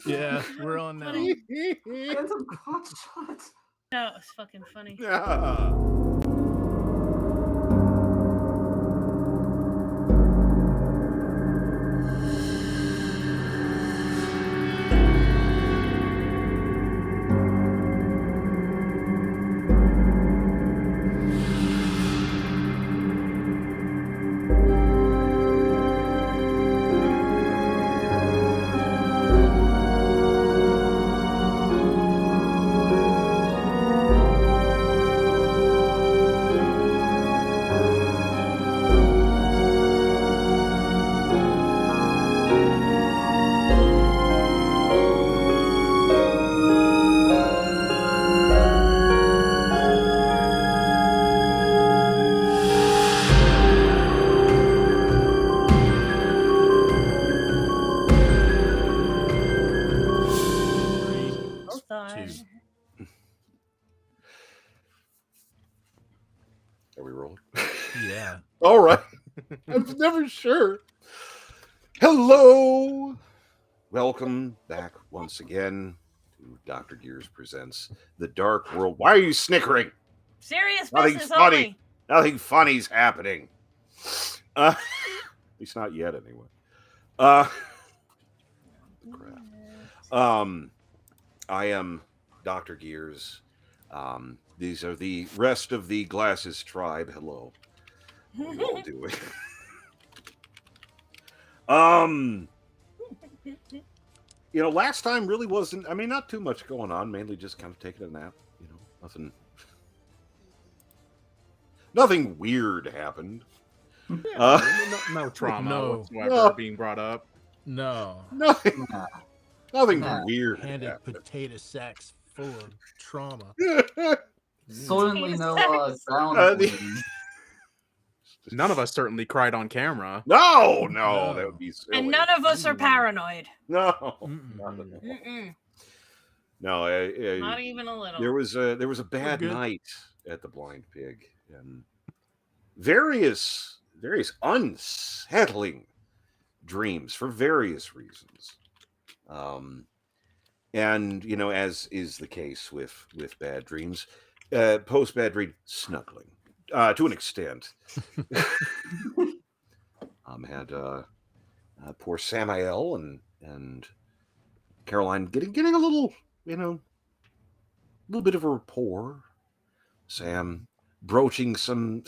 Yeah, we're on now. Random crotch shots. That was fucking funny. Yeah. Both are. Are we rolling? Yeah. All right. I'm never sure. Hello. Welcome back once again to Dr. Gears Presents The Dark World. Why are you snickering? Serious Nothing's business funny. only. Nothing funny's happening. At least not yet, anyway. Crap. I am Dr. Gears. These are the rest of the Glasses tribe. Hello. How are you all doing? Last time really wasn't, not too much going on, mainly just kind of taking a nap, nothing weird happened. No trauma No. whatsoever being brought up. No. Nothing Nah. weird Handed happened. potato sacks full of trauma. Certainly no Sex. ground bleeding. None of us certainly cried on camera. No, No. that would be silly. And none of us are paranoid. No, Mm-mm. not at all. Mm-mm. No, Not even a little. there was a bad good. night at the Blind Pig, and various unsettling dreams for various reasons. And as is the case with bad dreams, post bad dream snuggling to an extent. Had poor Samael and Caroline getting a little little bit of a rapport. Sam broaching some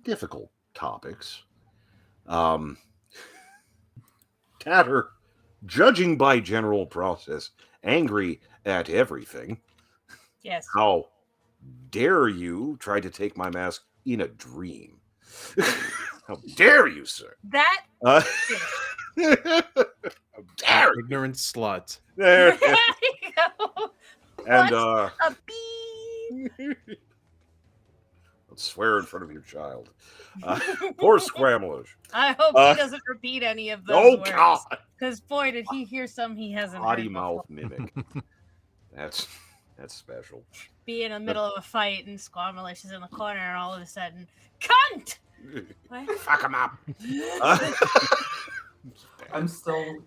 difficult topics. Tatter, judging by general process, angry at everything. Yes. How dare you try to take my mask in a dream? How dare you, sir? That. How dare you? Ignorant slut. There. There you go. And A bee. don't swear in front of your child. Poor Squamlish. I hope he doesn't repeat any of those Oh words. God! Because boy, did he hear some he hasn't Potty heard mouth before. mimic. That's special. Be in the middle of a fight and Squamlish is in the corner and all of a sudden, cunt! What? Fuck him up. I'm still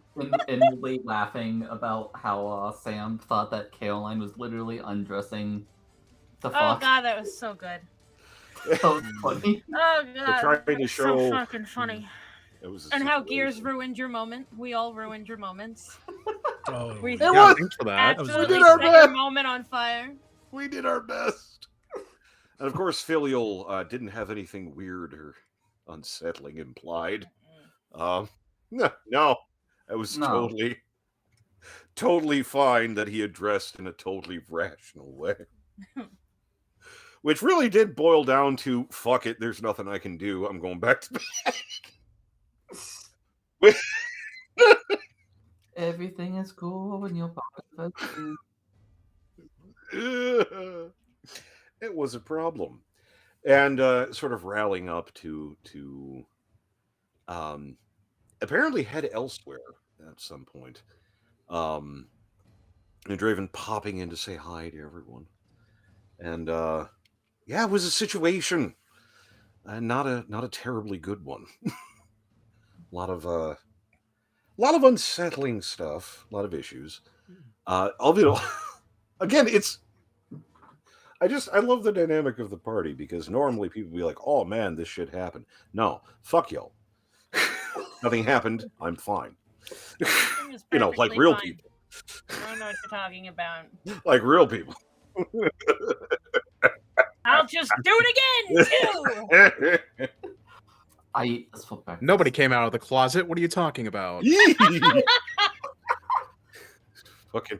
inwardly laughing about how Sam thought that Caroline was literally undressing the Oh fuck. god, that was so good. So funny. Oh They're god, trying to that's show so fucking funny. it was a And how situation. Gears ruined your moment. We all ruined your moments. Oh. We It Yeah, was- thanks for that. absolutely We did our set your best. moment on fire. We did our best. And of course, Filial didn't have anything weird or unsettling implied. No, it was No. totally fine that he addressed in a totally rational way. Which really did boil down to, fuck it, there's nothing I can do. I'm going back to bed. Everything is cool when your pocket It was a problem. And sort of rallying up to apparently head elsewhere at some point. And Draven popping in to say hi to everyone. And yeah, it was a situation. Not a terribly good one. a lot A lot of unsettling stuff, a lot of issues. Although, again, it's I love the dynamic of the party because normally people be like, "Oh man, this shit happened." No, fuck y'all. Nothing happened. I'm fine. Everything is You know, like perfectly real fine. people. I don't know what you're talking about. Like real people. I'll just do it again too. I eat this for breakfast. Nobody came out of the closet. What are you talking about? Fucking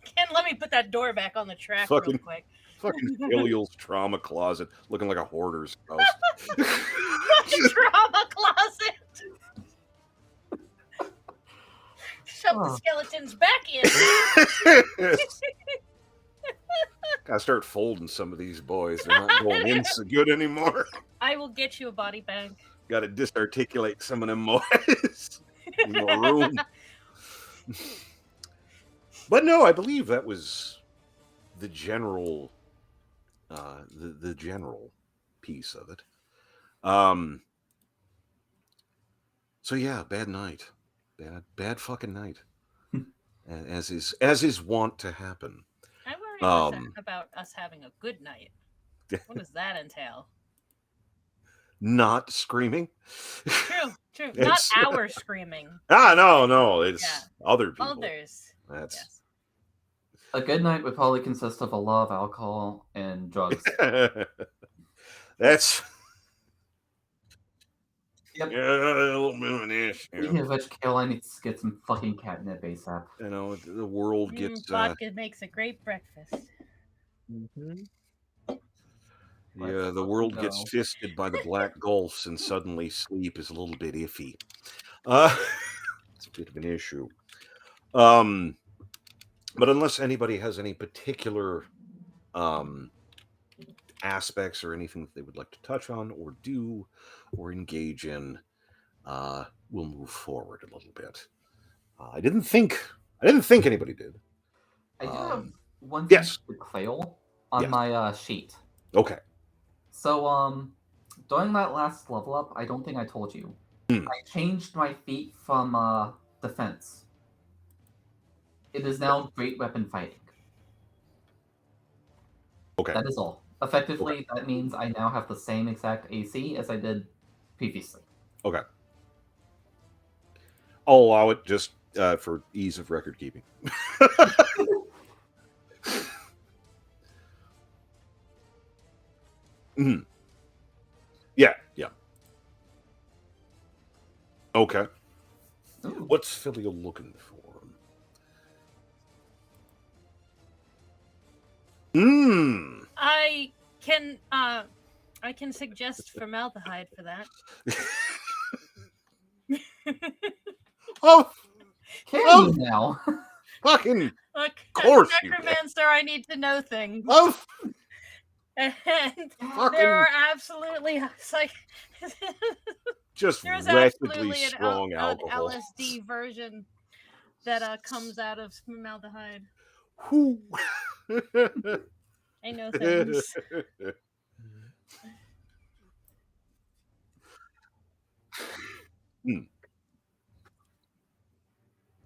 Ken, let me put that door back on the track Fucking- real quick. fucking Iliel's trauma closet looking like a hoarder's house. Trauma closet. Shove the Oh. skeletons back in. Gotta start folding some of these boys. They're not going in so good anymore. I will get you a body bag. Gotta disarticulate some of them boys. More room. But no, I believe that was the general the general piece of it. So yeah, bad night. Bad fucking night. as is wont to happen. I worry about us having a good night. What does that entail? Not screaming. True. Not It's- our screaming. No, it's Yeah. other people. Others. That's Yes. A good night would probably consist of a lot of alcohol and drugs. that's Yep. yeah, a little bit of an issue. Speaking of which, Caroline needs to get some fucking catnip ASAP. You know, the world gets Vodka makes a great breakfast. yeah, the world gets fisted by the black gulfs, and suddenly sleep is a little bit iffy. It's a bit of an issue. But unless anybody has any particular aspects or anything that they would like to touch on or do or engage in, we'll move forward a little bit. I didn't think anybody did. I do have one thing yes. to Clail on Yes. my sheet. Okay. So, during that last level up, I don't think I told you. I changed my feat from defense. It is now great weapon fighting. Okay. That is all. Effectively, that means I now have the same exact AC as I did previously. Okay. I'll allow it just for ease of record keeping. Mhm. Yeah. Okay. Ooh. What's Filial looking for? I can suggest formaldehyde for that. Oh, Can Oh. you now? fucking Look, course as a you can. necromancer, I need to know things. oh, And fucking there are absolutely just there's wretchedly absolutely strong an alcohol. LSD version that comes out of formaldehyde. Whew. I know things.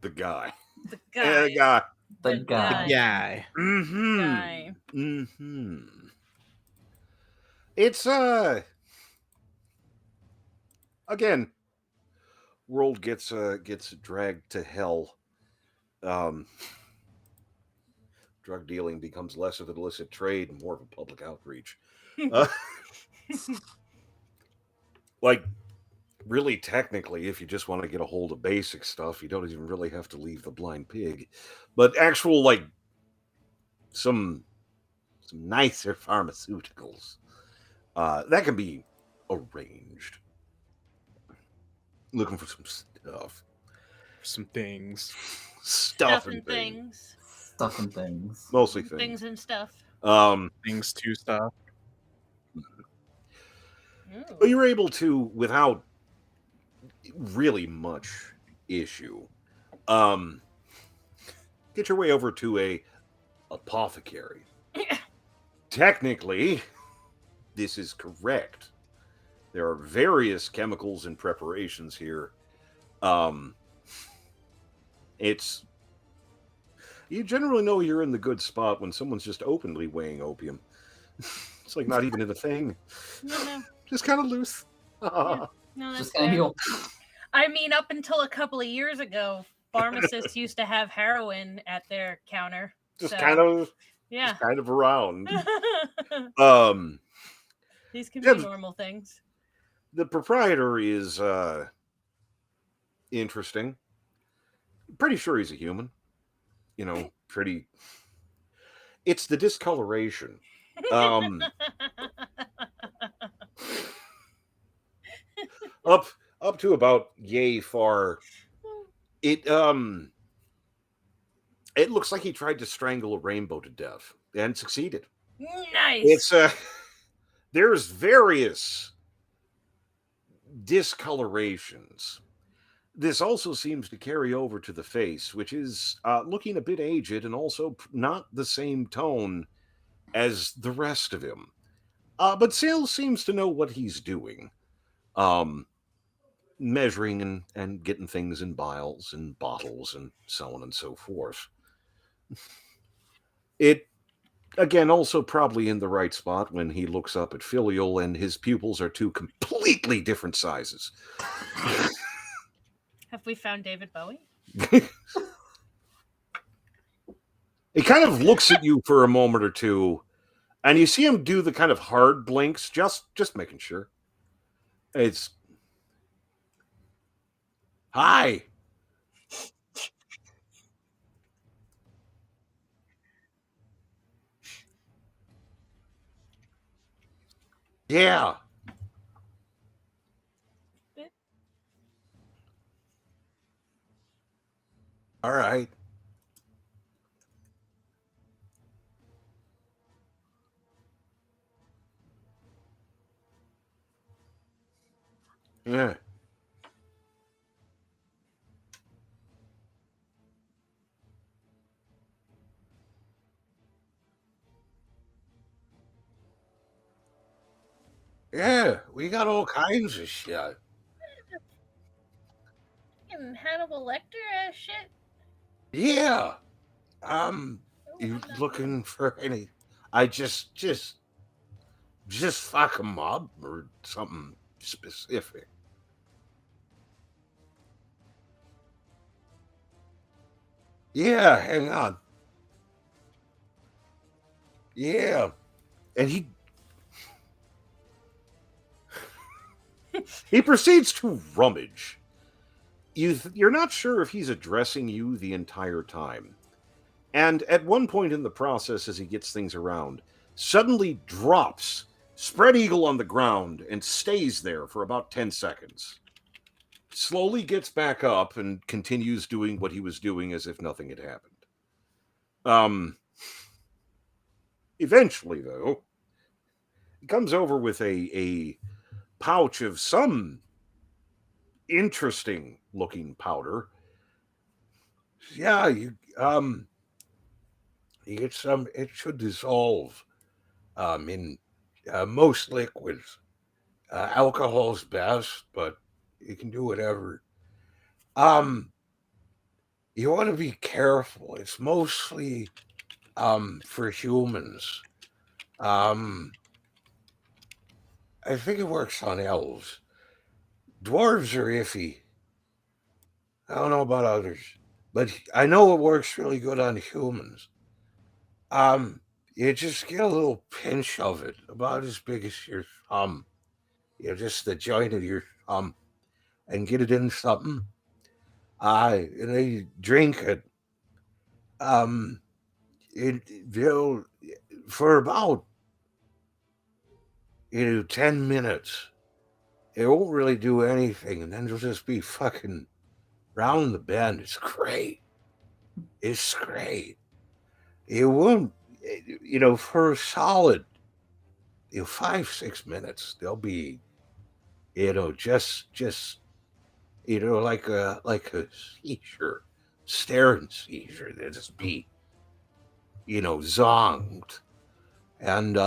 The guy. The Yeah, the guy. guy. The The guy. Yeah. Mm-hmm. Guy. Mm-hmm. It's again, world gets dragged to hell. Drug dealing becomes less of an illicit trade and more of a public outreach. Like, really, technically, if you just want to get a hold of basic stuff, you don't even really have to leave the blind pig. But actual, like, some nicer pharmaceuticals, that can be arranged. Looking for some stuff. Some things. Stuff and things. things. Stuff and things. Mostly things. Things and stuff. Things to stuff. But you're able to, without really much issue, get your way over to a apothecary. Technically, this is correct. There are various chemicals and preparations here Um, it's you generally know you're in the good spot when someone's just openly weighing opium. It's like not even in a thing. No. Just kind of loose. No, that's Just kind fair. of I mean, up until a couple of years ago, pharmacists used to have heroin at their counter. Just so, kind of yeah. just kind of around. Um, These can yeah, be normal things. the proprietor is interesting. Pretty sure he's a human. You know, pretty. It's the discoloration. Up to about yay far. It it looks like he tried to strangle a rainbow to death and succeeded. Nice. It's there's various discolorations. This also seems to carry over to the face, which is looking a bit aged and also not the same tone as the rest of him. But Sales seems to know what he's doing. Measuring and getting things in vials and bottles and so on and so forth. It, again, also probably in the right spot when he looks up at Filial and his pupils are two completely different sizes. Have we found David Bowie? He kind of looks at you for a moment or two, and you see him do the kind of hard blinks, just making sure. It's hi. Yeah. All right. Yeah. Yeah, we got all kinds of shit. And Hannibal Lecter shit? Yeah. You looking for any? I just fuck them up or something specific. Yeah, hang on. Yeah, and he proceeds to rummage. You're not sure if he's addressing you the entire time. And at one point in the process, as he gets things around, suddenly drops spread eagle on the ground and stays there for about 10 seconds. Slowly gets back up and continues doing what he was doing as if nothing had happened. Eventually, though, he comes over with a pouch of some interesting looking powder. Yeah, you get some. It should dissolve in most liquids. Alcohol's best, but you can do whatever. You want to be careful. It's mostly for humans. I think it works on elves. Dwarves are iffy. I don't know about others, but I know it works really good on humans. You just get a little pinch of it, about as big as your thumb. Just the joint of your thumb, and get it in something. And then you drink it. Um, they'll for about 10 minutes. It won't really do anything, and then it'll just be fucking round the bend. It's great. It's great. It won't, for a solid, 5-6 minutes. They'll be, just like a seizure, staring seizure. They'll just be, zonked, and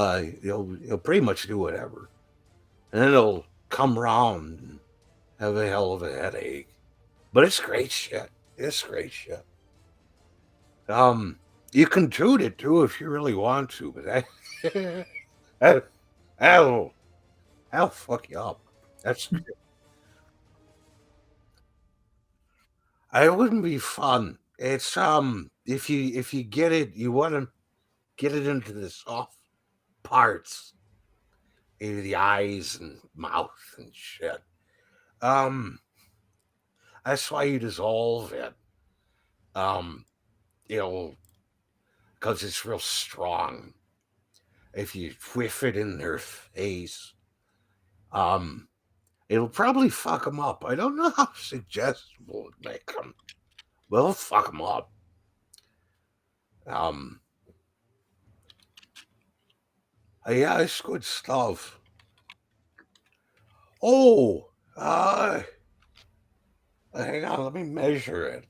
he'll pretty much do whatever, and then he'll come round and have a hell of a headache. But it's great shit. It's great shit. You can toot it too if you really want to, but that'll fuck you up. That's it wouldn't be fun. It's if you get it, you want to get it into the soft parts, into the eyes and mouth and shit. That's why you dissolve it. It'll because it's real strong. If you whiff it in their face, it'll probably fuck them up. I don't know how suggestible it make them. Well, it'll fuck them up. Yeah, it's good stuff. Oh, hang on, let me measure it.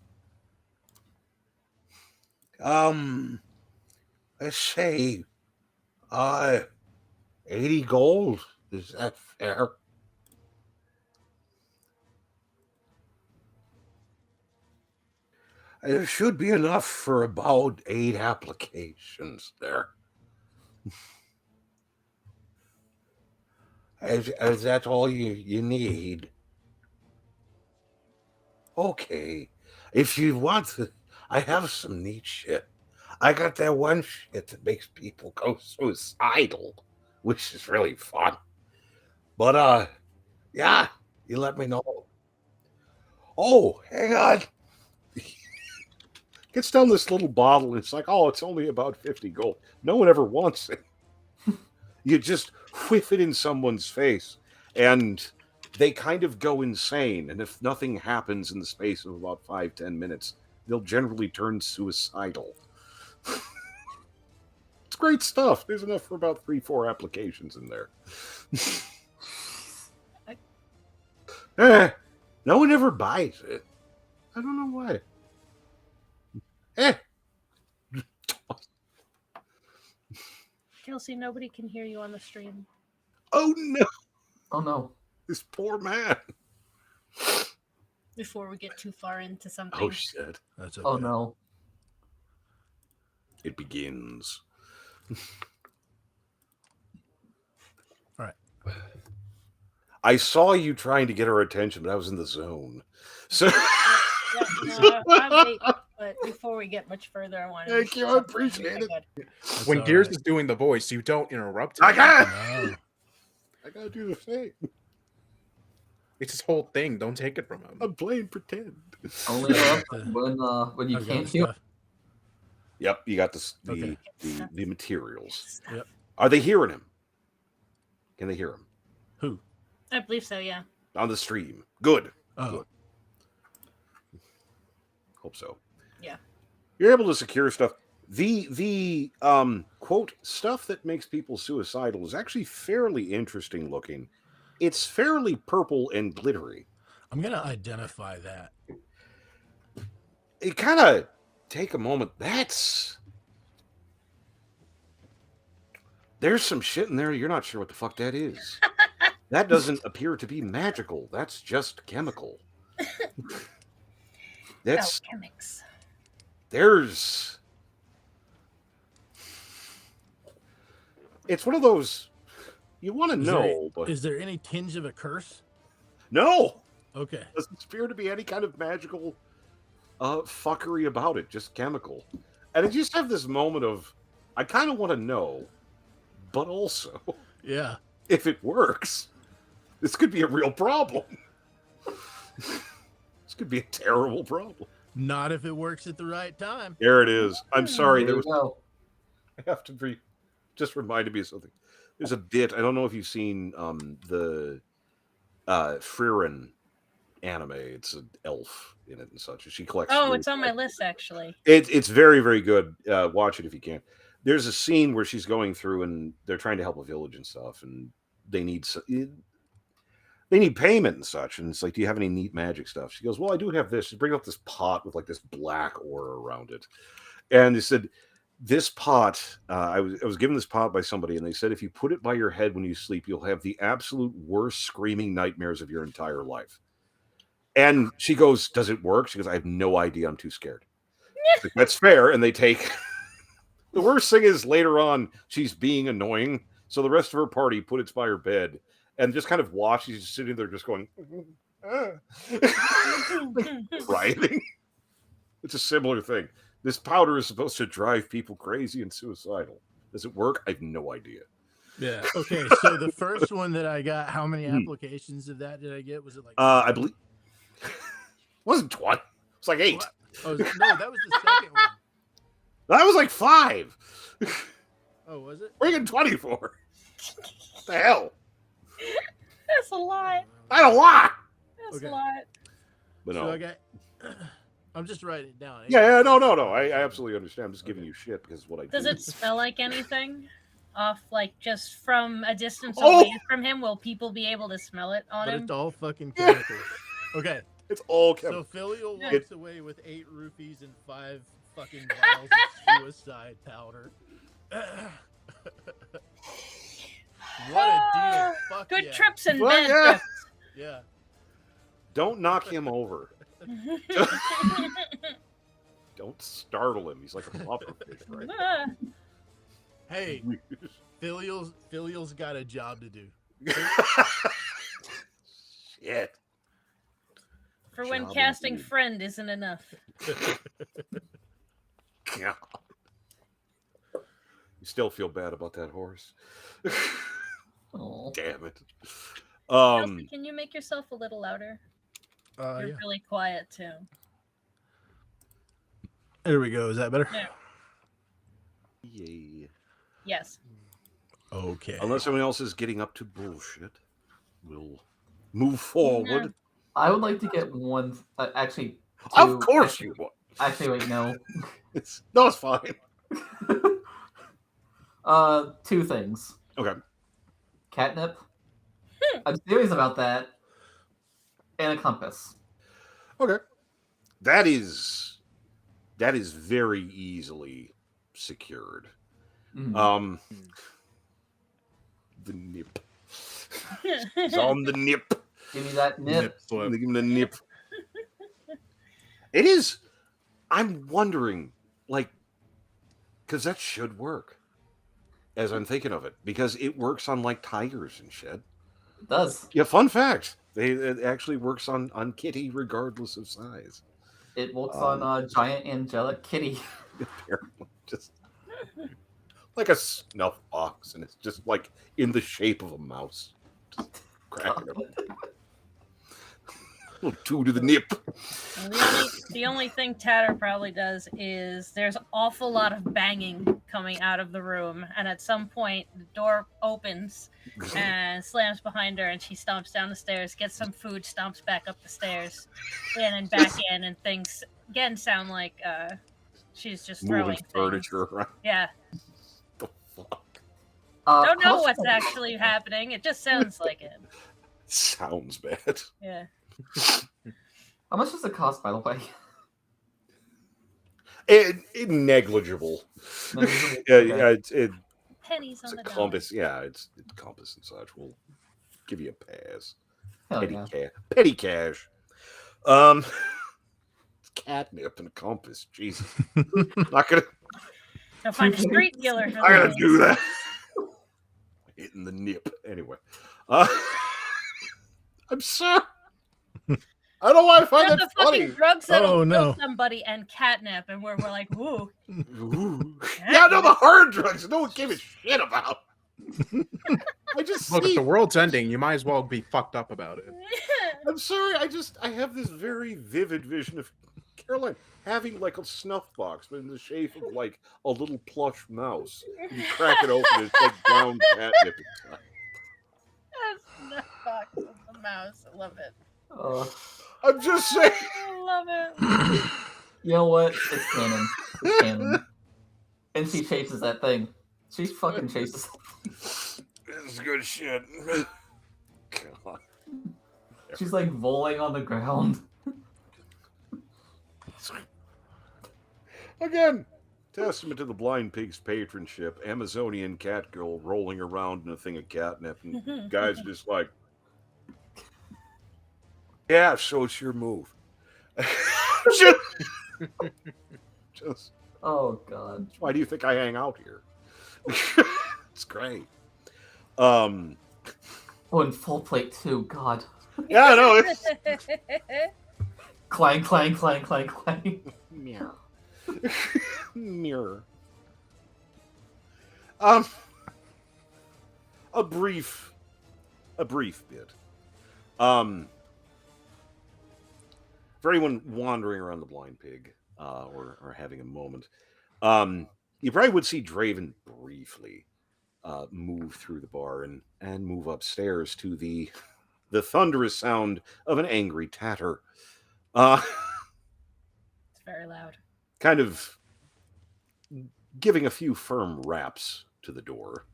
Let's say, 80 gold. Is that fair? It should be enough for about 8 applications there. Is that all you need? Okay. If you want to, I have some neat shit. I got that one shit that makes people go suicidal, which is really fun. But, yeah, you let me know. Oh, hang on. Gets down this little bottle, and it's like, oh, it's only about 50 gold. No one ever wants it. You just whiff it in someone's face, and they kind of go insane. And if nothing happens in the space of about 5-10 minutes, they'll generally turn suicidal. It's great stuff. There's enough for about 3-4 applications in there. No one ever buys it. I don't know why. Kelsey, nobody can hear you on the stream. Oh no! Oh no! This poor man. Before we get too far into something. Oh shit! That's okay. Oh no! It begins. All right. I saw you trying to get her attention, but I was in the zone. So I wait, but before we get much further, I want to. Thank you, I appreciate it. When Gears is doing the voice, you don't interrupt him. I got. No. I gotta do the thing. It's his whole thing. Don't take it from him. I'm playing pretend. Only when you I've got can't the hear. stuff. Yep, you got the Okay. the materials. Yep. Are they hearing him? Can they hear him Who? I believe so, yeah. on the stream? Good. Oh. Good. Hope so. Yeah. You're able to secure stuff. The quote stuff that makes people suicidal is actually fairly interesting looking. It's fairly purple and glittery. I'm gonna identify that. It kind of take a moment. There's some shit in there. You're not sure what the fuck that is. That doesn't appear to be magical. That's just chemical. That's Alchemics. there's. It's one of those you want to know, but Is there any tinge of a curse? no, Okay. doesn't appear to be any kind of magical fuckery about it. Just chemical, and I just have this moment of I kind of want to know, but also Yeah. if it works, this could be a real problem. This could be a terrible problem. Not if it works at the right time. There it is. I'm sorry. There There you was. go. I have to be. Just reminded me of something. There's a bit. I don't know if you've seen the Frieren anime. It's an elf in it and such. And she collects. Oh, really it's on my cool- list, actually. It's very, very good. Watch it if you can. There's a scene where she's going through and they're trying to help a village and stuff, and they need payment and such. And it's like, do you have any neat magic stuff? She goes, well, I do have this. She brings up this pot with like this black aura around it, and they said, this pot, I was given this pot by somebody, and they said if you put it by your head when you sleep, you'll have the absolute worst screaming nightmares of your entire life. And she goes, "Does it work?" She goes, "I have no idea. I'm too scared." Like, that's fair. And they take. The worst thing is later on, she's being annoying. So the rest of her party put it by her bed and just kind of watch. She's just sitting there, just going, writhing. It's a similar thing. This powder is supposed to drive people crazy and suicidal. Does it work? I have no idea. Yeah. Okay. So the first one that I got, how many applications of that did I get? Was it like? I believe it wasn't 20. It was like 8. What? Oh, no, that was the second one. That was like 5. Oh, was it? We're getting 24. What the hell? That's a lot. That's a lot. That's Okay. a lot. But So no. I got. I'm just writing it down. Yeah, no. I absolutely understand. I'm just giving you shit because of what I Does do. it smell like anything? Off, like, just from a distance Oh! away from him? Will people be able to smell it on But him? it's all fucking chemicals. Okay. It's all So chemical. Filial Yeah. walks away with 8 rupees and 5 fucking vials of suicide powder. What a deal. Fuck Good yeah. trips and Well, bad yeah. Yeah. Don't knock him over. trips. Don't startle him. He's like a pufferfish, right? Hey, Filial's got a job to do. Shit. For when Job casting indeed. friend isn't enough. God. You still feel bad about that horse. Oh. Damn it. Chelsea, can you make yourself a little louder? You're Yeah. really quiet too. There we go. Is that better? Yeah. Yay. Yes. Okay. Unless someone else is getting up to bullshit, we'll move forward. I would like to get one. Actually, Of two- course actually, you would. Actually, wait, no. It's fine. 2 things. Okay. Catnip. I'm serious about that. And a compass. Okay. That is very easily secured. Mhm. The nip. It's on the nip. Give me that nip. Give him the nip. It is. I'm wondering, like, because that should work. As I'm thinking of it, because it works on like tigers and shit. It does. Yeah, fun fact. It actually works on kitty regardless of size. It works on giant angelic kitty. Apparently, just like a snuff box, and it's just like in the shape of a mouse. Just crack it open. Little 2 to the nip. And the only thing Tatter probably does is there's an awful lot of banging coming out of the room, and at some point the door opens and slams behind her, and she stomps down the stairs, gets some food, stomps back up the stairs, in and back in, and things again sound like she's just throwing Moving things. furniture around. Yeah, The fuck don't know How much- what's actually happening. It just sounds like it. sounds bad. Yeah. How much does it cost, by the way? It negligible. Negligible? Yeah, Okay. yeah. It's Pennies on a the dollar. compass. Yeah, it's compass and such. We'll give you a pass. Hell Petty yeah. cash. Petty cash. It's catnip and a compass. Jesus. Not gonna Go find a street dealer for I'm gonna this. do that. Hitting the nip. Anyway. I'm sorry. I don't want to find Got that the fucking funny. drugs that'll Oh, kill no. somebody and catnip, and we're like, ooh. Ooh. Yeah, no, the hard drugs. No one gave a shit about. I just Look, if see. the world's ending, you might as well be fucked up about it. I'm sorry. I have this very vivid vision of Caroline having like a snuff box, but in the shape of like a little plush mouse. You crack it open, and it's like brown catnip inside. Snuff box with the mouse. I love it. I'm just saying. I love it. You know what? It's canon. It's canon. And she chases that thing. She fucking chases. This is good shit. God. She's like rolling on the ground. Again, testament to the blind pig's patronship. Amazonian cat girl rolling around in a thing of catnip, and guys just like, Yeah, so it's your move. just, just, Oh god. why do you think I hang out here? It's great. Oh, and full plate too. God. Yeah, no, it's Clang, clang, clang, clang, clang. mirror. Mirror. Um, a brief bit. For anyone wandering around the blind pig, or having a moment, you probably would see Draven briefly move through the bar and move upstairs to the thunderous sound of an angry tatter. It's very loud. Kind of giving a few firm raps to the door.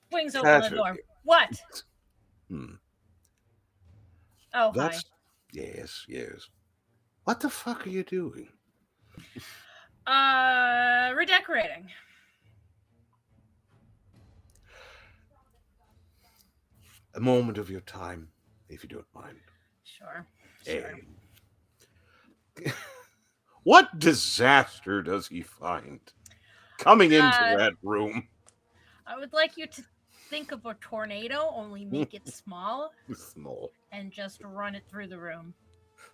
Swings open the Tatter. door. What? Hmm. Oh, That's yes. What the fuck are you doing? hi. Redecorating. A moment of your time, if you don't mind. Sure. What disaster does he find coming into that room? I would like you to think of a tornado, only make it small Small. and just run it through the room.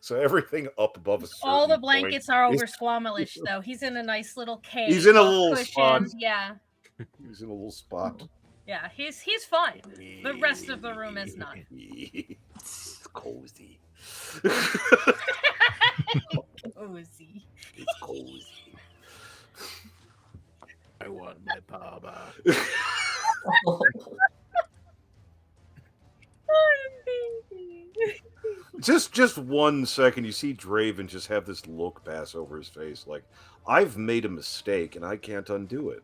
So everything up above a certain All the point blankets are over is- Squamalish, though. He's in a nice little cave. He's in a all little cushioned. spot. Yeah. He's in a little spot. Yeah, he's fine. The rest of the room is not. It's cozy. Cozy. It's cozy. I want my papa. Just 1 second, you see Draven just have this look pass over his face, like I've made a mistake and I can't undo it.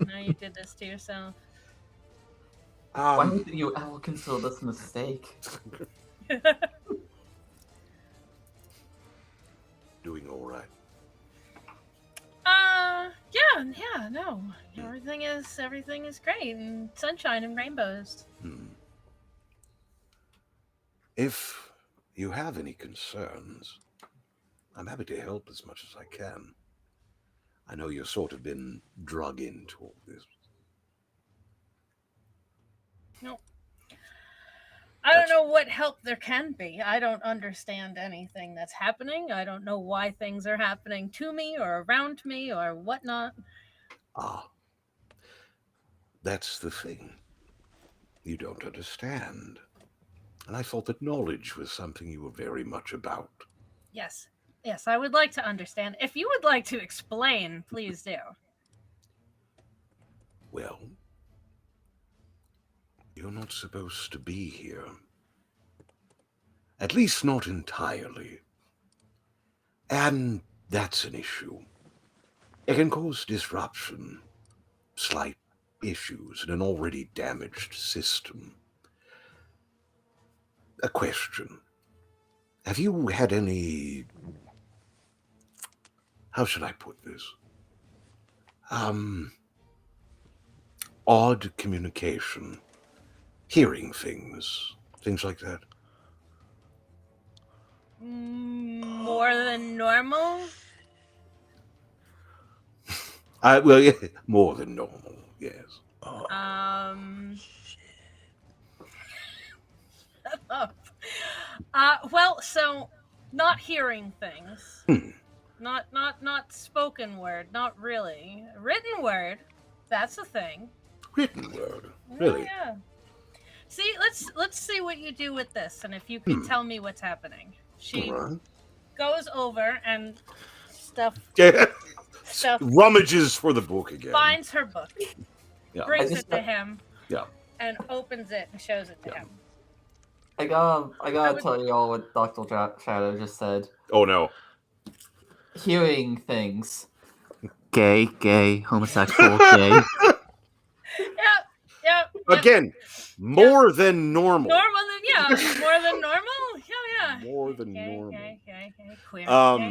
Now you did this to yourself. Why did you ever consider this a mistake? Doing all right. Yeah, no. Everything is great and sunshine and rainbows. If you have any concerns, I'm happy to help as much as I can. I know you've sort of been drug into all this. No. I don't know what help there can be. I don't understand anything that's happening. I don't know why things are happening to me or around me or whatnot. Ah, that's the thing. You don't understand. And I thought that knowledge was something you were very much about. Yes, I would like to understand. If you would like to explain, please do. Well, you're not supposed to be here. At least not entirely. And that's an issue. It can cause disruption, slight issues in an already damaged system. A question. Have you had any... How should I put this? Odd communication. Hearing things like that. More than normal? Well, yeah, more than normal, yes. Well, so not hearing things. Not spoken word, not really. Written word, that's a thing. Written word, really? Yeah. See, let's see what you do with this, and if you can tell me what's happening. She goes over and stuff rummages for the book again. Finds her book, brings it to him, yeah, and opens it and shows it to him. I gotta tell you all what Dr. Shadow just said. Oh no. Hearing things. Gay, homosexual, gay. Yep. Again, more than normal. More than normal? Yeah. More than normal. Gay, queer,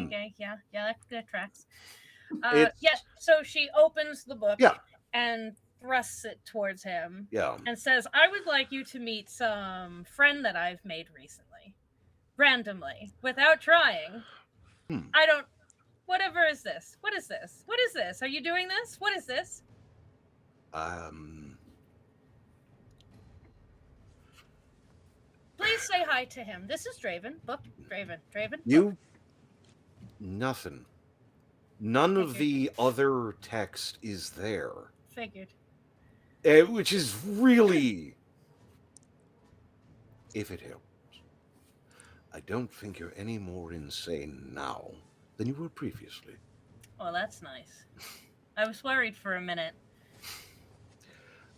gay, yeah, that tracks. So she opens the book and thrusts it towards him Yeah. and says, I would like you to meet some friend that I've made recently. Randomly, without trying. I don't. Whatever is this? What is this? What is this? Are you doing this? What is this? Please say hi to him. This is Draven. Book. Draven. Draven. You. Nothing. None of Figured. the other text is there. Figured. Which is really. If it helps. I don't think you're any more insane now than you were previously. Oh, that's nice. I was worried for a minute.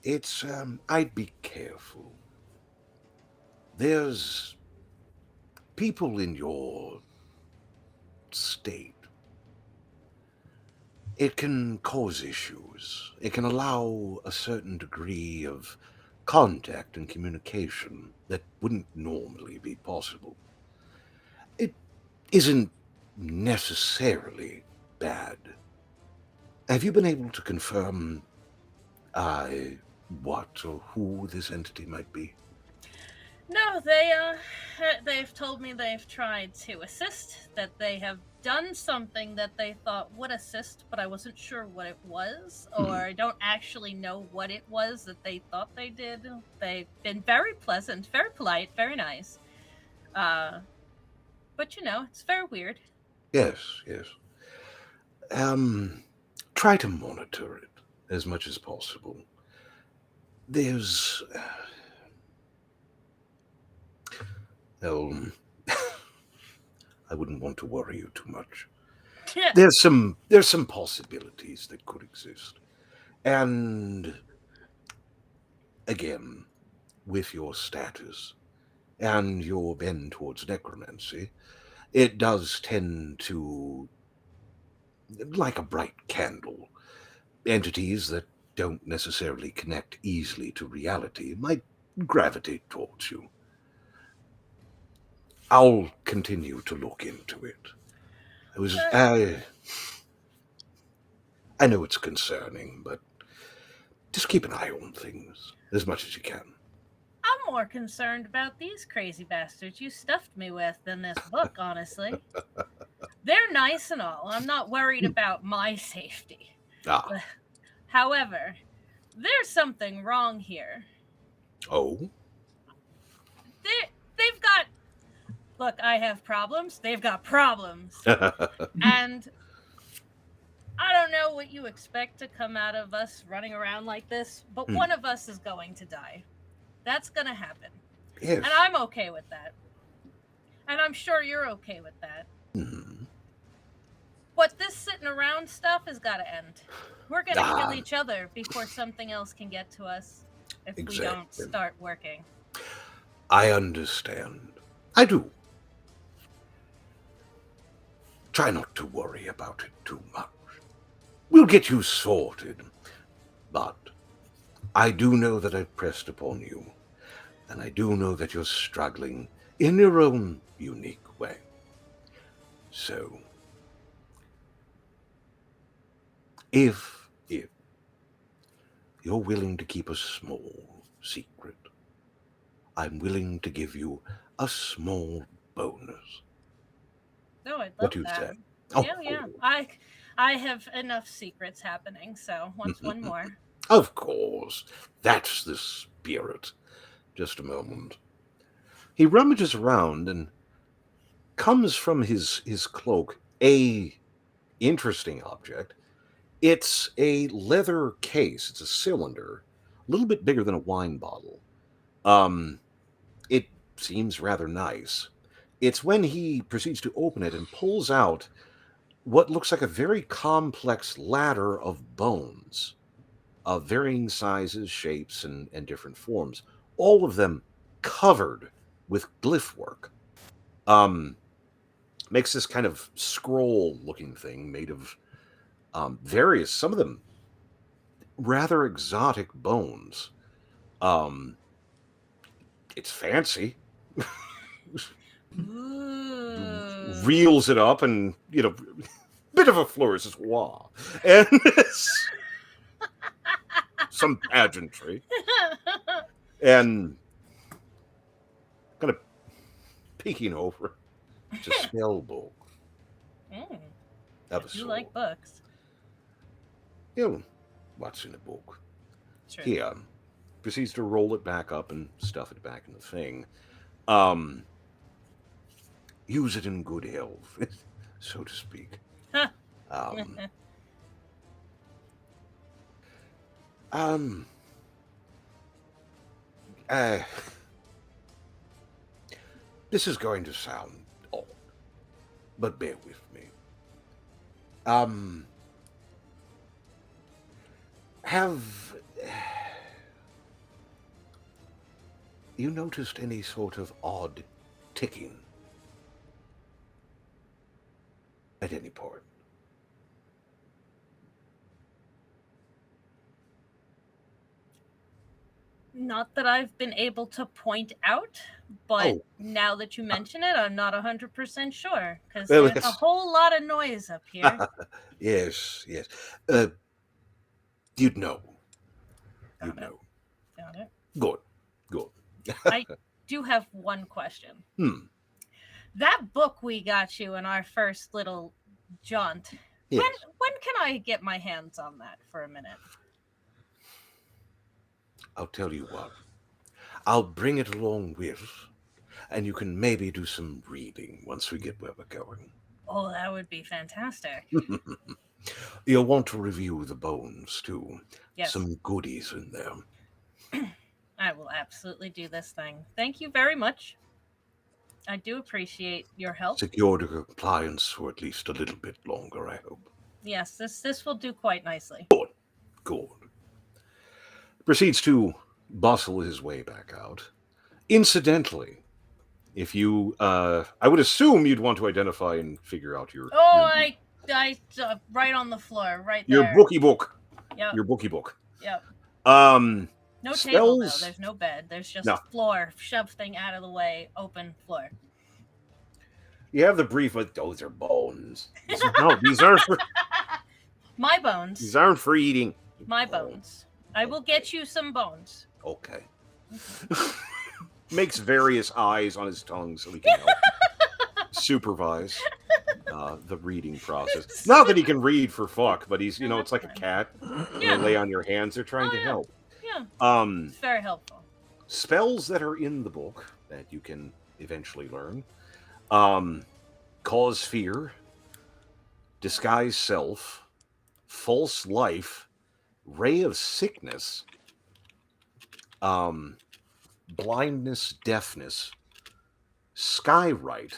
It's, I'd be careful. There's people in your state. It can cause issues. It can allow a certain degree of contact and communication that wouldn't normally be possible. It isn't necessarily bad. Have you been able to confirm what or who this entity might be? No, they've told me they've tried to assist, that they have done something that they thought would assist, but I wasn't sure what it was, or I don't actually know what it was that they thought they did. They've been very pleasant, very polite, very nice. But you know, it's very weird. Yes. Try to monitor it as much as possible. There's... I wouldn't want to worry you too much. Yeah. There's some possibilities that could exist. And again, with your status and your bend towards necromancy, it does tend to, like a bright candle, entities that don't necessarily connect easily to reality might gravitate towards you. I'll continue to look into it. I know it's concerning, but just keep an eye on things as much as you can. I'm more concerned about these crazy bastards you stuffed me with than this book, honestly. They're nice and all. I'm not worried about my safety. However, there's something wrong here. Oh? They've got... Look, I have problems. They've got problems. And I don't know what you expect to come out of us running around like this, but one of us is going to die. That's going to happen. Yes. And I'm okay with that. And I'm sure you're okay with that. But this sitting around stuff has got to end. We're going to kill each other before something else can get to us if we don't start working. I understand. I do. Try not to worry about it too much. We'll get you sorted. But I do know that I've pressed upon you, and I do know that you're struggling in your own unique way. So, if you're willing to keep a small secret, I'm willing to give you a small bonus. No, I'd love What do you that. say? Yeah. I have enough secrets happening, so what's one more? Of course. That's the spirit. Just a moment. He rummages around and comes from his cloak a interesting object. It's a leather case. It's a cylinder, a little bit bigger than a wine bottle. It seems rather nice. It's when he proceeds to open it and pulls out what looks like a very complex ladder of bones of varying sizes, shapes, and different forms. All of them covered with glyph work. Makes this kind of scroll-looking thing made of various, some of them rather exotic bones. It's fancy. Reels it up and, bit of a fleur ce soir. And some pageantry. And kind of peeking over to spell book. Mm, That I was do so. like books. You know, what's in a book? True. He proceeds to roll it back up and stuff it back in the thing. Use it in good health, so to speak. Huh. This is going to sound odd, but bear with me. Have you noticed any sort of odd ticking at any point? Not that I've been able to point out, but Oh. now that you mention it, I'm not 100% sure because Well, there's a that's- whole lot of noise up here. Yes. You'd know. You'd know. Got it. Good. I do have one question. That book we got you in our first little jaunt. Yes. When can I get my hands on that for a minute? I'll tell you what. I'll bring it along with, and you can maybe do some reading once we get where we're going. Oh, that would be fantastic. You'll want to review the bones, too. Yes. Some goodies in there. I will absolutely do this thing. Thank you very much. I do appreciate your help. Secure the compliance for at least a little bit longer, I hope. Yes, this will do quite nicely. Good. Proceeds to bustle his way back out. Incidentally, if you, I would assume you'd want to identify and figure out your... I right on the floor, right there. Your bookie book. Yep. Your bookie book. Yep. No spells? table, though. There's no bed. There's just No. floor. Shove thing out of the way. Open floor. You have the brief, but those are bones. No, these aren't for... My bones. These aren't for eating. My bones. I will get you some bones. Okay. Makes various eyes on his tongue so he can help supervise the reading process. Not that he can read for fuck, but he's, it's like a cat. Yeah. You lay on your hands. They're trying to help. Yeah. It's very helpful. Spells that are in the book that you can eventually learn. Cause fear, disguise self, false life, ray of sickness, blindness, deafness, skywrite,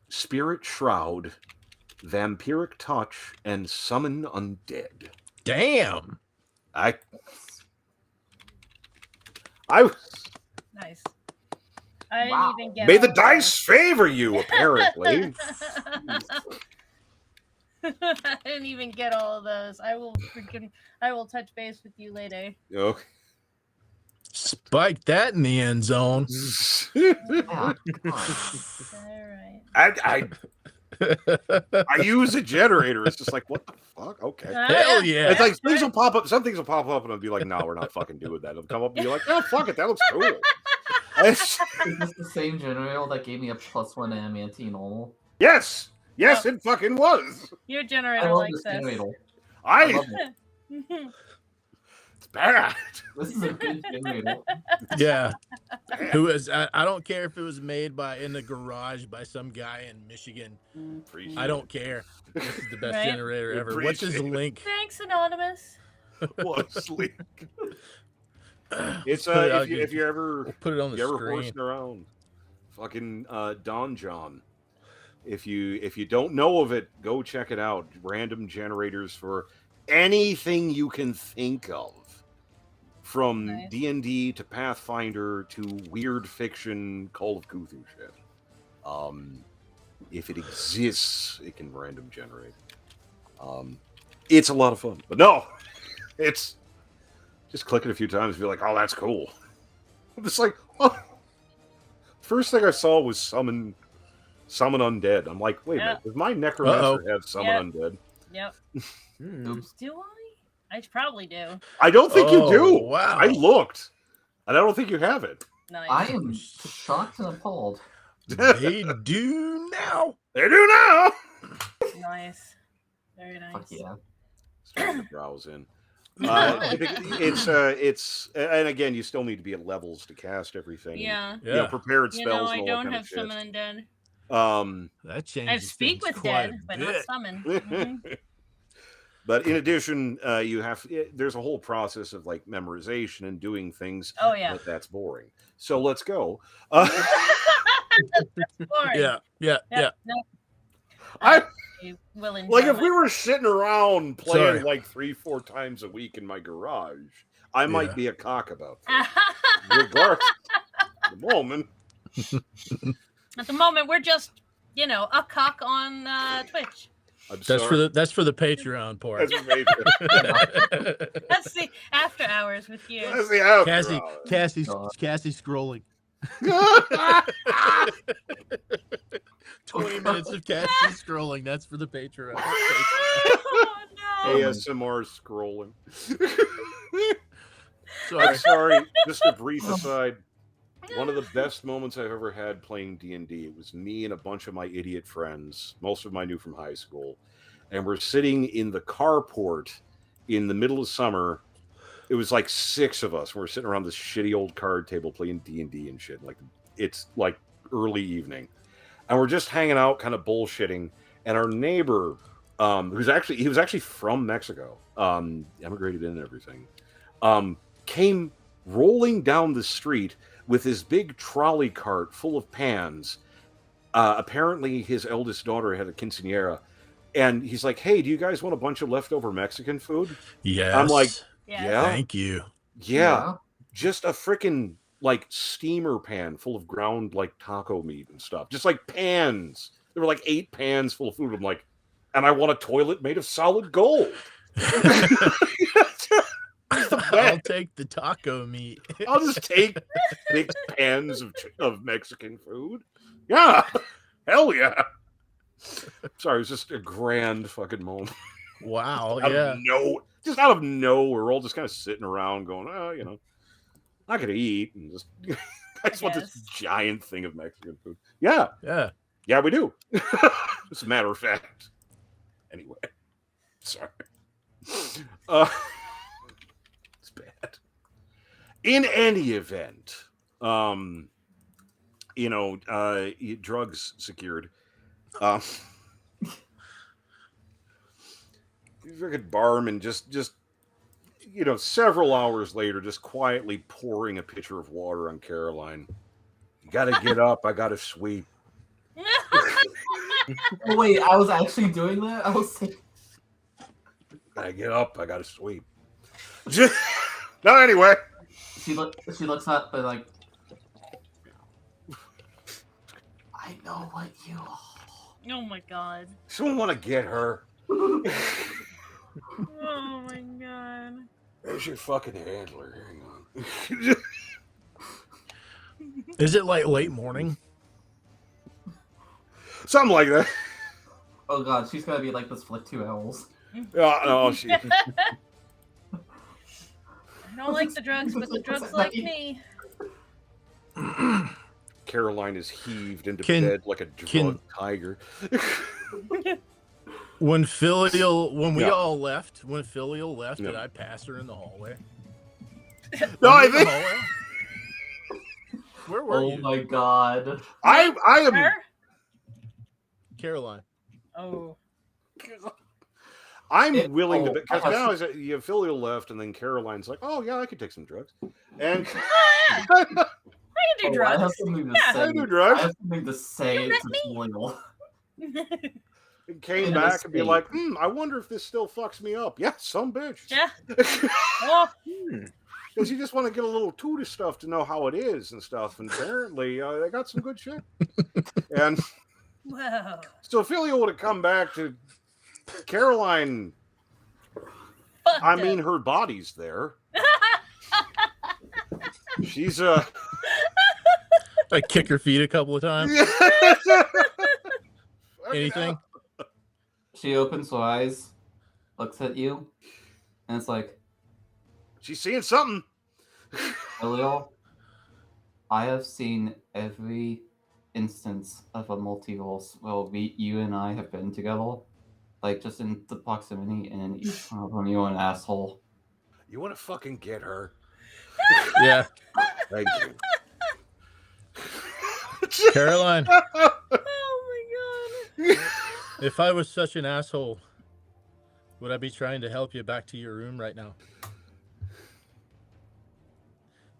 spirit shroud, vampiric touch, and summon undead. Damn. I Nice. I Wow. didn't even get may the all dice favor you, apparently. I didn't even get all of those. I will touch base with you later. Okay. Spike that in the end zone. Yeah, come on. All right. I use a generator. It's just like, what the fuck? Okay. Hell yeah. It's like things will pop up. Some things will pop up, and I'll be like, "No, we're not fucking doing that." It'll come up, and be like, "Oh, fuck it, that looks cool." Is this the same generator that gave me a +1 adamantine normal? Yes, it fucking was. Your I generator love likes this this. generator. I love it. it's bad. This is a good generator. Yeah. Who is? I don't care if it was made in the garage by some guy in Michigan. Appreciate I don't care. This is the best Right? generator ever. What's his Appreciate it. link? Thanks, Anonymous. What's leak? It's Put it out, if you ever put it on the you ever screen. horsing around, fucking Don John. If you don't know of it, go check it out. Random generators for anything you can think of, from Nice. D&D to Pathfinder to weird fiction, Call of Cthulhu shit. If it exists, it can random generate. It's a lot of fun, but no, it's just click it a few times and be like, oh, that's cool. I'm just like, oh. First thing I saw was summon undead. I'm like, wait a minute, does my necromancer have summon undead? Yep. Oops. Do I? I probably do. I don't think you do. Wow. I looked, and I don't think you have it. Nice. I am shocked and appalled. They do now. They do now. Nice. Very nice. Fuck yeah. Starting to browse in. It's and again, you still need to be at levels to cast everything. Yeah. You know, prepared You spells. know, I and all don't that have kind of Summon and Dead. shit. That changes. I have Speak things with quite Dead, a but not bit. Summon. Mhm. But in addition, you have there's a whole process of like memorization and doing things. Oh yeah. But that's boring. So let's go. That's boring. Yeah. No, I will enjoy like if my- we were sitting around playing Sorry. like 3-4 times a week in my garage, I might Yeah. be a cock about that. Regardless, at the moment. At the moment, we're just, a cock on Twitch. That's for the Patreon part. That's amazing. That's the after hours with you. That's the after Cassie's God. scrolling. hours. 20 minutes of Cassie scrolling. That's for the Patreon. Oh no! ASMR scrolling. Sorry. I'm sorry. Just a brief aside. One of the best moments I've ever had playing D&D. It was me and a bunch of my idiot friends. Most of them I knew from high school, and we're sitting in the carport in the middle of summer. It was like 6 of us. We're sitting around this shitty old card table playing D&D and shit. Like it's like early evening, and we're just hanging out, kind of bullshitting. And our neighbor, he was actually from Mexico, emigrated in and everything, came rolling down the street with his big trolley cart full of pans. Apparently, his eldest daughter had a quinceañera, and he's like, "Hey, do you guys want a bunch of leftover Mexican food?" Yes. I'm like, Yes. "Yeah, Thank you. yeah." Just a freaking like steamer pan full of ground like taco meat and stuff. Just like pans. There were like 8 pans full of food. I'm like, and I want a toilet made of solid gold. I'll take the taco meat. I'll just take big pans of Mexican food. Yeah. Hell yeah. Sorry, it was just a grand fucking moment. Wow. Out Yeah. of just out of nowhere, we're all just kind of sitting around going, not gonna eat and just I just want this giant thing of Mexican food. Yeah. Yeah. Yeah, we do. As a matter of fact. Anyway. Sorry. It's bad. In any event, drugs secured. Freaking barman just several hours later, just quietly pouring a pitcher of water on Caroline. You gotta get up. I gotta sweep. Oh, wait, I was actually doing that? I was saying... Gotta get up. I gotta sweep. No, anyway. She looks up and like, I know what you are. Oh my god. Someone want to get her? Oh my god. There's your fucking handler. Hang on. Is it like late morning? Something like that. Oh god, she's gonna be like this for like 2 hours. No, she. I don't like the drugs, but the drugs like me. Caroline is heaved into Can- bed like a drug tiger. When we Yeah. all left, Yeah. did I pass her in the hallway? No, I In the think hallway? Where were Oh you? my god. I am. Her? Caroline. Oh. I'm willing to because I have now is that you have Filial left, and then Caroline's like, "Oh yeah, I could take some drugs," and I can do I have drugs. something to Yeah. say. I do drugs. I have something to say Let to me. Loyal. came In back this and be state. like, I wonder if this still fucks me up. Yeah, some bitch. Yeah. Oh, Because you just want to get a little tutor stuff to know how it is and stuff. And apparently, they got some good shit. And whoa. so Ophelia would have come back to Caroline. Fucked I up. mean, her body's there. She's I kick her feet a couple of times. Anything? She opens her eyes, looks at you, And it's like, She's seeing something. Elio, I have seen every instance of a multiverse where you and I have been together. Like, just in the proximity, and in each one of them, you're an asshole. You want to fucking get her? Yeah. Thank you. Caroline, Oh my god. if I was such an asshole, would I be trying to help you back to your room right now?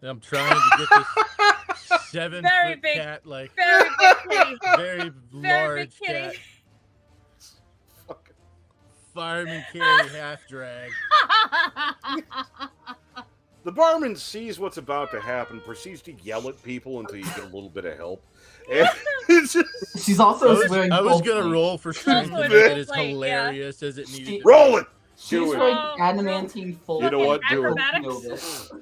I'm trying to get this 7 Very foot big- cat, like Very big kitty. very Very large big kitty. cat, fireman carry half drag. The barman sees what's about to happen, proceeds to yell at people until you get a little bit of help. And it's just... She's also swearing. I was full gonna plate. roll for strength to also make it full as plate, yeah. hilarious as it needed to be. Roll it! She's Do it. wearing Oh, adamantine full. You know what? Do it. Acrobatics.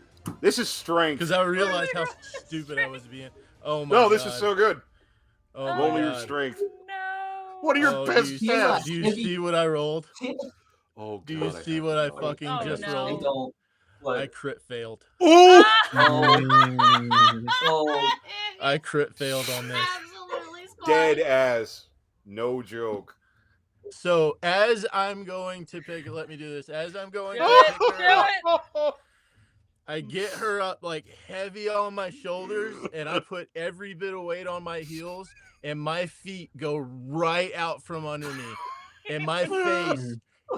This is strength. Because I realized how stupid I was being. Oh my No, god. this is so good. Oh my Roll your god. strength. No. What are your Oh, best do you, stats? do you see what I rolled? Oh, God, Do you I see have what to I know. fucking Oh, just no. I rolled? don't. I Like, crit failed. Ooh! oh, I crit failed on this. Absolutely Dead squashed. ass. No joke. So as I'm going to pick, let me do this. As I'm going Do to it, pick her do up, I get her up like heavy on my shoulders, and I put every bit of weight on my heels, and my feet go right out from under me, and my face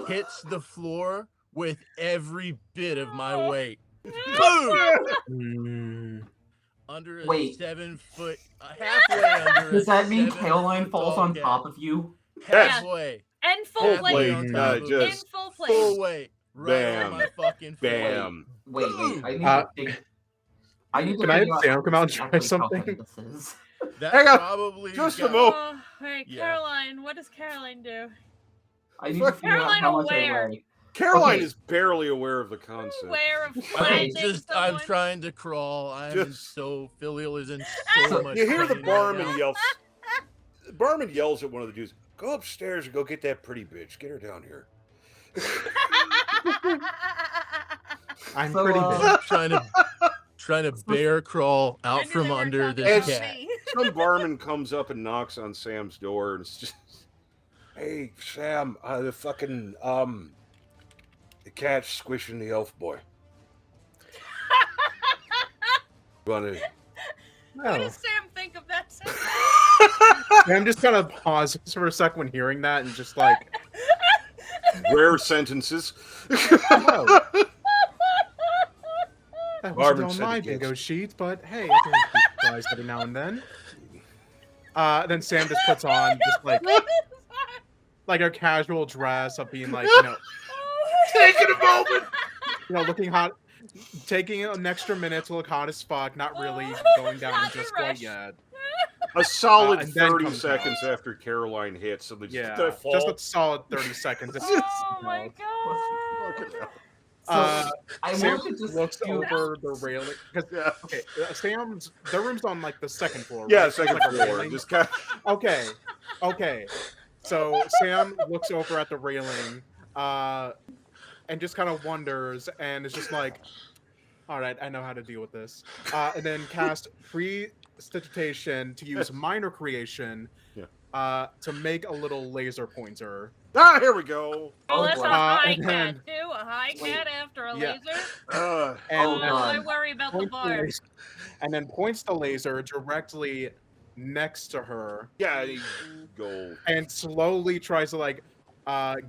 hits the floor with every bit of my weight. Boom! Under a Wait. 7 foot, halfway under. does that mean 7 Caroline foot falls tall on cat. top of you? Halfway. And full Full Halfway plate. on plate. top of me. In Just full plate. Full weight. Right on Bam. my fucking face. bam. Wait. I need Uh, to think. I need to Can I have figure out Sam come out and try exactly how something? heavy this is. That Hang on. probably Just a got- moment. Oh, wait, Yeah. Caroline. What does Caroline do? I need to figure out Caroline how much I aware. weigh. Caroline Okay. is barely aware of the concept. Aware of Okay. finding I'm someone. trying to crawl. I'm in Just- so Filial is in So, so much You hear the pain right barman now. yell. The barman yells at one of the dudes. Go upstairs and go get that pretty bitch. Get her down here. I'm So, pretty big. trying to bear crawl I out knew from they were under talking this about cat. me. Some barman comes up and knocks on Sam's door and it's just, hey Sam, the fucking the cat's squishing the elf boy. Wanna... What Oh. does Sam think of that? I'm just gonna pause for a second when hearing that and just like, Rare sentences. oh. That Marvin wasn't said on my it gets- bingo sheet, but hey, I can be surprised every now and then. Then Sam just puts on just like a casual dress of being like, Taking a moment. looking hot, taking an extra minute to look hot as fuck, not really going down Not just a rush. quite yet. A solid And then 30 comes seconds out. after Caroline hits, so they just Yeah, they just fall. a solid 30 seconds. Oh my god. So, I Sam want to just looks do- over the railing because Yeah, okay, their room's on like the second floor. yeah, right? second Like a floor. railing. Just kind Okay. So Sam looks over at the railing, and just kind of wonders, and is just like, "All right, I know how to deal with this." And then cast prestidigitation to use minor creation, to make a little laser pointer. here we go. Well, that's boy. a high and cat then- too. A high cat after a Yeah. laser. And Oh, Why God. worry about the points the bar? laser- and then points the laser directly next to her, Yeah, you go. and slowly tries to like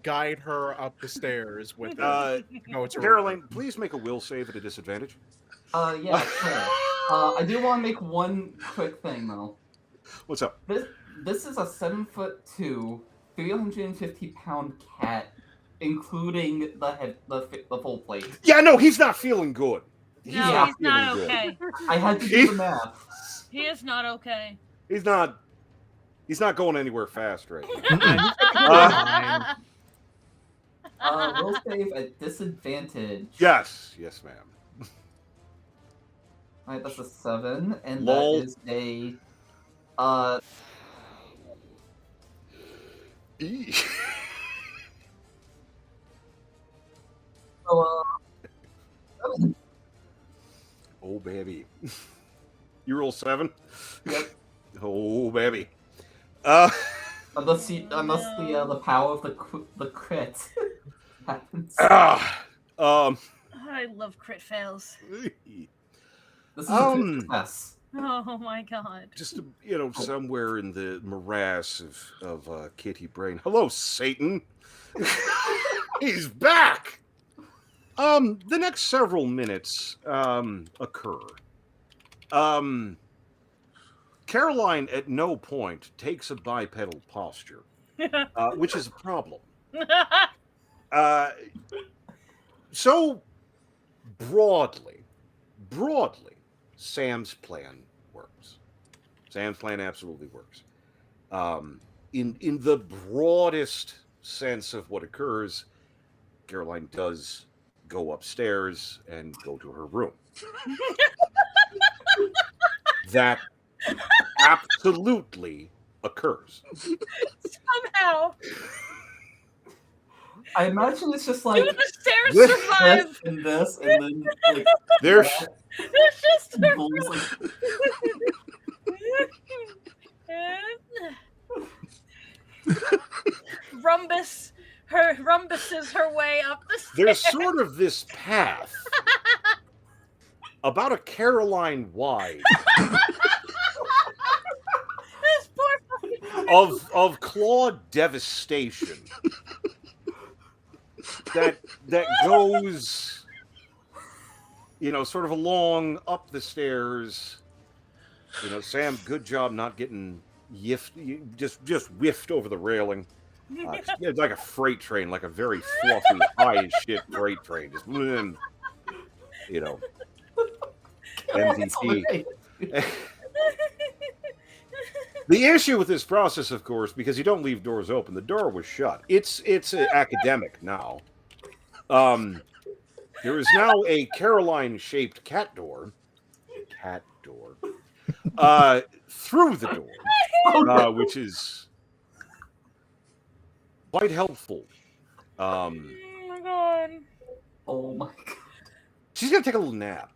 guide her up the stairs with it. No, it's Caroline, please make a will save at a disadvantage. Yeah, sure. I do want to make one quick thing though. What's up? This is a 7'2", 350-pound cat, including the full plate. Yeah, no, he's not feeling good. No, Yeah. he's not feeling good. okay. I had to do the math. He is not okay. He's not going anywhere fast right now. Will save at disadvantage. Yes, ma'am. Alright, that's a 7, and Lol. that is a So, Oh, baby. You roll 7? yep. Oh, baby. Unless the power of the crit happens. I love crit fails. This is a crit success. Oh my god. just somewhere in the morass of Kitty Brain. Hello, Satan. He's back. The next several minutes occur. Caroline at no point takes a bipedal posture, which is a problem. So broadly, Sam's plan works. Sam's plan absolutely works. In the broadest sense of what occurs, Caroline does go upstairs and go to her room. That absolutely occurs. Somehow. I imagine it's just Do like the stairs With survive? this and this, and then like There's It's just balls, like, rumbuses her way up the stairs. there's sort of this path about a Caroline wide This poor fucking of clawed devastation that goes, sort of along up the stairs. Sam, good job not getting just whiffed over the railing. It's like a freight train, like a very fluffy, high as shit freight train. Just, MVP. The issue with this process, of course, because you don't leave doors open, the door was shut. It's academic now. There is now a Caroline-shaped cat door through the door, which is quite helpful. Oh my god. oh my god. She's gonna take a little nap.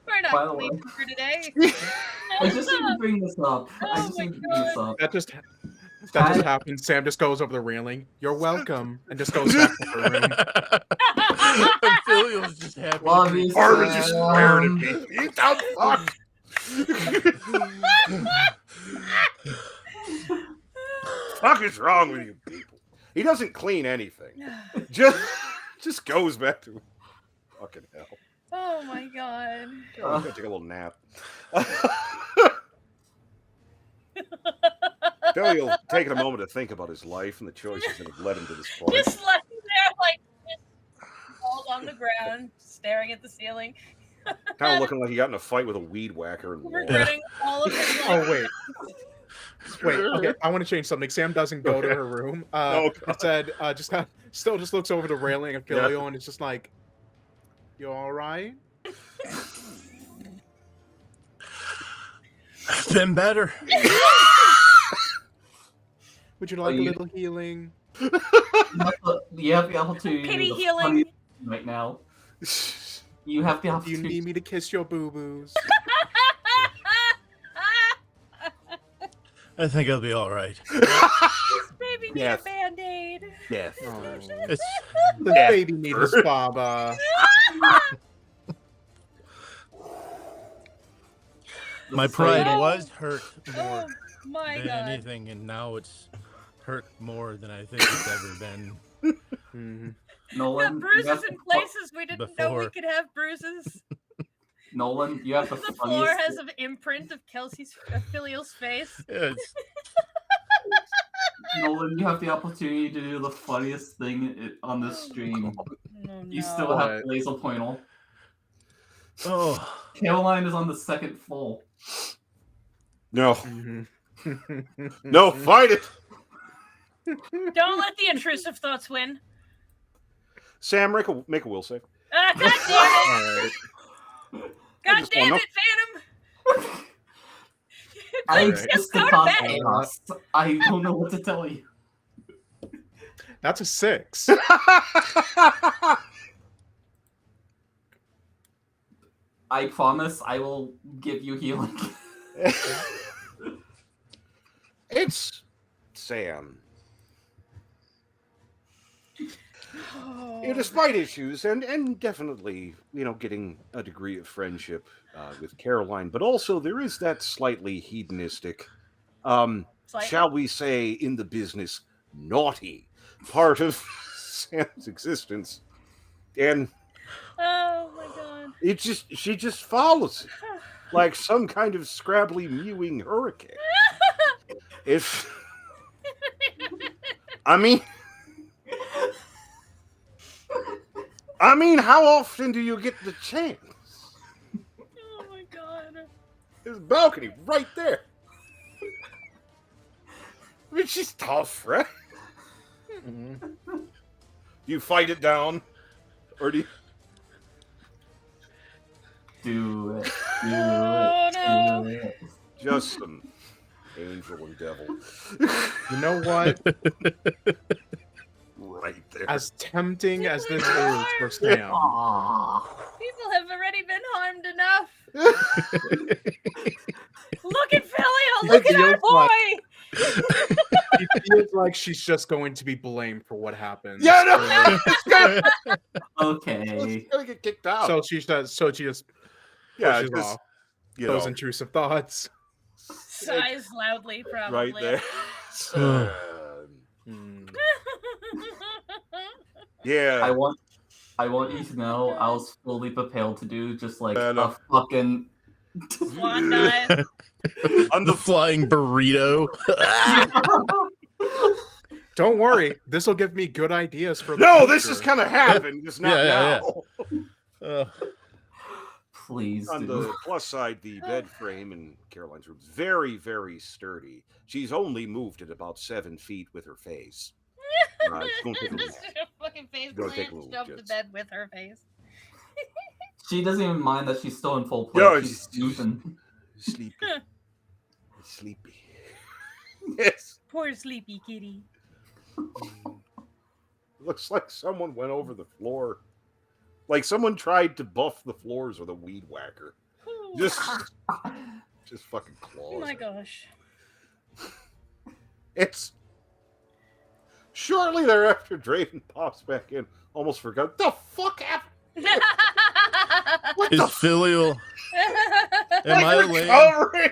We're By not the way- clean for today. I just need to bring this up. Oh my God. That just happens. Sam just goes over the railing. You're welcome, and just goes back to her room. Aphelios just happy. Love you, Barbara's just Sam. staring at me. You dumb fuck. Fuck is wrong with you people? He doesn't clean anything. Just goes back to fucking hell. Oh my god. I'm gonna take a little nap. Billy'll taking a moment to think about his life and the choices that have led him to this point. Just left there like all on the ground, staring at the ceiling, Kind of looking like he got in a fight with a weed whacker and lost. regretting all of his life. Oh wait. Okay, I want to change something. Sam doesn't go to her room. Instead, just kind of still just looks over the railing at Filio and it's just like, "You all right?" Been better. Would you like a you- little healing? You have the opportunity to Pity do the healing. funniest thing right now. You have the Do you opportunity. need me to kiss your boo boos? I think I'll be all right. Baby need Yes. a band-aid. Death. It's The Yeah. baby needs a spaba. my pride Oh. was hurt more Oh my than god. anything, and now it's hurt more than I think it's ever been. Mhm. We got Nolan, you bruises have in the- places we didn't know we Before. could have bruises. Nolan, you have the, The floor funniest. has an imprint of Kelsey's Filial's face. It's, Nolan, you have the opportunity to do the funniest thing on this stream. Oh, You no. still have laser pointer. oh, Caroline is on the second floor. No. Mhm. No, fight it. Don't let the intrusive thoughts win. Sam, make a will save. Ah, God damn it! Alright. God just damn wanna- it, Phantom! I Alright. just go to can't bed. ask. I don't know what to tell you. That's a 6. I promise I will give you healing. It's Sam. Despite issues and definitely, getting a degree of friendship with Caroline, but also there is that slightly hedonistic, shall we say, in the business, naughty part of Sam's existence. And Oh my god. she just follows it like some kind of scrabbly mewing hurricane. I mean, how often do you get the chance? Oh my god. There's a balcony right there. I mean, she's tough, right? Mhm. Do you fight it down? Or do you... Do it. Do Oh, it. no. Do it. Just some angel and devil. You know what? Right there. As tempting as this is for Aww. Sam, People have already been harmed enough. Look at Philio. Look at our boy. he feels like she's just going to be blamed for what happened. Yeah, no. Okay. She's gonna get kicked out. So she does. So she just pushes just, off those intrusive thoughts. Sighs loudly, probably. right there. Yeah. I want you to know I was fully prepared to do just like I a know. fucking Swan dive. On The flying burrito. Don't worry, this will give me good ideas for the No, this future. is kind of happened. Just not Yeah, now. please On do. the plus side, the bed frame in Caroline's room is very, very sturdy. She's only moved it about 7 feet with her face. It's gonna take a little- Just a fucking face Gonna take a plant little jumped to kiss. bed with her face. She doesn't even mind that she's still in full play. No, She's it's- snoozing. Sleepy. Sleepy. Yes. Poor sleepy kitty. Looks like someone went over the floor. Like someone tried to buff the floors with a weed whacker. Ooh. Just fucking claws. Oh my gosh. It's shortly thereafter Draven pops back in. Almost forgot. The fuck happened? What Is the filial? Am Like I laying? recovering?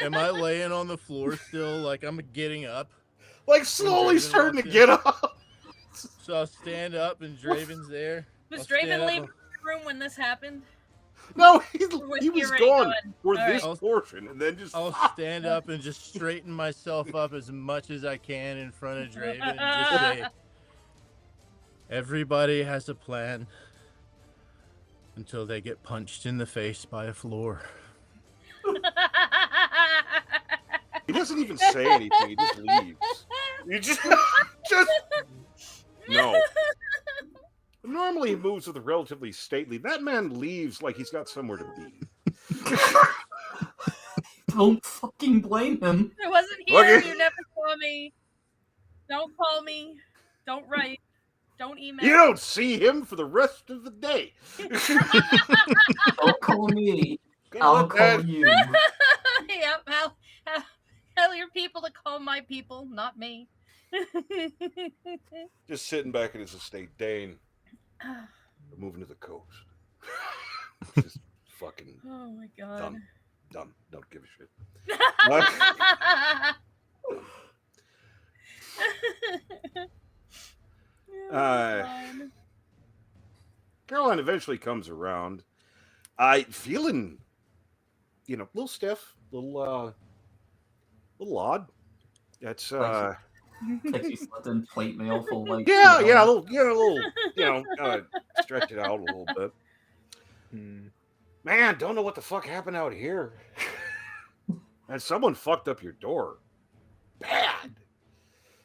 Am I laying on the floor still? Like I'm getting up. Like slowly Draven starting to walks in. get up. So I'll stand up and Draven's there. Was I'll stand Draven up leaving the room when this happened? No, Or was he he was already gone gone? for All this right. portion, and then just I'll stand up and just straighten myself up as much as I can in front of Draven and just say, everybody has a plan until they get punched in the face by a floor. he doesn't even say anything. He just leaves. You just no. Normally he moves with a relatively stately. That man leaves like he's got somewhere to be. Don't fucking blame him. I wasn't Look here. at- You never saw me. Don't call me. Don't write. Don't email. You don't see him for the rest of the day. Don't call me. Gonna I'll let call that- you. Yep. Tell your people to call my people, not me. Just sitting back in his estate, Dane. We're moving to the coast. Just fucking Oh my god. dumb. Don't give a shit. Oh, God. Caroline eventually comes around. Feeling, a little stiff, little odd. That's Like she slept in plate mail for like yeah, 2 a hours. little, stretch it out a little bit. Man, don't know what the fuck happened out here. And someone fucked up your door. Bad.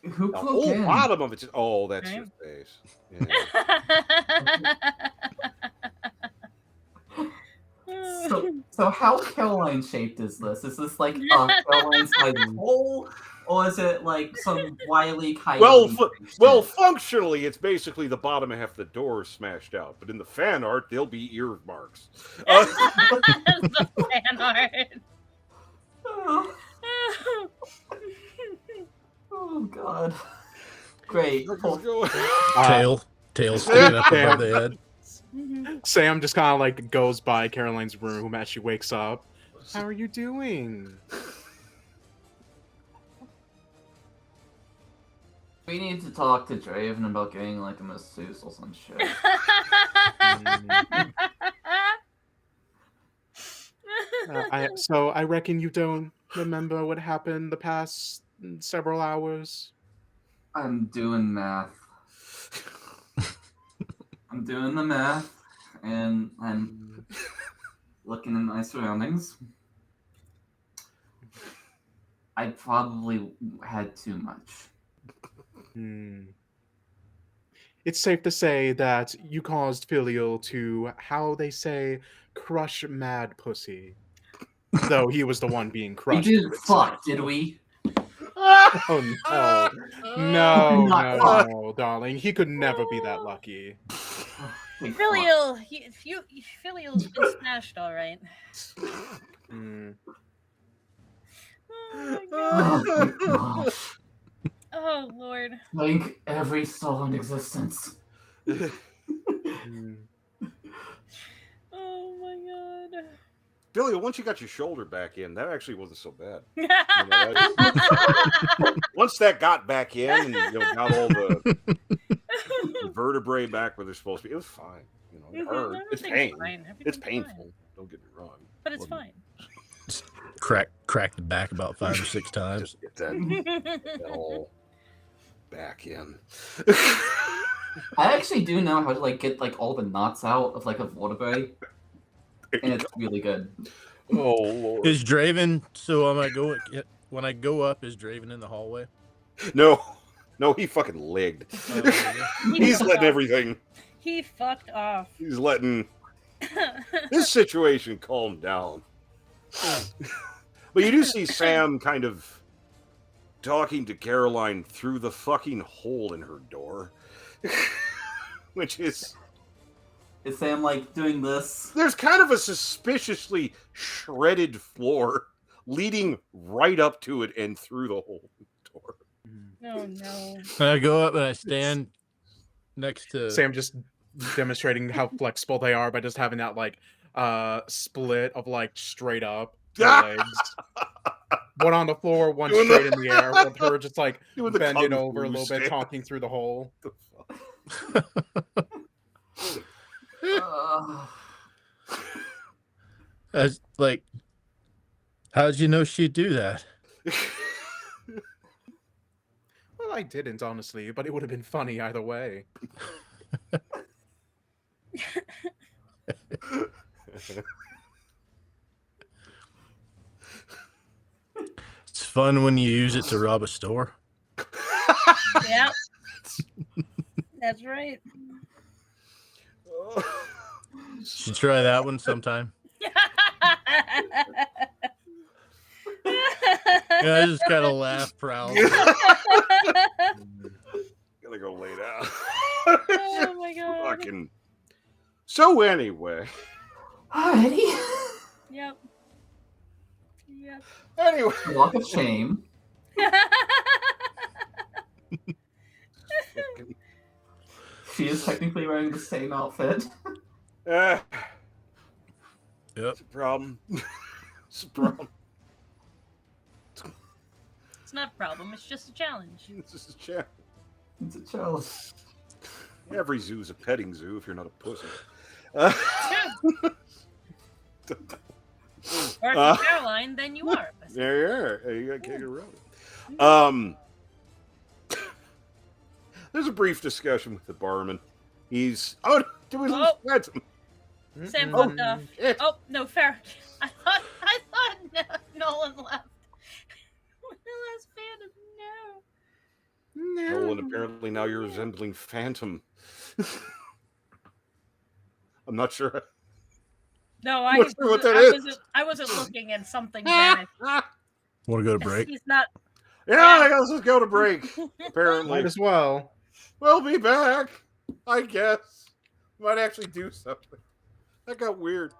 Who The broke whole in? bottom of it's that's Right. your face. Yeah. So So how Caroline shaped is this? Is this like Caroline-sized hole, or is it like some wily coyote? Well, functionally, it's basically the bottom half of the door smashed out, but in the fan art, there'll be ear marks. The fan art. Oh God! Great. Tail sticking up above the head. Sam just kind of like goes by Caroline's room as she wakes up. How are you doing? We need to talk to Draven about getting like a masseuse or some shit. So I reckon you don't remember what happened the past several hours. I'm doing math. I'm doing the math, and I'm looking at my surroundings. I probably had too much. It's safe to say that you caused Filial to, how they say, crush mad pussy. Though he was the one being We crushed. did fuck, did we? Oh no. No, Not no, fuck. no, darling. He could never be that lucky. Filial, Filial's been smashed, all right. Oh my God. Oh Lord. Thank every soul in existence. Oh my God. Billy, once you got your shoulder back in, that actually wasn't so bad. Once that got back in and got all the vertebrae back where they're supposed to be, it was fine. It hurt. It's pain. It's painful. Fine. Don't get me wrong. But it's fine. Crack the back about 5 or 6 times. Just get that all back in. I actually do know how to like get like all the knots out of like a vertebrae, and it's really good. Oh Lord! Is Draven? So when I go up, is Draven in the hallway? No, he fucking legged. He's letting everything. He fucked off. He's letting this situation calm down. But you do see Sam kind of talking to Caroline through the fucking hole in her door, which is. Is Sam like doing this? There's kind of a suspiciously shredded floor leading right up to it and through the hole in the door. Oh no. And I go up and I stand next to Sam, just demonstrating how flexible they are by just having that like split of like straight up legs. One on the floor, one straight in the air, with her just like bending over a little bit, talking through the hole. As like, how'd you know she'd do that? Well, I didn't, honestly, but it would have been funny either way. It's fun when you use it to rob a store. Yeah. That's right. Should try that one sometime. Yeah, I just kind of laugh proudly. Gotta go lay down. Oh my God. Fucking. So anyway. Alrighty. Yep. Anyway. Walk of shame. She is technically wearing the same outfit. Yep. It's a problem. It's a problem. It's not a problem. It's just a challenge. It's just a challenge. It's a challenge. Every zoo's a petting zoo if you're not a pussy. Or if you're Caroline, then you are. There you are. You got to kick it around. There's a brief discussion with the barman. He's do we lose Phantom? Sam fucked off. Shit. Oh no, fair. I thought Nolan left. Last Phantom, no. Nolan, apparently now you're resembling Phantom. I'm not sure. No, I'm not sure what that is. I wasn't looking, and something vanished. Want to go to break? He's not. Yeah, I guess let's go to break. Apparently, Might as well. we'll be back. I guess might actually do something. That got weird.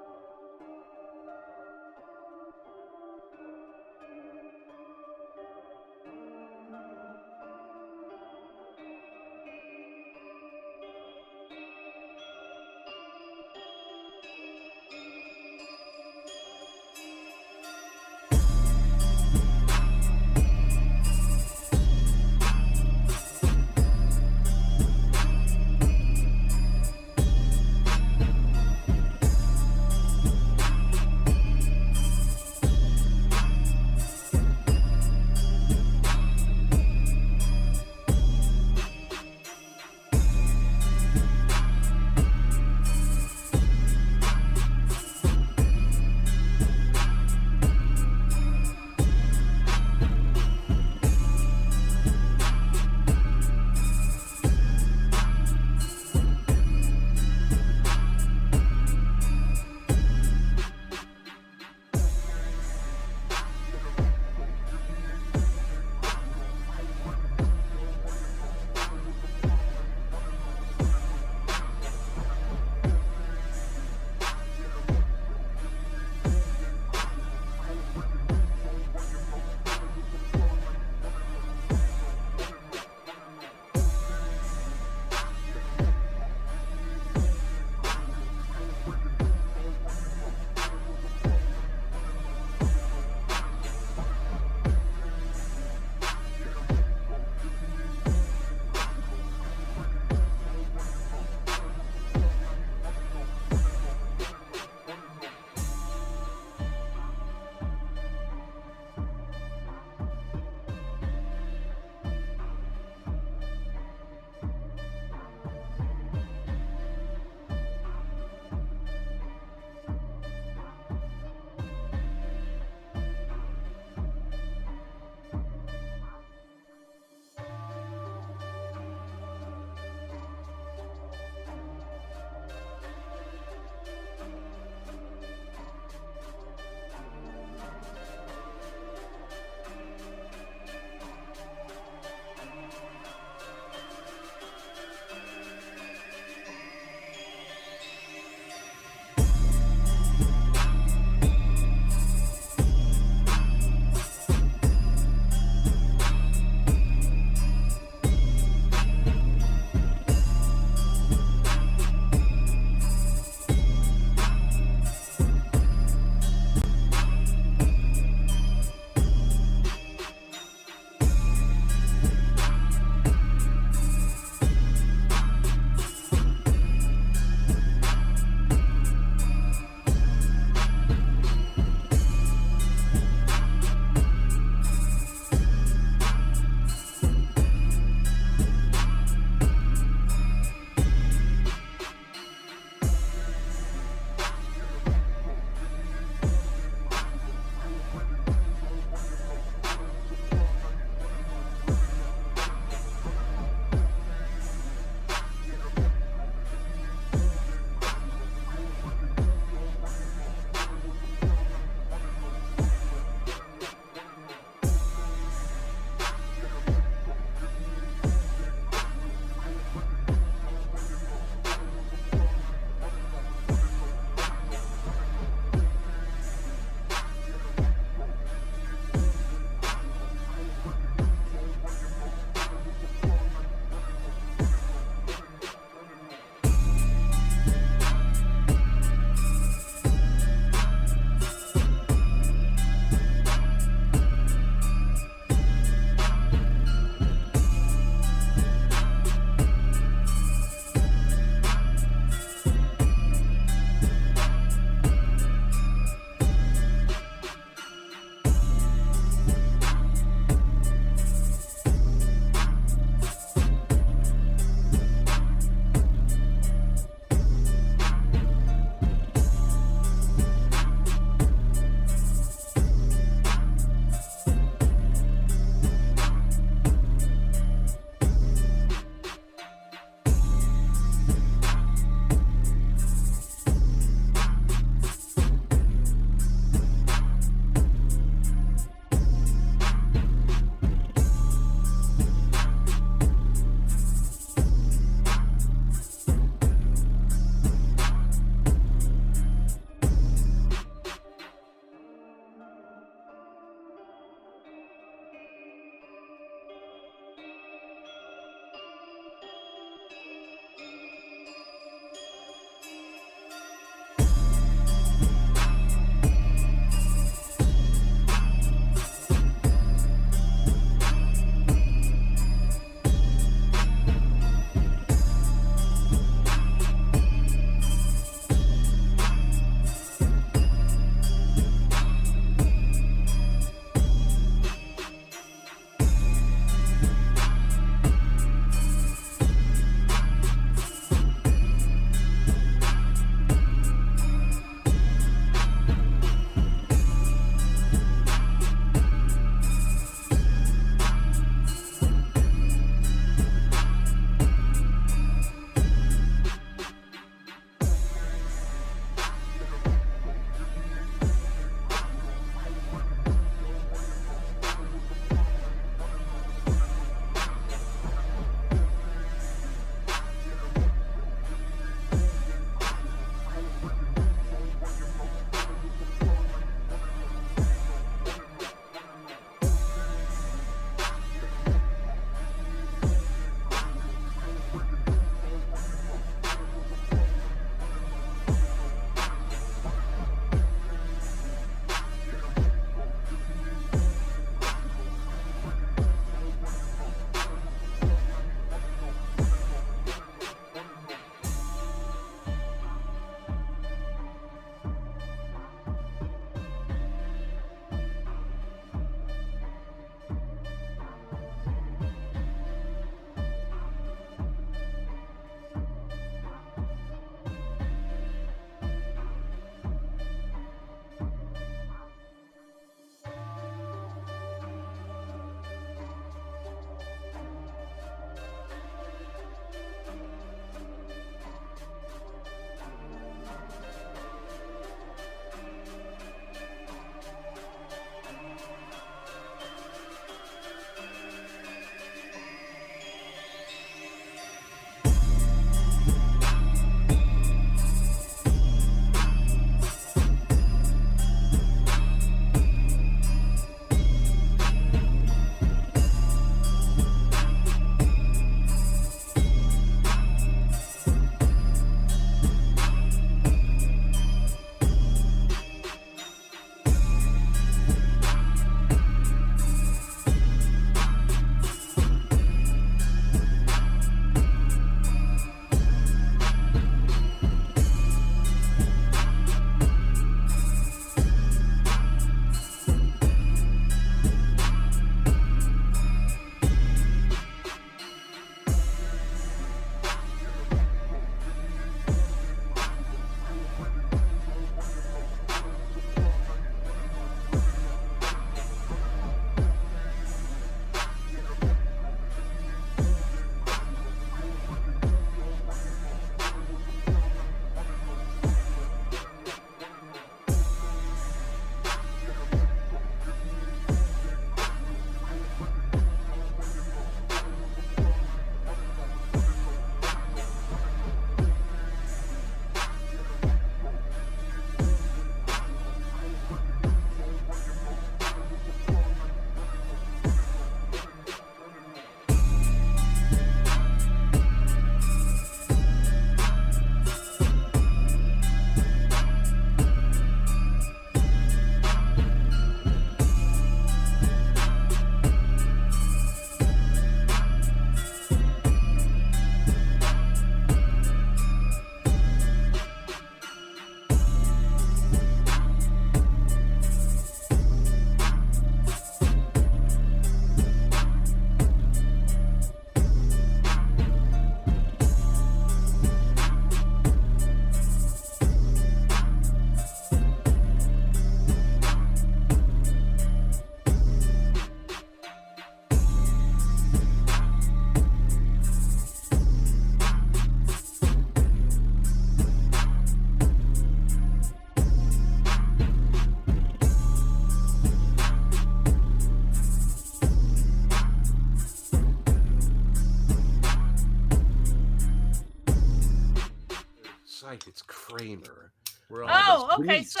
sight, it's Kramer. We're on. Oh, okay. Denise. So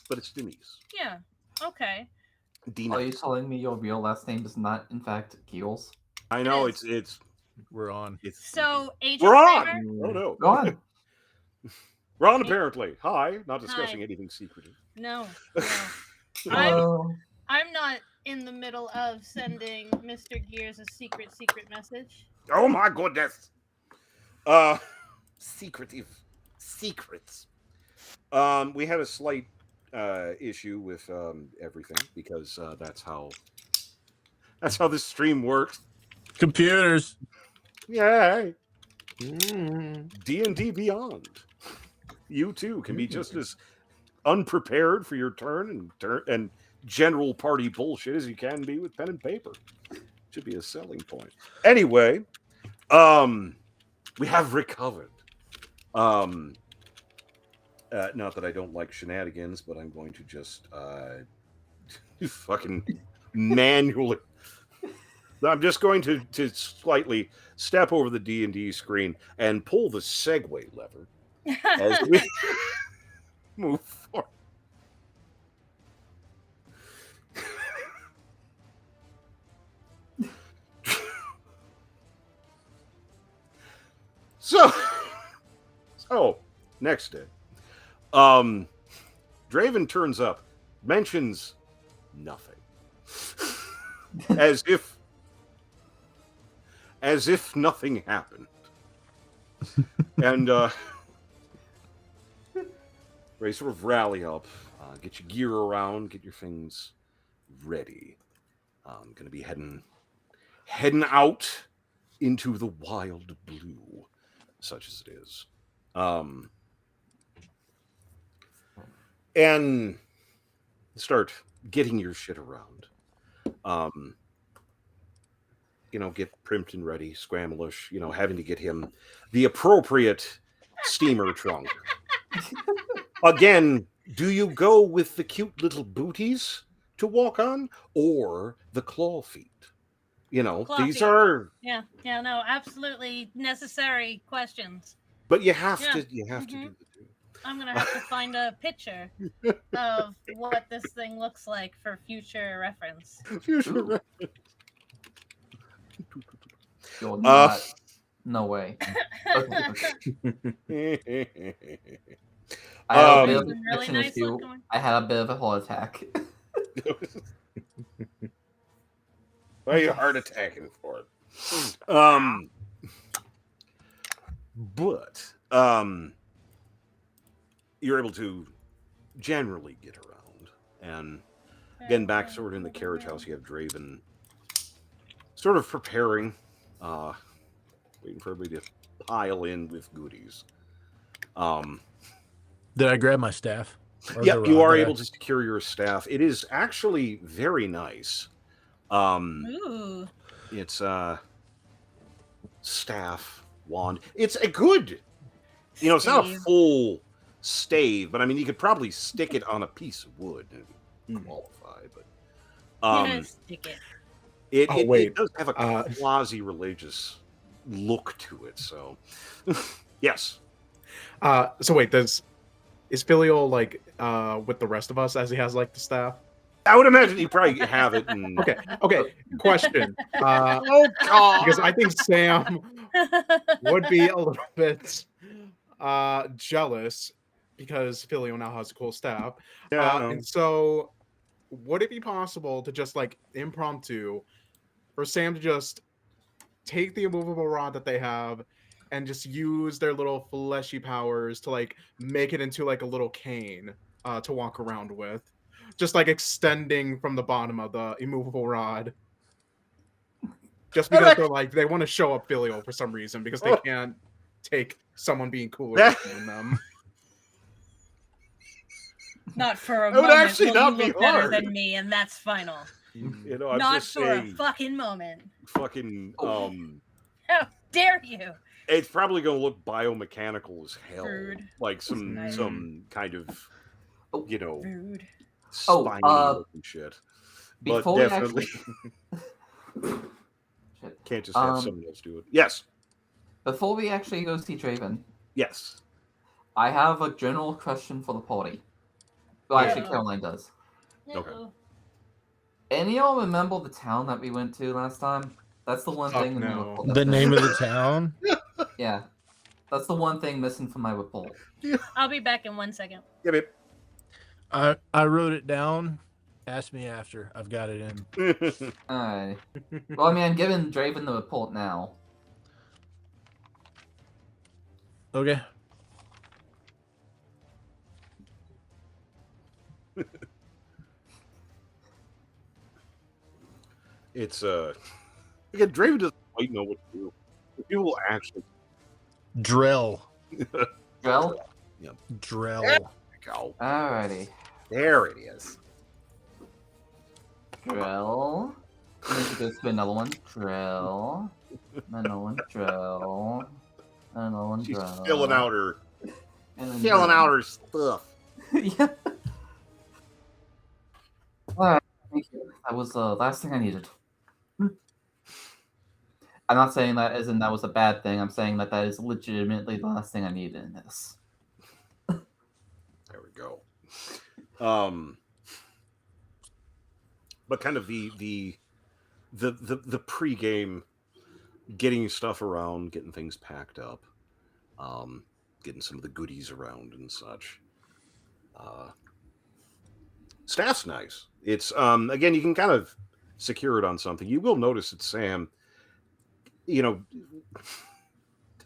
But it's Denise. yeah. Okay. Are you Denise. telling me your real last name is not, in fact, Giels? I know is. it's We're on. So Agent we're on. Kramer. Oh no. Go on. We're on apparently. Hi. Not discussing Hi. anything secretive. No. No. Hello. I'm not in the middle of sending Mr. Gears a secret message. Oh my goodness. Secretive secrets. We had a slight issue with everything because that's how this stream works. Computers. Yay. Mm. D&D Beyond. You too can be just as unprepared for your turn and general party bullshit as you can be with pen and paper. Should be a selling point. Anyway, we have recovered. Not that I don't like shenanigans, but I'm going to just fucking manually. I'm just going to slightly step over the D&D screen and pull the segue lever as we move forward. So next day, Draven turns up, mentions nothing, as if nothing happened, and they sort of rally up, get your gear around, get your things ready. I'm gonna be heading out into the wild blue, such as it is. And start getting your shit around. Get Primpton ready, Scramblish, having to get him the appropriate steamer trunk. Again, do you go with the cute little booties to walk on or the claw feet? Claw These feet. are... Yeah, no, absolutely necessary questions. But you have to do the two. I'm gonna have to find a picture of what this thing looks like for future reference. You're not. No way. Okay. I had a bit of Some a really connection nice issue. looking. I had a bit of a heart attack. Why are you heart attacking for it? But you're able to generally get around. And again, back sort of in the carriage house, you have Draven sort of preparing, waiting for everybody to pile in with goodies. Did I grab my staff? Yep, you are able to secure your staff. It is actually very nice. Ooh. It's staff, wand. It's a good, it's not a full stave, but I mean, you could probably stick it on a piece of wood and qualify. But stick it. It does have a quasi-religious look to it. So, yes. So wait, is Filial like with the rest of us as he has like the staff? I would imagine you probably have it. And... Okay. Question. Oh God! Because I think Sam would be a little bit jealous because Filial now has a cool staff. And so, would it be possible to just like impromptu for Sam to just take the immovable rod that they have and just use their little fleshy powers to like make it into like a little cane to walk around with? Just like extending from the bottom of the immovable rod. Just because they're like, they want to show up Filial for some reason because they can't take someone being cooler than them. Not for a That would moment actually will not you be look better hard. than me, and that's final. I'm Not just for saying, a fucking moment. fucking How dare you? it's probably going to look biomechanical as hell. Rude. Like some kind of, Rude. spiny looking shit. But Before we definitely Shit. can't just have someone else do it. Yes. Before we actually go see Draven, Yes. I have a general question for the party. Well, actually, Uh-oh. Caroline does. Okay. Uh-oh. Any of y'all remember the town that we went to last time? That's the one Fuck thing in the no. report. The that's name missing. of the town? Yeah. That's the one thing missing from my report. I'll be back in 1 second. Yeah, babe. I wrote it down. Ask me after. I've got it in. Alright. Well, I mean, I'm giving Draven the report now. Okay. It's again, Draven doesn't quite know what to do. People will actually Drell. Drell? Drell. go. Alrighty. There it is. Drell. Maybe go to another one. Drell. Another one. Drell. Another one. She's Drell. filling out her And then filling Drell. out her stuff. Yeah. Alright, thank you. That was the last thing I needed. I'm not saying that as in that was a bad thing. I'm saying that that is legitimately the last thing I needed in this. There we go. But kind of the pregame, getting stuff around, getting things packed up, getting some of the goodies around and such. Staff's nice. It's again, you can kind of secure it on something. You will notice that Sam,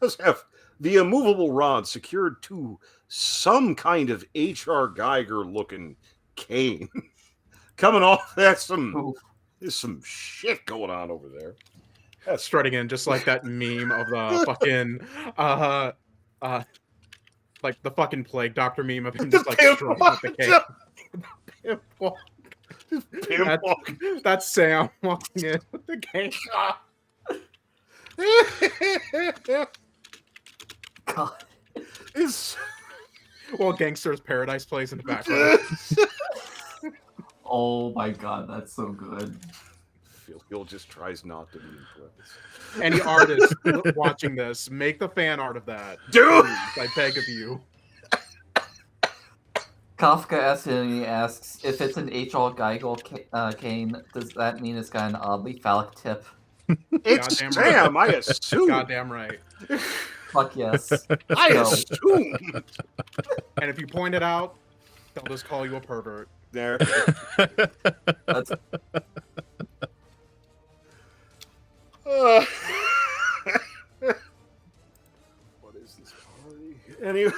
does have the immovable rod secured to some kind of H.R. Geiger looking cane. Coming off, there's some shit going on over there. That's strutting in just like that meme of the fucking like the fucking plague doctor meme of him just like strutting with the cake. Pimp walk. That's Sam walking in with the cake. God. Is well, Gangster's Paradise plays in the background. Oh my god, that's so good. Phil just tries not to be impressed. Any artist watching this, make the fan art of that. Dude! Please, I beg of you. Kafka asks if it's an H.R. Geiger cane, does that mean it's got an oddly phallic tip? It's Goddamn Sam, right. I assume. Goddamn right. Fuck yes. I No. assume. And if you point it out, they'll just call you a pervert. There. That's What is this party? Anyway.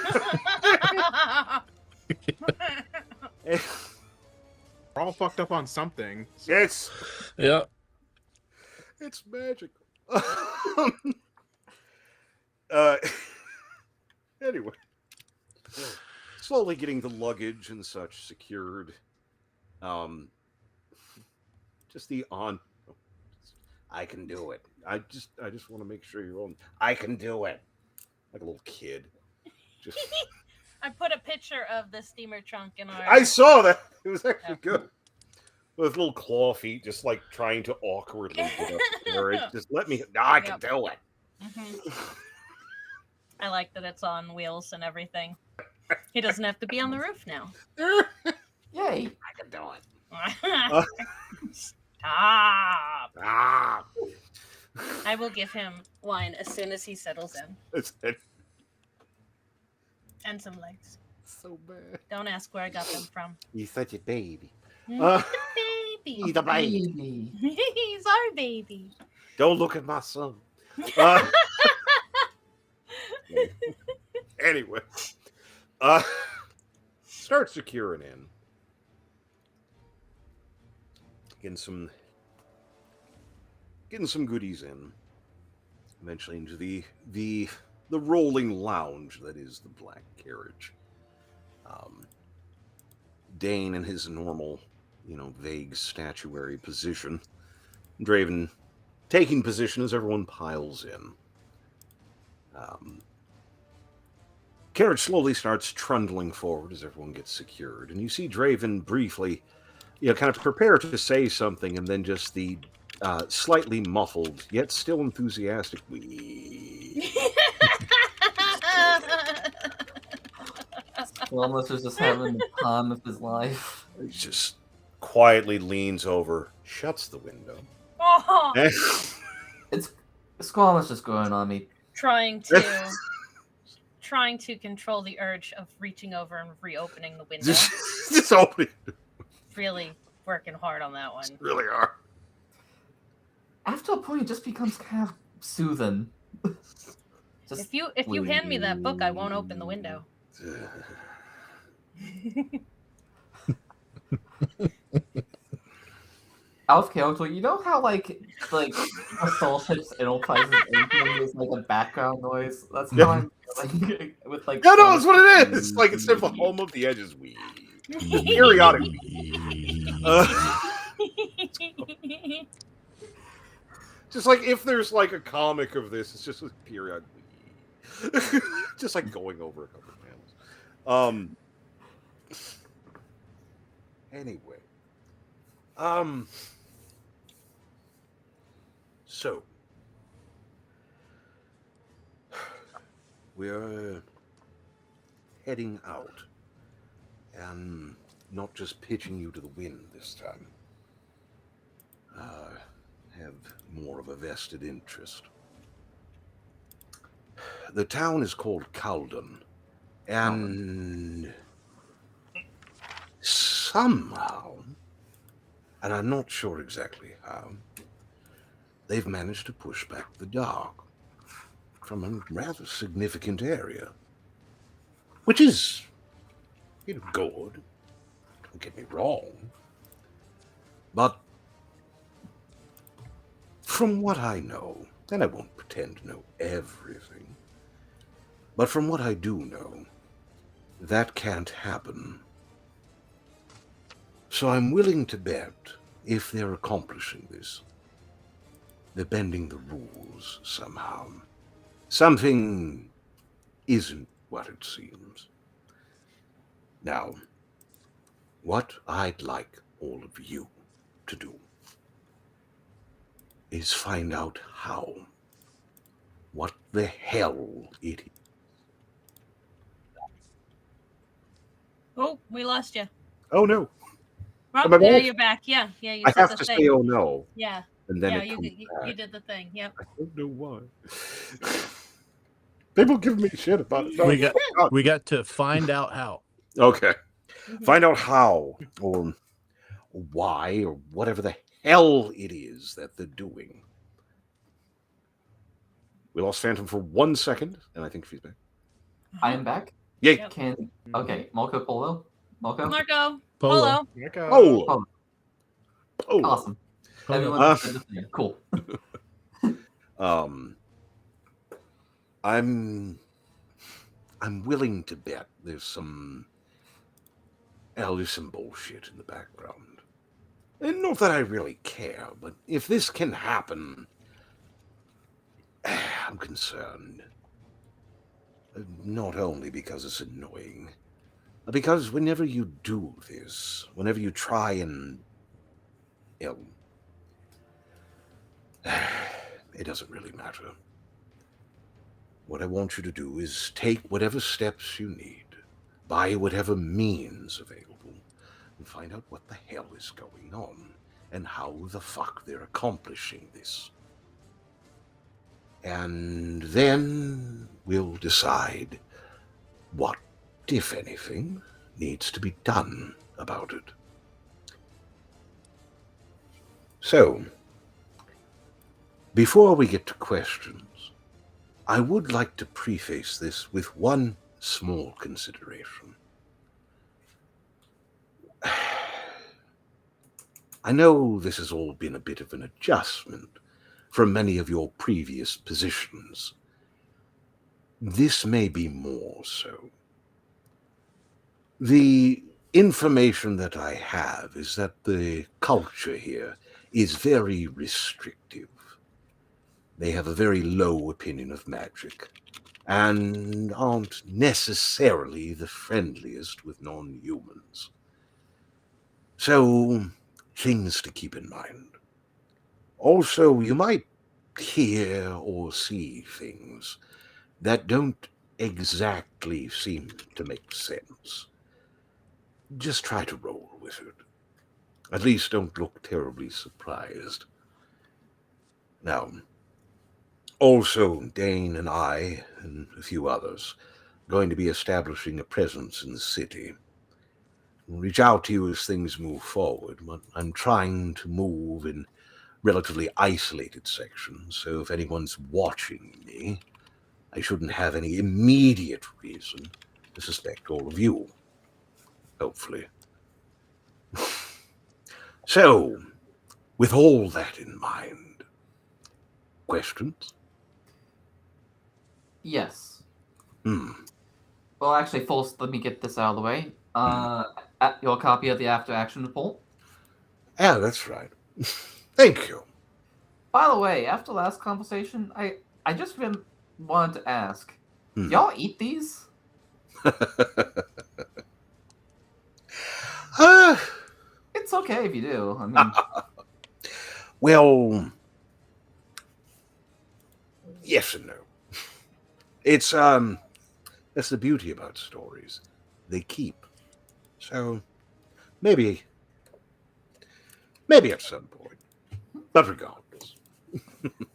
We're all fucked up on something. It's Yeah. it's magical. Anyway, slowly getting the luggage and such secured. Just the on. I can do it. I just want to make sure you're on. I can do it. Like a little kid. Just. I put a picture of the steamer trunk in our. I saw that. It was actually Yeah. good. With little claw feet, just like trying to awkwardly get up there. It just let me. No, I can Yep. do it. Mhm. I like that it's on wheels and everything. He doesn't have to be on the roof now. yay. I can do it. Stop! Ah. I will give him wine as soon as he settles in, It's and some legs. so bad. Don't ask where I got them from. He's such a baby. He's Uh, a baby. He's a baby. Baby. He's our baby. Don't look at my son. Anyway, start securing in. Getting some goodies in. Eventually into the rolling lounge that is the black carriage. Dane in his normal, vague statuary position. Draven taking position as everyone piles in. Carriage slowly starts trundling forward as everyone gets secured, and you see Draven briefly, kind of prepare to say something, and then just the slightly muffled yet still enthusiastic "wee." Squamous is just having the time of his life. He just quietly leans over, shuts the window. Oh, It's Squamous just going on me. trying to control the urge of reaching over and reopening the window. just open it. Really working hard on that one. Really are. After a point, it just becomes kind of soothing. Just If you hand me that book, I won't open the window. out of character, you know how like a Soulship's Enterprise's engine is like a background noise? That's how I'm feeling with like. Yeah, no, that's what it is. Like it's simple. Home of the edges. We periodically. Just like if there's like a comic of this, it's just like periodically. Just like going over a couple of panels. Anyway. So we're heading out and not just pitching you to the wind this time. Have more of a vested interest. The town is called Kaldon, and somehow, and I'm not sure exactly how, they've managed to push back the dark from a rather significant area, which is, good. Don't get me wrong, but from what I know, and I won't pretend to know everything, but from what I do know, that can't happen. So I'm willing to bet if they're accomplishing this, they're bending the rules somehow. Something isn't what it seems. Now, what I'd like all of you to do is find out how. What the hell it is. Oh, we lost you. Oh no. Oh, Am I yeah, back? you're back. Yeah, you I said have the to thing. say oh no. Yeah, And then yeah, it you comes back. did the thing. Yep. I don't know why. People give me shit about it. We got to find out how. Okay. Mhm. Find out how or why or whatever the hell it is that they're doing. We lost Phantom for 1 second, and I think she's back. I am back. Yay. Yep. Okay, Marco Polo. Marco. Marco, Polo. Polo. Oh. Oh. Awesome. Polo. Everyone said the same. Cool. I'm willing to bet there's some bullshit in the background. And not that I really care, but if this can happen, I'm concerned. Not only because it's annoying, but because whenever you do this, whenever you try and, it doesn't really matter. What I want you to do is take whatever steps you need, buy whatever means available, and find out what the hell is going on and how the fuck they're accomplishing this. And then we'll decide what, if anything, needs to be done about it. So, before we get to questions, I would like to preface this with one small consideration. I know this has all been a bit of an adjustment from many of your previous positions. This may be more so. The information that I have is that the culture here is very restrictive. They have a very low opinion of magic, and aren't necessarily the friendliest with non-humans. So, things to keep in mind. Also, you might hear or see things that don't exactly seem to make sense. Just try to roll with it. At least don't look terribly surprised. Now, also, Dane and I, and a few others, are going to be establishing a presence in the city. We'll reach out to you as things move forward, but I'm trying to move in relatively isolated sections, so if anyone's watching me, I shouldn't have any immediate reason to suspect all of you. Hopefully. So, with all that in mind, questions? Yes. Hmm. Well, actually, first, let me get this out of the way. Your copy of the after action report. Yeah, that's right. Thank you. By the way, after last conversation, I just wanted to ask, Hmm. y'all eat these? It's okay if you do. I mean, Well, yes and no. It's that's the beauty about stories. They keep. So maybe at some point. But regardless.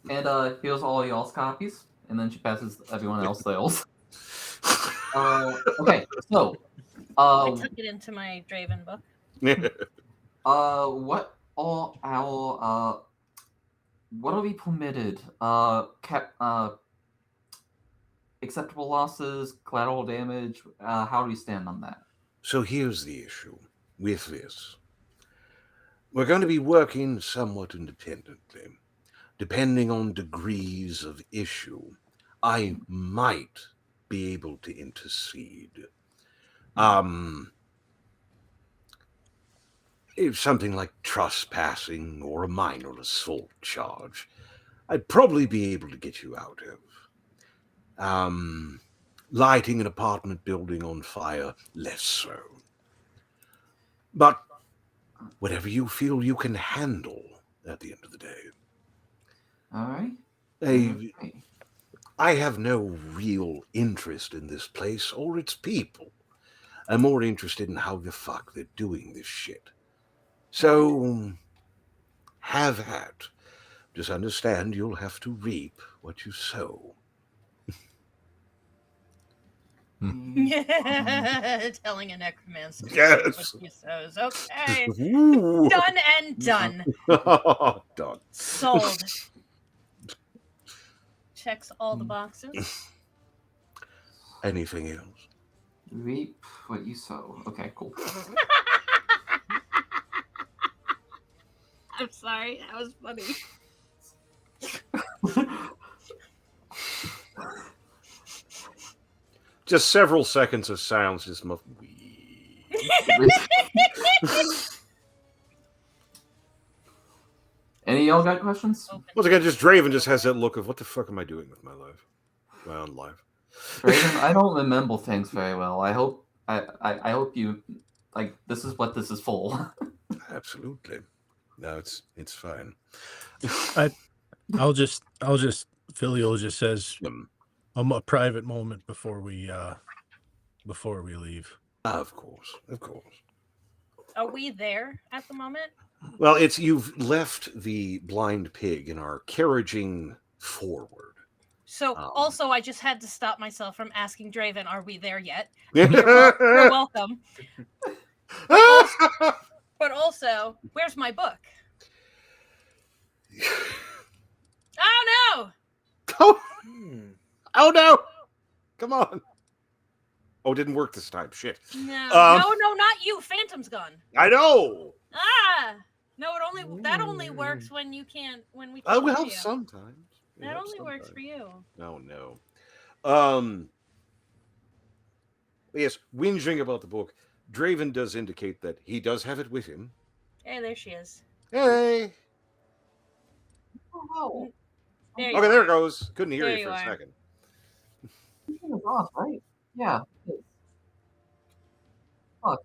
and here's all y'all's copies, and then she passes everyone else theirs. Okay, so I took it into my Draven book. what are our what are we permitted? Acceptable losses, collateral damage. How do we stand on that? So here's the issue with this. We're going to be working somewhat independently. Depending on degrees of issue, I might be able to intercede. If something like trespassing or a minor assault charge, I'd probably be able to get you out of. Lighting an apartment building on fire, less so. But whatever you feel you can handle at the end of the day. All right. I have no real interest in this place or its people. I'm more interested in how the fuck they're doing this shit. So, have at. Just understand you'll have to reap what you sow. Telling a necromancer. Yes. Okay. Ooh. Done and done. Done. Sold. Checks all the boxes. Anything else? Reap what you sow. Okay, cool. I'm sorry, that was funny. Just several seconds of silence. Just Any of y'all got questions? Once again, just Draven just has that look of what the fuck am I doing with my life? My own life. Draven, I don't remember things very well. I hope hope you like this is what this is for. Absolutely. No, it's fine. I'll just Filial just says a private moment before we leave. Of course. Are we there at the moment? Well, you've left the blind pig and are carriaging forward. So also I just had to stop myself from asking Draven, are we there yet? You're You're welcome. But also, where's my book? Oh no! Oh no! Come on. Oh, it didn't work this time. Shit. No, no, not you. Phantom's gone. I know. No, that only works when we can't. Oh well, sometimes. That only works for you. Oh no. Yes, whinging about the book. Draven does indicate that he does have it with him. Hey, there she is. Hey. Oh, there okay, there it goes. Couldn't hear you for a second. It's off, right? Yeah. Fuck.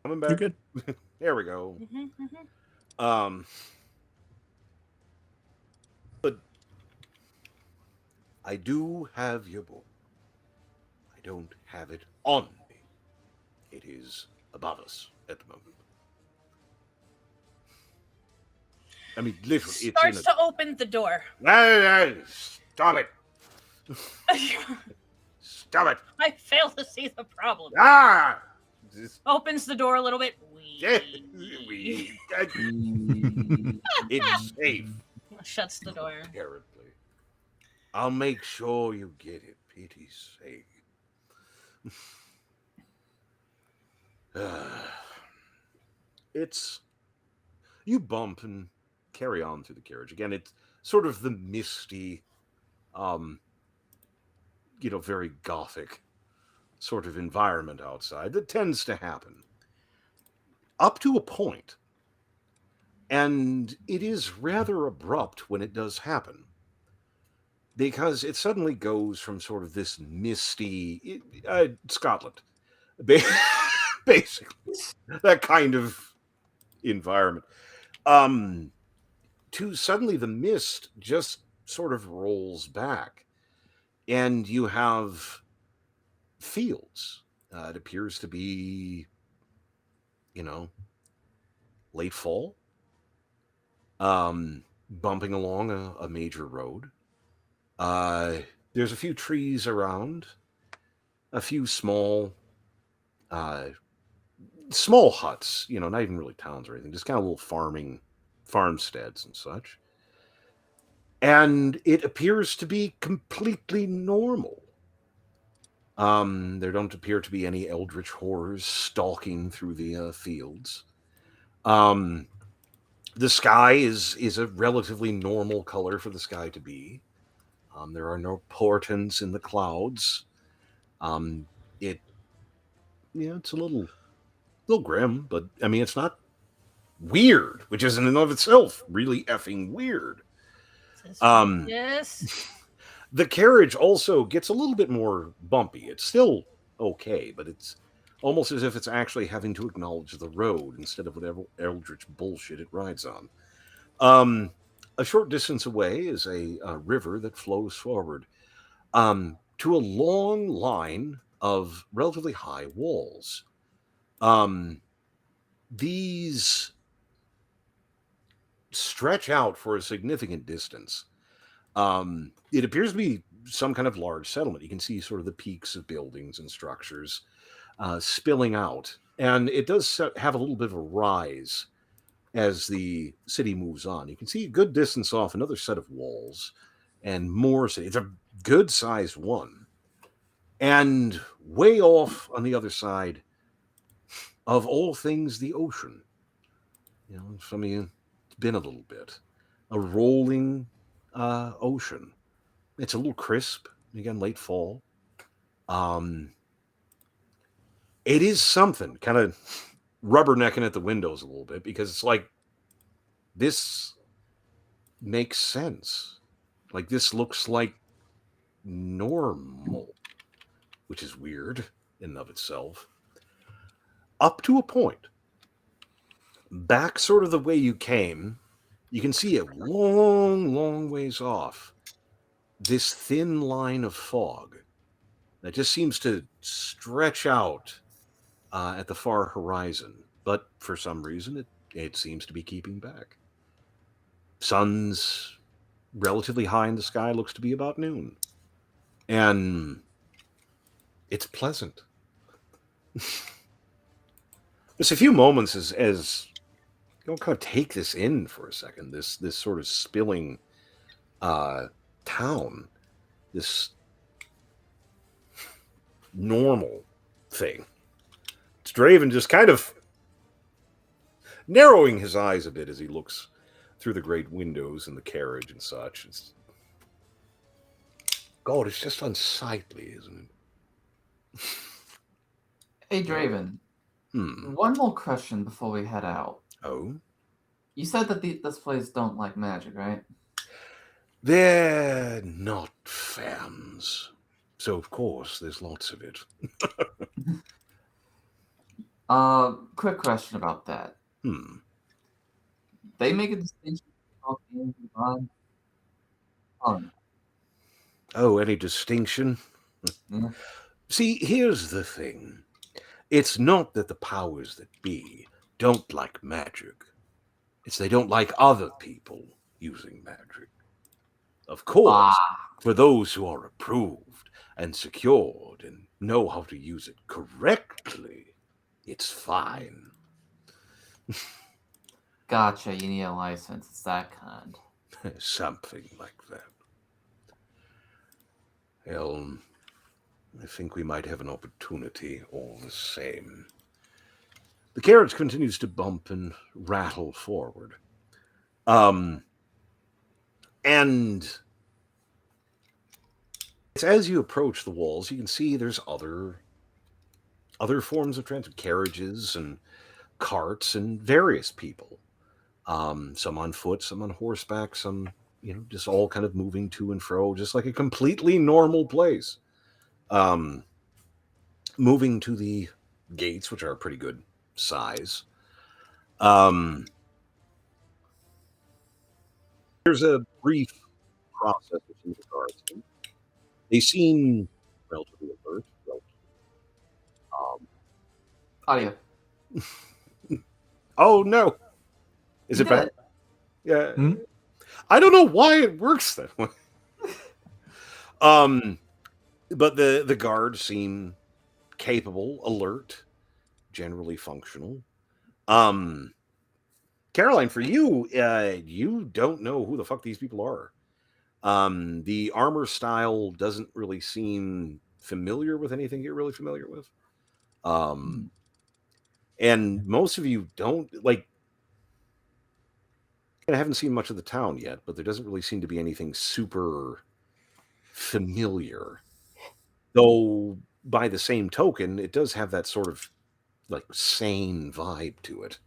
Coming back. You're good. There we go. But I do have your book. don't have it on me. It is above us at the moment. I mean, literally, it's in Starts a... to open the door. Stop it! Stop it! I fail to see the problem. Ah! Opens the door a little bit. It's safe. Shuts the door. Apparently. I'll make sure you get it. Pity's sake. It's... You bump and carry on through the carriage. Again, it's sort of the misty, very gothic sort of environment outside that tends to happen. Up to a point. And it is rather abrupt when it does happen. Because it suddenly goes from sort of this misty... Scotland. Basically. That kind of environment. To suddenly the mist just sort of rolls back. And you have fields. It appears to be, late fall. Bumping along a major road. There's a few trees around. A few small huts, not even really towns or anything, just kind of little farmsteads and such. And it appears to be completely normal. There don't appear to be any eldritch horrors stalking through the fields. The sky is a relatively normal color for the sky to be. There are no portents in the clouds. It's a little grim, but I mean, it's not weird, which is in and of itself really effing weird. Yes. The carriage also gets a little bit more bumpy. It's still okay, but it's almost as if it's actually having to acknowledge the road instead of whatever eldritch bullshit it rides on. A short distance away is a river that flows forward to a long line of relatively high walls. These stretch out for a significant distance. It appears to be some kind of large settlement. You can see sort of the peaks of buildings and structures spilling out. And it does have a little bit of a rise as the city moves on. You can see a good distance off another set of walls and more city. It's a good-sized one. And way off on the other side, of all things, the ocean. Some of you, it's been a little bit. A rolling ocean. It's a little crisp. Again, late fall. It is something, kind of rubbernecking at the windows a little bit, because it's like, this makes sense. Like, this looks like normal, which is weird in and of itself. Up to a point. Back sort of the way you came, you can see a long, long ways off this thin line of fog that just seems to stretch out at the far horizon. But for some reason, it seems to be keeping back. Sun's relatively high in the sky, looks to be about noon. And it's pleasant. Just a few moments as you kind of take this in for a second, this sort of spilling town, this normal thing. It's Draven just kind of narrowing his eyes a bit as he looks through the great windows in the carriage and such. God, it's just unsightly, isn't it? Hey, Draven. One more question before we head out. Oh? You said that this place don't like magic, right? They're not fans. So, of course, there's lots of it. Quick question about that. They make a distinction between divine. Oh, any distinction? Yeah. See, here's the thing. It's not that the powers that be don't like magic. It's they don't like other people using magic. Of course, for those who are approved and secured and know how to use it correctly, it's fine. Gotcha, you need a license. It's that kind. Something like that. Well, I think we might have an opportunity all the same. The carriage continues to bump and rattle forward. And it's as you approach the walls, you can see there's other forms of transit, carriages and carts and various people. Some on foot, some on horseback, some, just all kind of moving to and fro, just like a completely normal place. Moving to the gates, which are a pretty good size. There's a brief process with some of the guards. They seem relatively alert. Audio. Oh no! Is You it did back? it. Yeah. Hmm? I don't know why it works that way. But the guards seem capable, alert, generally functional. Caroline, for you, you don't know who the fuck these people are. The armor style doesn't really seem familiar with anything you're really familiar with. And most of you don't like. I haven't seen much of the town yet, but there doesn't really seem to be anything super familiar. Though, by the same token, it does have that sort of like sane vibe to it.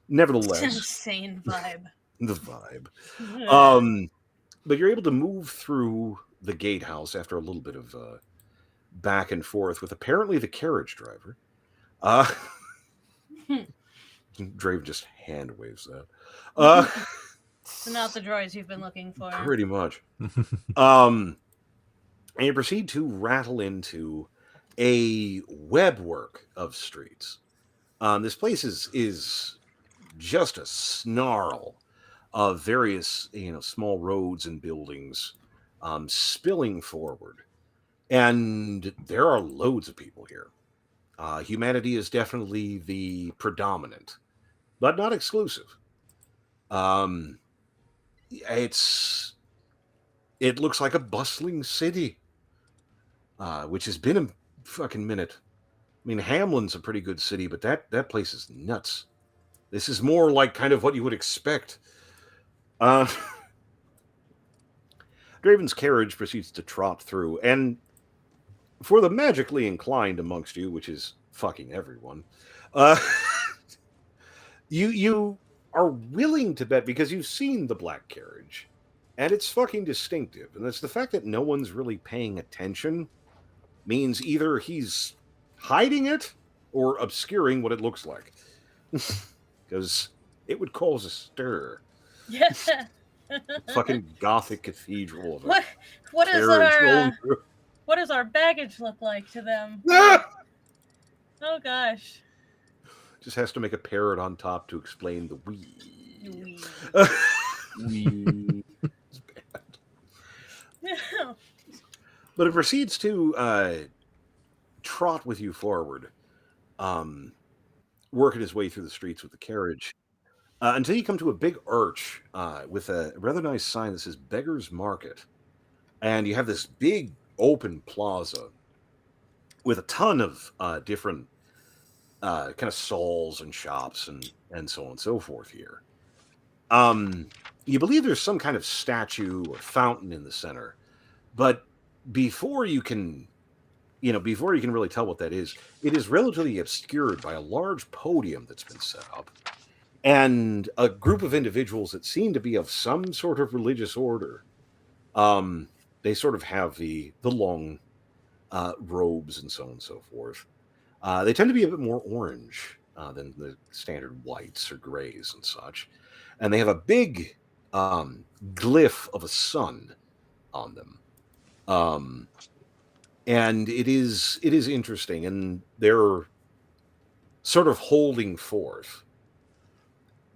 Nevertheless, Insane vibe. the vibe. But you're able to move through the gatehouse after a little bit of back and forth with apparently the carriage driver. Drave just hand waves that. So not the droids you've been looking for. Pretty much. And you proceed to rattle into a webwork of streets. This place is just a snarl of various, small roads and buildings spilling forward. And there are loads of people here. Humanity is definitely the predominant, but not exclusive. It looks like a bustling city, which has been a fucking minute. I mean, Hamlin's a pretty good city, but that place is nuts. This is more like kind of what you would expect. Draven's carriage proceeds to trot through, and for the magically inclined amongst you, which is fucking everyone, you are willing to bet because you've seen the black carriage, and it's fucking distinctive. And it's the fact that no one's really paying attention means either he's hiding it or obscuring what it looks like, because it would cause a stir. Yeah. Fucking gothic cathedral of a What is carriage our rolling through. what does our baggage look like to them? Ah! Oh gosh. Just has to make a parrot on top to explain the wee. We It's bad. But it proceeds to trot with you forward, working his way through the streets with the carriage, until you come to a big arch with a rather nice sign that says Beggar's Market. And you have this big open plaza with a ton of different kind of stalls and shops and so on and so forth here. You believe there's some kind of statue or fountain in the center, but before you can really tell what that is, it is relatively obscured by a large podium that's been set up and a group of individuals that seem to be of some sort of religious order. They sort of have the long robes and so on and so forth. They tend to be a bit more orange than the standard whites or grays and such. And they have a big glyph of a sun on them. And it is interesting, and they're sort of holding forth.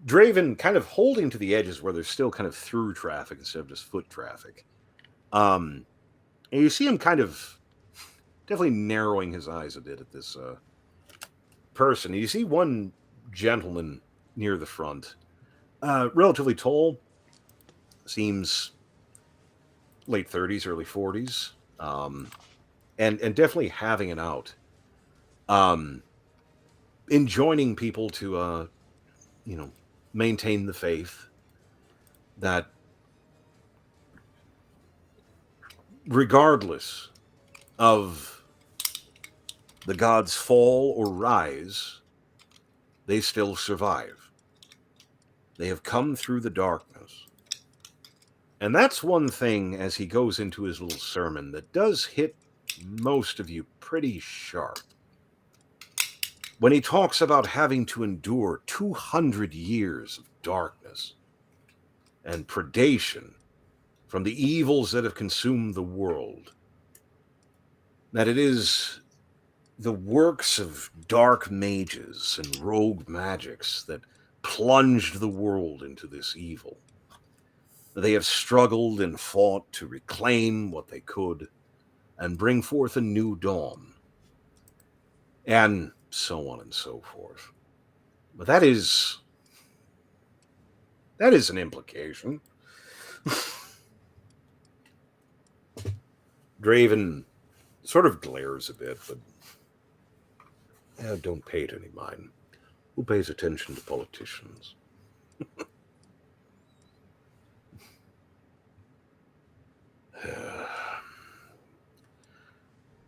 Draven kind of holding to the edges where there's still kind of through traffic instead of just foot traffic. And you see him kind of definitely narrowing his eyes a bit at this person. You see one gentleman near the front, relatively tall, seems late 30s, early 40s, and definitely having it out. Enjoining people to, maintain the faith that regardless of the gods' fall or rise, they still survive. They have come through the darkness. And that's one thing, as he goes into his little sermon, that does hit most of you pretty sharp. When he talks about having to endure 200 years of darkness and predation from the evils that have consumed the world, that it is the works of dark mages and rogue magics that plunged the world into this evil. They have struggled and fought to reclaim what they could and bring forth a new dawn, and so on and so forth. But that is an implication. Draven sort of glares a bit, but don't pay it any mind. Who pays attention to politicians?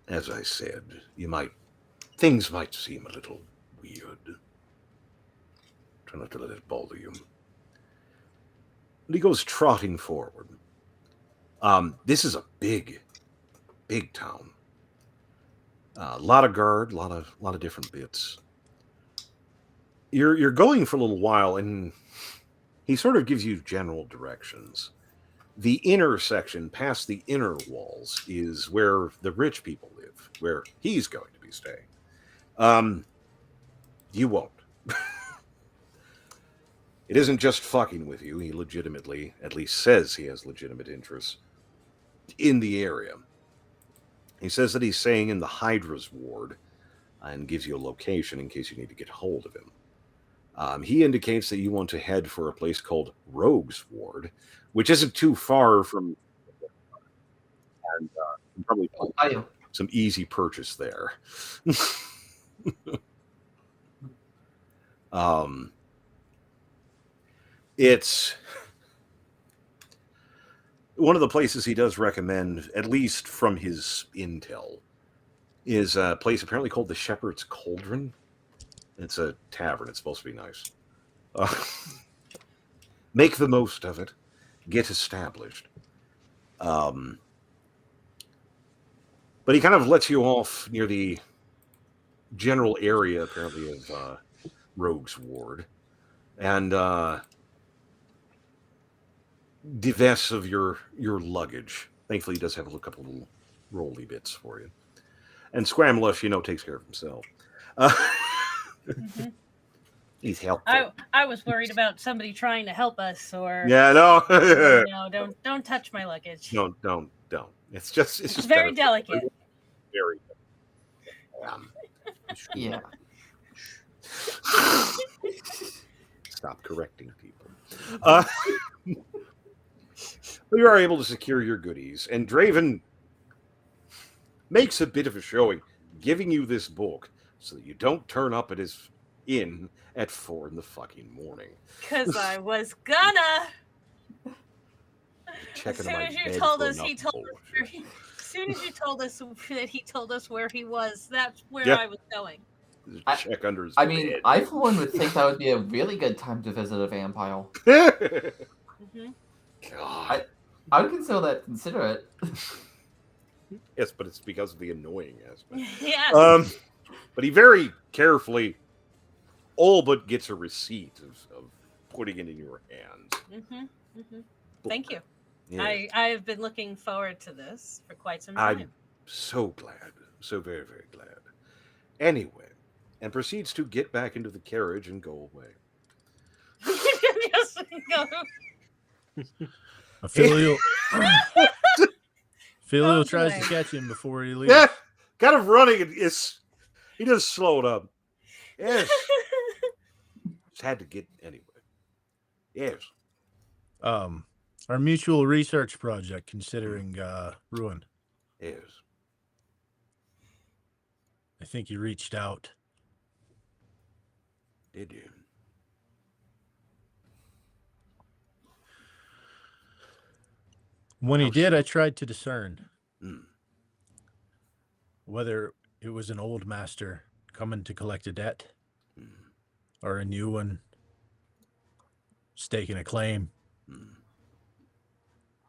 As I said, things might seem a little weird. Try not to let it bother you. But he goes trotting forward. This is a big town. A lot of guard, a lot of different bits. You're going for a little while, and he sort of gives you general directions. The inner section, past the inner walls, is where the rich people live, where he's going to be staying. You won't. It isn't just fucking with you. He legitimately, at least says he has legitimate interests in the area. He says that he's staying in the Hydra's ward and gives you a location in case you need to get hold of him. He indicates that you want to head for a place called Rogue's Ward, which isn't too far from, and probably some easy purchase there. It's one of the places he does recommend, at least from his intel, is a place apparently called the Shepherd's Cauldron. It's a tavern. It's supposed to be nice. Make the most of it. Get established. But he kind of lets you off near the general area, apparently, of Rogue's Ward. And divests of your luggage. Thankfully, he does have a couple of little rolly bits for you. And Scramlush, takes care of himself. Mm-hmm. He's helpful. I was worried about somebody trying to help us, or no, don't touch my luggage. No, don't. It's just very delicate. Very. Yeah. Stop correcting people. You are able to secure your goodies, and Draven makes a bit of a showing, giving you this book so that you don't turn up at his inn at 4 in the fucking morning. Because I was gonna. As soon as you told us that he told us where he was, that's where I was going. Check under his bed. I for one would think that would be a really good time to visit a vampire. Mm-hmm. God. I would consider it. Yes, but it's because of the annoying aspect. Yes. But he very carefully all but gets a receipt of putting it in your hands. Mm-hmm. Thank you. Yeah. I've been looking forward to this for quite some time. I'm so glad. So very, very glad. Anyway, and proceeds to get back into the carriage and go away. Just go. Filial Oh, tries to boy. catch him before he leaves. Yeah, kind of running. He just slowed up. Yes. Just had to get anyway. Yes. Our mutual research project considering ruin. Yes. I think you reached out. Did you? When he How did, so? I tried to discern Mm. whether it was an old master coming to collect a debt Mm. or a new one staking a claim. Mm.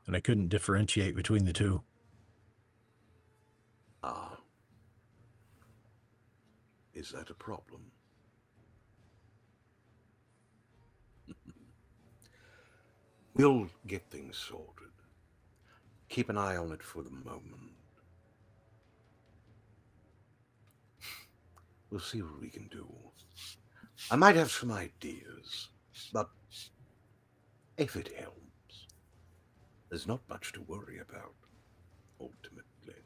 And I couldn't differentiate between the two. Ah. Is that a problem? We'll get things sorted. Keep an eye on it for the moment. We'll see what we can do. I might have some ideas, but if it helps, there's not much to worry about, ultimately.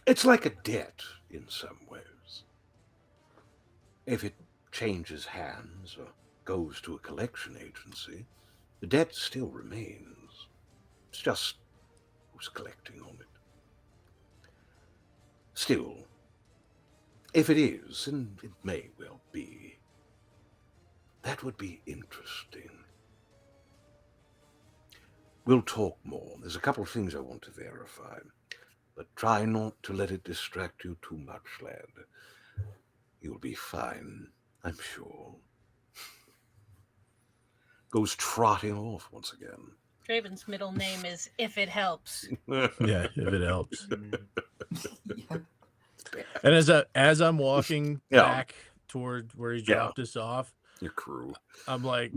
It's like a debt in some ways. If it changes hands or goes to a collection agency, the debt still remains. It's just who's collecting on it. Still, if it is, and it may well be, that would be interesting. We'll talk more. There's a couple of things I want to verify, but try not to let it distract you too much, lad. You'll be fine, I'm sure. Goes trotting off once again. Draven's middle name is If It Helps. Yeah, if it helps. Yeah. And as I'm walking Yeah. back toward where he dropped us off, Your crew. I'm like,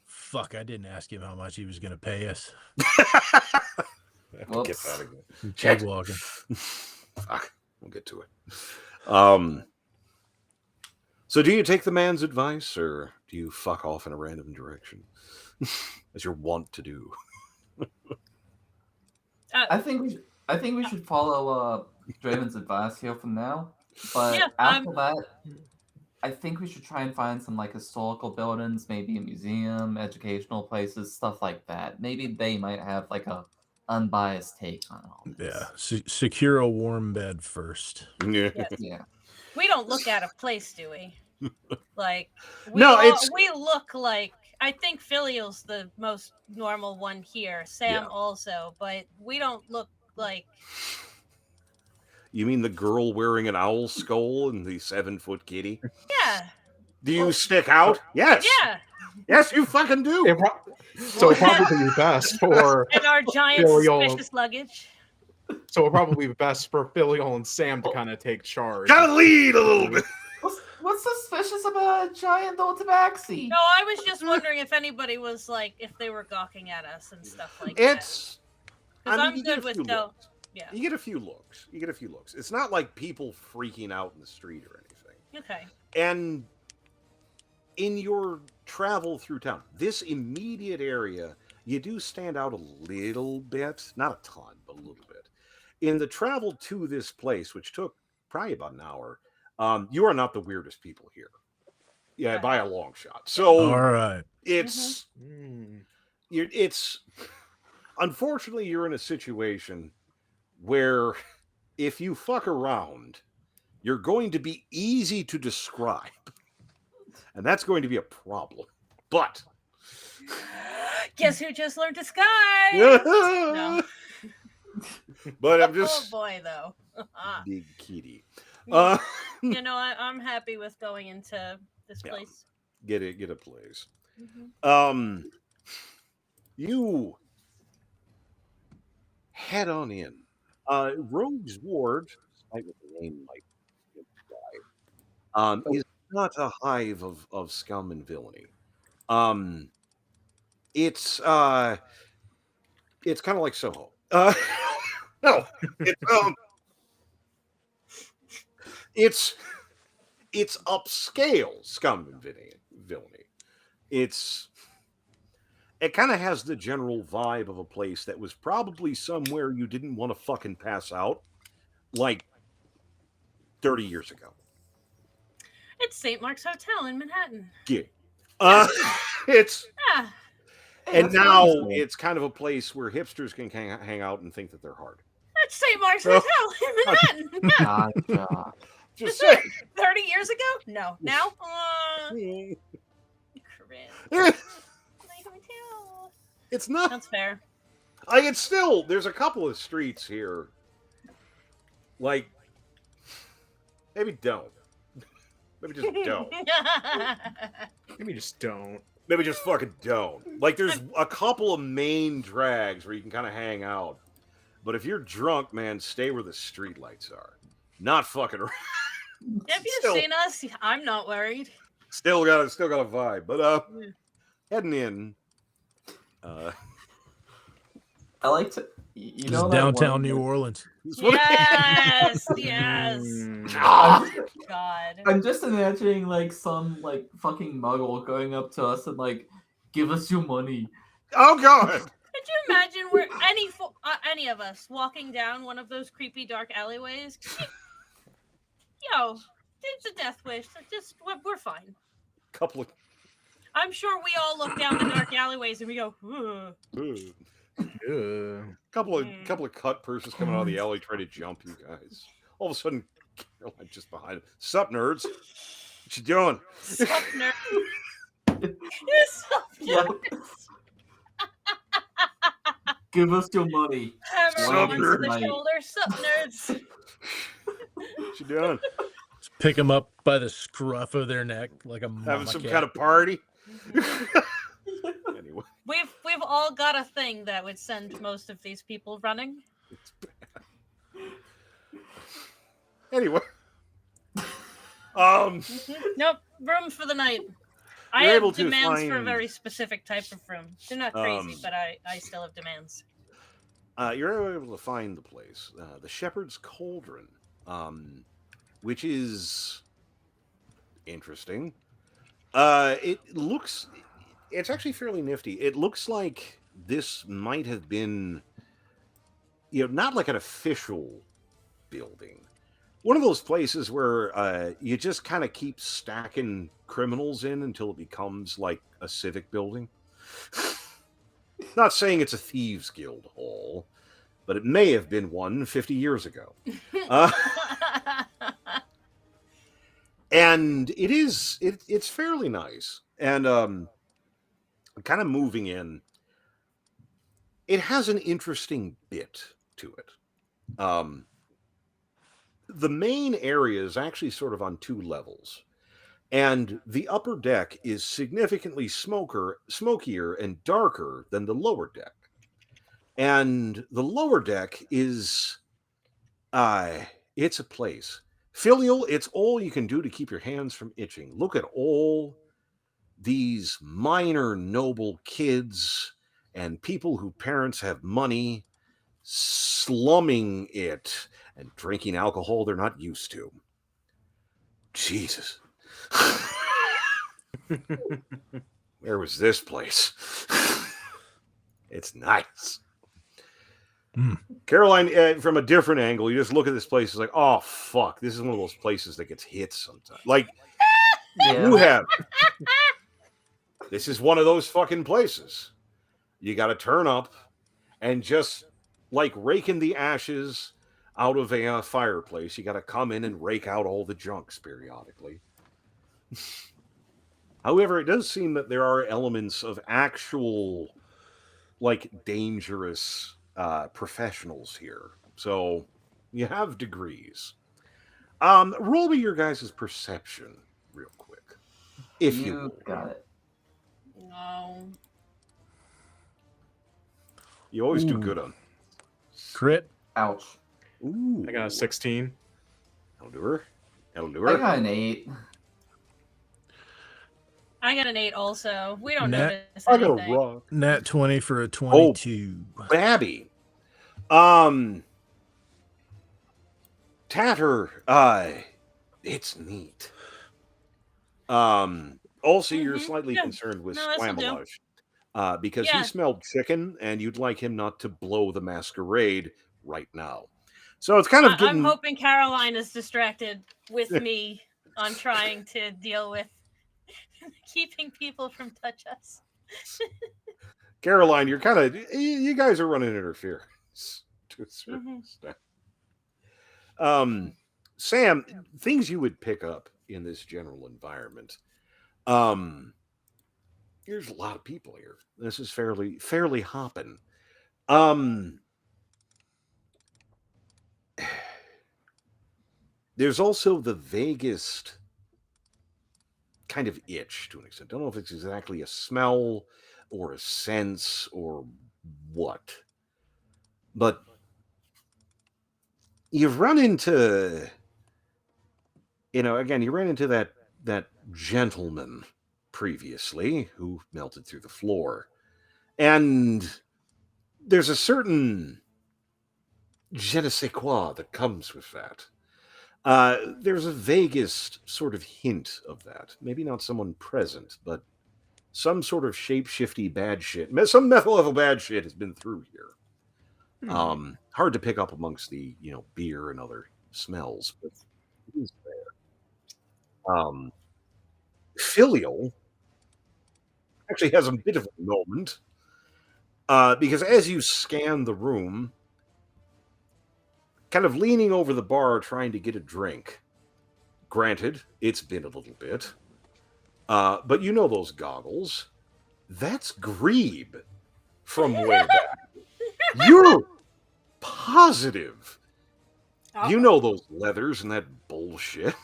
fuck, I didn't ask him how much he was going to pay us. Get Whoops. that again. Keep Shit. walking. Fuck, we'll get to it. So do you take the man's advice, or do you fuck off in a random direction, as you're wont to do? I think we should follow Draven's advice here from now. But Yeah, after that, I think we should try and find some like historical buildings, maybe a museum, educational places, stuff like that. Maybe they might have like a unbiased take on all this. Yeah, secure a warm bed first. Yeah. Yes. Yeah. We don't look out of place, do we? Like No, it's- we look like, I think Filial's the most normal one here. Sam Yeah. also, but we don't look like. You mean the girl wearing an owl skull and the 7-foot kitty? Yeah, Do you stick out? Yes. yeah, Yes, you fucking do. So it'd probably be best for and our giant Filial. suspicious luggage. So it'd probably be best for Filial and Sam to kind of take charge. Gotta lead a little bit. What's suspicious about a giant old tabaxi? No, I was just wondering if anybody was like, if they were gawking at us and stuff like that. It's. Because I'm you get good a with few no. looks. Yeah. You get a few looks. It's not like people freaking out in the street or anything. Okay. And in your travel through town, this immediate area, you do stand out a little bit. Not a ton, but a little bit. In the travel to this place, which took probably about an hour, you are not the weirdest people here. Yeah, Right. by a long shot. So All right. it's it's unfortunately you're in a situation where if you fuck around, you're going to be easy to describe. And that's going to be a problem. But Guess who just learned to sky? No. but I'm Oh just boy, though. big kitty. You know, I'm happy with going into this Yeah. place. Get a place. Mhm. You head on in. Rogue's Ward, despite what the name might imply, is not a hive of scum and villainy. It's kind of like Soho. Uh, no, it's upscale scum and villainy. It kind of has the general vibe of a place that was probably somewhere you didn't want to fucking pass out, like 30 years ago. It's St. Mark's Hotel in Manhattan. Yeah. Yeah. And that's now nice. it's kind of a place where hipsters can hang out and think that they're hard. That's St. Mark's Well, Hotel in Manhattan. Yeah. Gotcha. Just saying. 30 years ago? No. Now? Eh, My hotel. it's not. That's fair. It's still. There's a couple of streets here. Like, maybe don't. Maybe just don't. Maybe just don't. Maybe just fucking don't. Like, there's a couple of main drags where you can kind of hang out. But if you're drunk, man, stay where the streetlights are. Not fucking around. Have you Still- seen us? I'm not worried. Still got a vibe. But heading in. I like to, you know, Just that downtown one- New Orleans. Yes, yes. Ah! God. I'm just imagining like some like fucking muggle going up to us and like, give us your money. Oh god! Could you imagine where any of us walking down one of those creepy dark alleyways? Yo, it's a death wish. Just we're fine. Couple of. I'm sure we all look down the dark alleyways and we go, "Ugh." Couple of cut persons coming out of the alley trying to jump you guys. All of a sudden, Caroline just behind him. Sup, nerds? What you doing? Sup, nerd. Sup, Yeah. nerd. Give us your money. Hammer Sup, onto the nerd? shoulder. Sup, nerds. What you doing? Just pick them up by the scruff of their neck like a mama Having some cat. kind of party? Anyway, We've all got a thing that would send most of these people running. it's bad. Anyway. Nope, room for the night. I You're have able to demands for a find- very specific type of room. They're not crazy, Um, but I still have demands. You're able to find the place, the Shepherd's Cauldron, which is interesting. It's actually fairly nifty. It looks like this might have been, not like an official building. One of those places where you just kind of keep stacking criminals in until it becomes like a civic building. Not saying it's a thieves' guild hall, but it may have been one 50 years ago. And it's fairly nice. And kind of moving in, it has an interesting bit to it. The main area is actually sort of on two levels. And the upper deck is significantly smokier and darker than the lower deck. And the lower deck is it's a place. Filial, it's all you can do to keep your hands from itching. Look at all these minor noble kids and people whose parents have money slumming it and drinking alcohol they're not used to. Jesus. Where was this place? It's nice. Caroline, from a different angle, you just look at this place, it's like, oh, fuck, this is one of those places that gets hit sometimes. Like, you have. This is one of those fucking places. You got to turn up and just, like, raking the ashes out of a fireplace. You got to come in and rake out all the junks periodically. However, it does seem that there are elements of actual, like, dangerous professionals here. So you have degrees. Roll me your guys' perception real quick. If you You will. got it. No. You always do Ooh. good on. Crit. Ouch. Ooh. I got a 16. That'll do her. That'll do I her. got an 8. I got an 8 also. We don't Nat- notice I got anything. a rock. Nat 20 for a 22. Babby. Tatter, it's neat. Also, you're slightly Yeah. concerned with No, this'll do. Squambalush, because he Yeah. smelled chicken, and you'd like him not to blow the masquerade right now. So it's kind of I'm getting. hoping Caroline is distracted with me on trying to deal with keeping people from touch us. Caroline, you're kind of. You guys are running interference to a certain extent. Sam, things you would pick up in this general environment. There's a lot of people here. This is fairly hopping. There's also the vaguest kind of itch to an extent. Don't know if it's exactly a smell or a sense or what. But you've run into, again, you ran into that gentleman previously who melted through the floor. And there's a certain je ne sais quoi that comes with that. There's a vaguest sort of hint of that. Maybe not someone present, but some sort of shape-shifty bad shit. Some meth level bad shit has been through here. Hard to pick up amongst the, beer and other smells, but it is there. Filial actually has a bit of a moment, because as you scan the room, kind of leaning over the bar trying to get a drink. Granted, it's been a little bit. But you know those goggles. That's Grebe from way back. You're positive. You know those leathers and that bullshit.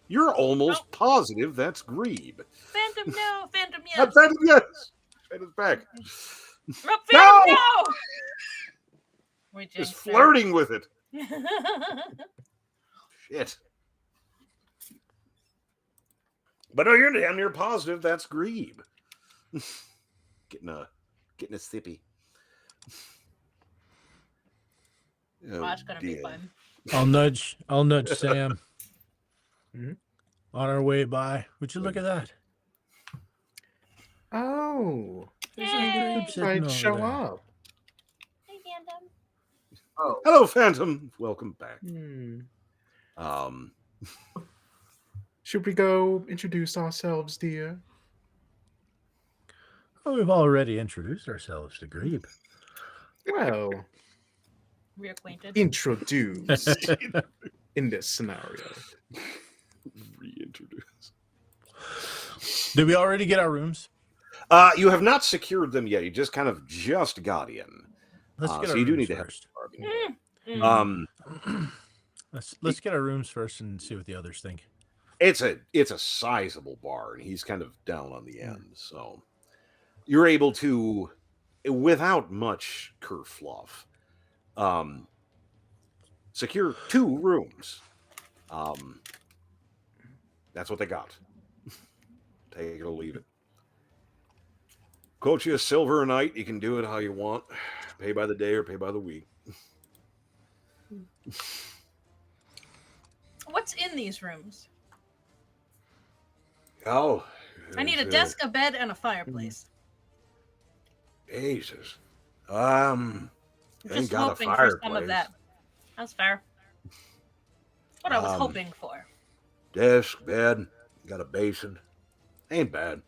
You're almost positive that's Grebe. Phantom, no. Phantom, yes. Phantom, yes. Phantom's back. Phantom, No! no! We Just jinxed her. flirting with it. Shit. But no, you're damn near positive that's Grebe. getting a sippy. Oh, Watch gonna be fun. I'll nudge Sam Mhm. on our way by. Would you look at that? Oh, there's Yay! a good Sitting side over show there. up. Hey, Phantom. Oh, Hello, Phantom. Welcome back. Should we go introduce ourselves, dear? Well, we've already introduced ourselves to Grebe. Well, Reacquainted. introduced in this scenario. Reintroduce. Did we already get our rooms? You have not secured them yet. You just got in. Let's get so our you do rooms need to have first. Let's get our rooms first and see what the others think. It's a sizable bar, and he's kind of down on the end, so you're able to, without much kerfluff, secure 2 rooms. That's what they got. Take it or leave it. Quote you a silver a night. You can do it how you want. Pay by the day or pay by the week. What's in these rooms? Oh, I need a desk, a bed, and a fireplace. Jesus. I'm just got a hoping for some fireplace. of that. That's fair. What I was hoping for. Desk, bed, got a basin. Ain't bad.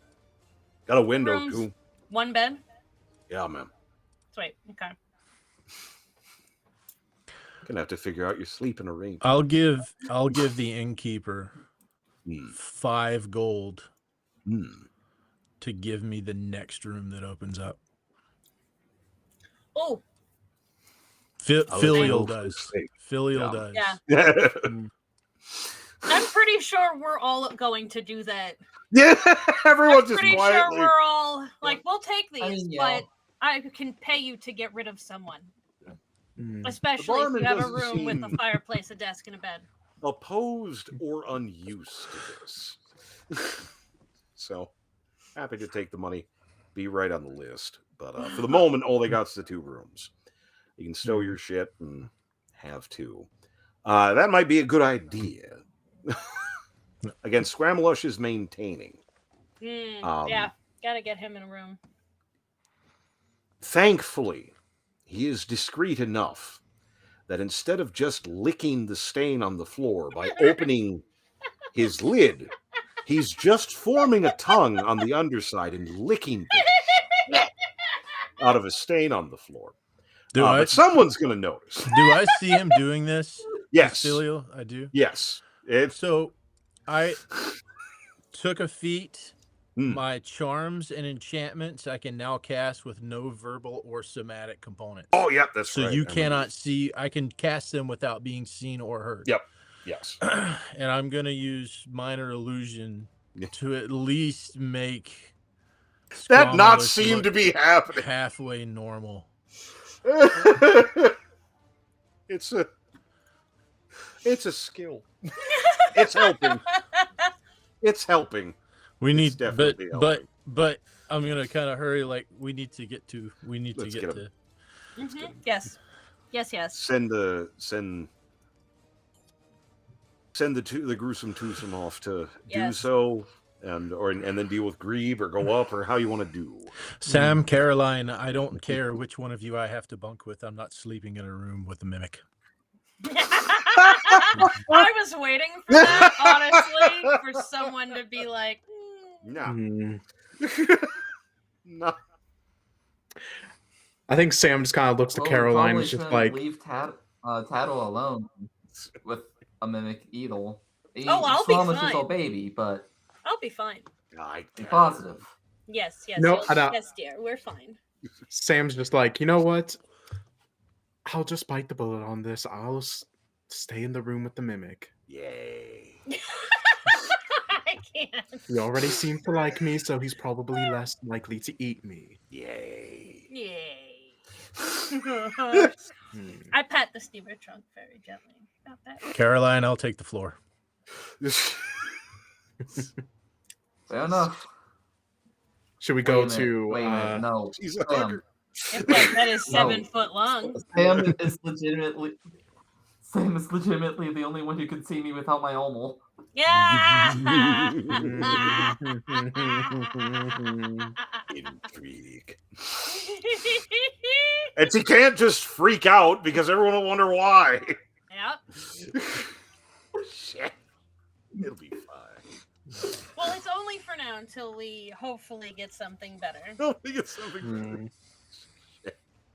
Got a window Rooms. too. 1 bed? Yeah, man. Sweet. Okay. Gonna have to figure out your sleeping arrangement. I'll give the innkeeper 5 gold to give me the next room that opens up. Oh, Filial go does. first. Filial does. yeah. I'm pretty sure we're all going to do that. Yeah, everyone's I'm just pretty quietly. sure we're all like, we'll take these, I mean, yeah. but I can pay you to get rid of someone. Mm. Especially if barman you have a doesn't room with a seem- fireplace, a desk, and a bed. Opposed or unused to this. So happy to take the money, be right on the list. But for the moment, all they got is the 2 rooms. You can stow your shit and have two. That might be a good idea. Again, Scramlush is maintaining. Yeah, gotta get him in a room. Thankfully, he is discreet enough that instead of just licking the stain on the floor by opening his lid, he's just forming a tongue on the underside and licking the out of a stain on the floor. But someone's going to notice. Do I see him doing this? Yes. Filial? I do. Yes. So I took a feat. My charms and enchantments I can now cast with no verbal or somatic components. Oh, yeah, that's right. So you cannot see. I can cast them without being seen or heard. Yep. Yes. And I'm going to use minor illusion to at least make that not seem to be happening. Halfway normal. It's a skill. It's helping. It's helping. We need, but I'm gonna kind of hurry. Like we need to get to. Yes. Send the gruesome twosome off to do so, and then deal with Grebe or go up or how you want to do. Sam, Caroline, I don't care which one of you I have to bunk with. I'm not sleeping in a room with a mimic. I was waiting for that, honestly, for someone to be like, no. No. I think Sam just kind of looks to Caroline and just like leave Tattle alone with a mimic Edel. I'll be fine. Just a baby, but I'll be fine. Be positive. Yes, no, yes, dear, we're fine. Sam's just like, you know what? I'll just bite the bullet on this. I'll stay in the room with the mimic. Yay. I can't. He already seems to like me, so he's probably less likely to eat me. Yay. Yay. I pat the steamer trunk very gently. About that. Caroline, I'll take the floor. Fair enough. Should we go to... Wait a minute, no. Sam. That is 7 foot long. Sam is legitimately the only one who can see me without my almal. Yeah. Intrigue. And she can't just freak out because everyone will wonder why. Yep. Shit. It'll be fine. Well, it's only for now until we hopefully get something better.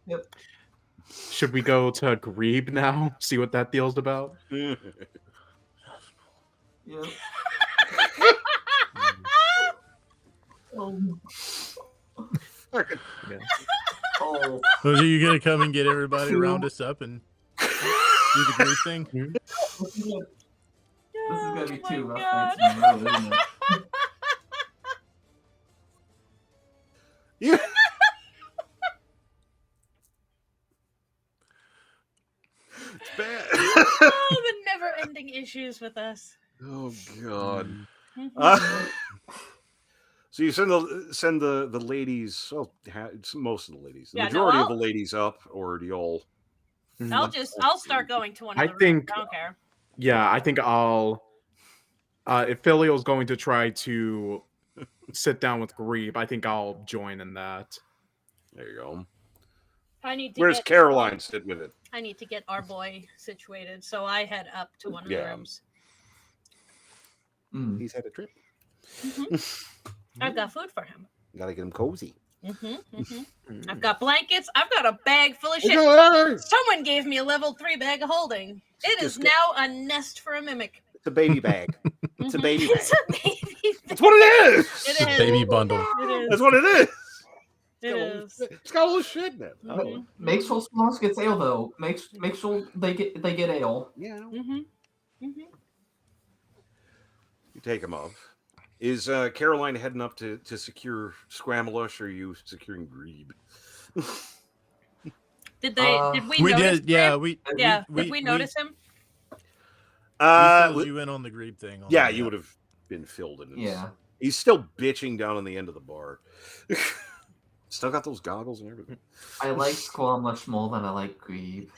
Yep. Should we go to Grebe now? See what that deal's about? Yep. So are you gonna come and get everybody round us up and do the Grebe thing? This is gonna be too rough nights in a row, isn't it? Yeah. It's bad. Oh, the never-ending issues with us. Oh God. So you send the ladies. Well, most of the ladies, the majority of the ladies up, or do you all? I'll start going to one of the rooms. I don't care. Yeah, I think I'll. If Filial's going to try to sit down with Grebe, I think I'll join in that. There you go. Where's Caroline sit with it? I need to get our boy situated, so I head up to one of the rooms. He's had a trip. I've got food for him. Gotta get him cozy. I've got blankets. I've got a bag full of shit. Someone gave me a level 3 bag of holding. It is now a nest for a mimic. It's a baby bag. It's a baby bag. It's a baby bag. That's what it is. It is. Baby bundle. It is. That's what it is. It is. It's got all this shit in it. Make sure Smosh gets ale though. Make sure they get ale. Yeah. You take him up. Is Caroline heading up to secure Scramlush, or are you securing Grebe? Did we notice him? Did we notice him? We filled you in on the Grebe thing. Yeah, you would have been filled in. Yeah. He's still bitching down on the end of the bar. Still got those goggles and everything. I like Squall much more than I like Grieve.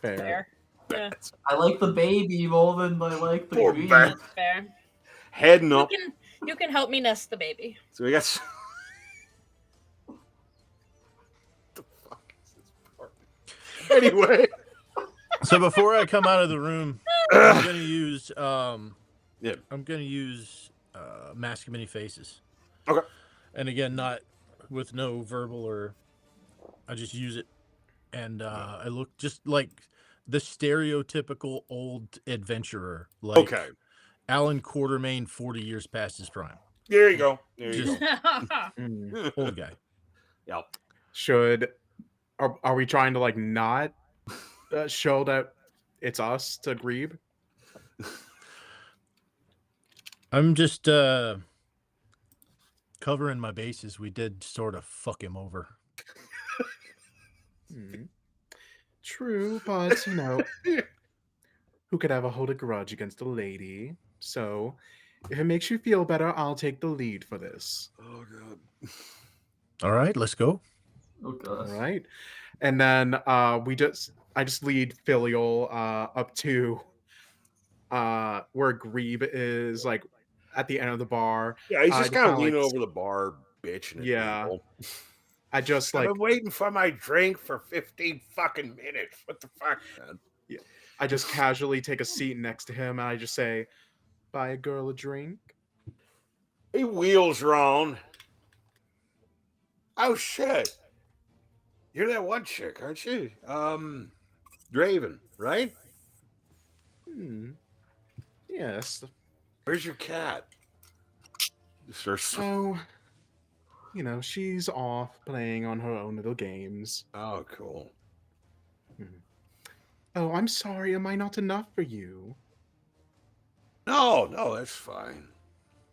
Fair. Yeah, I like the baby more than I like the Poor Grieve. bat. that's fair. Heading up. You can help me nest the baby. So we got. The fuck is this part? Anyway. So before I come out of the room, I'm gonna use Mask of Many Faces. Okay. And again, not with no verbal or I just use it, and I look just like the stereotypical old adventurer, like Okay. Alan Quartermain, 40 years past his prime. There you go. There you Just go. Mm. old guy. Should are we trying to like not show that it's us to Grebe? I'm just covering my bases. We did sort of fuck him over. True, but you know, who could ever hold a grudge against a lady? So, if it makes you feel better, I'll take the lead for this. Oh god. All right, let's go. Oh All gosh. right, and then I just lead Filial up to where Grebe is, like at the end of the bar. Yeah, he's just kind of leaning like, over the bar, bitching at Yeah. people. I just I've like been waiting for my drink for 15 fucking minutes. What the fuck, man? I just casually take a seat next to him and I just say, "Buy a girl a drink." He wheels around. Oh shit! You're that one chick, aren't you? Draven, right? Yes. Where's your cat? So, you know, she's off playing on her own little games. Oh, cool. Oh, I'm sorry. Am I not enough for you? No, that's fine.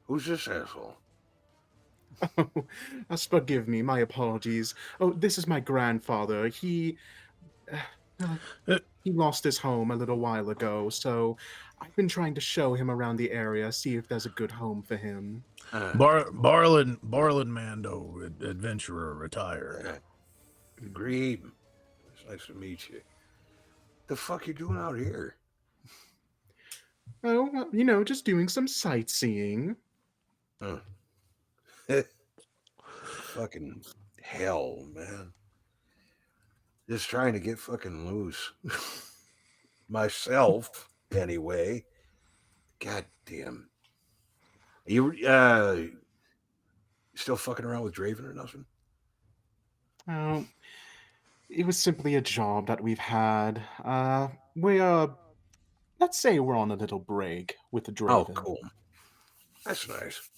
Who's this asshole? Oh, forgive me. My apologies. Oh, this is my grandfather. He lost his home a little while ago, so I've been trying to show him around the area, see if there's a good home for him. Barlin Mando, adventurer, retired. Grebe. It's nice to meet you. The fuck you doing out here? Oh, well, you know, just doing some sightseeing. Fucking hell, man. Just trying to get fucking loose. Myself, anyway. God damn. You still fucking around with Draven or nothing? Oh, it was simply a job that we've had. Let's say we're on a little break with the Draven. Oh, cool. That's nice.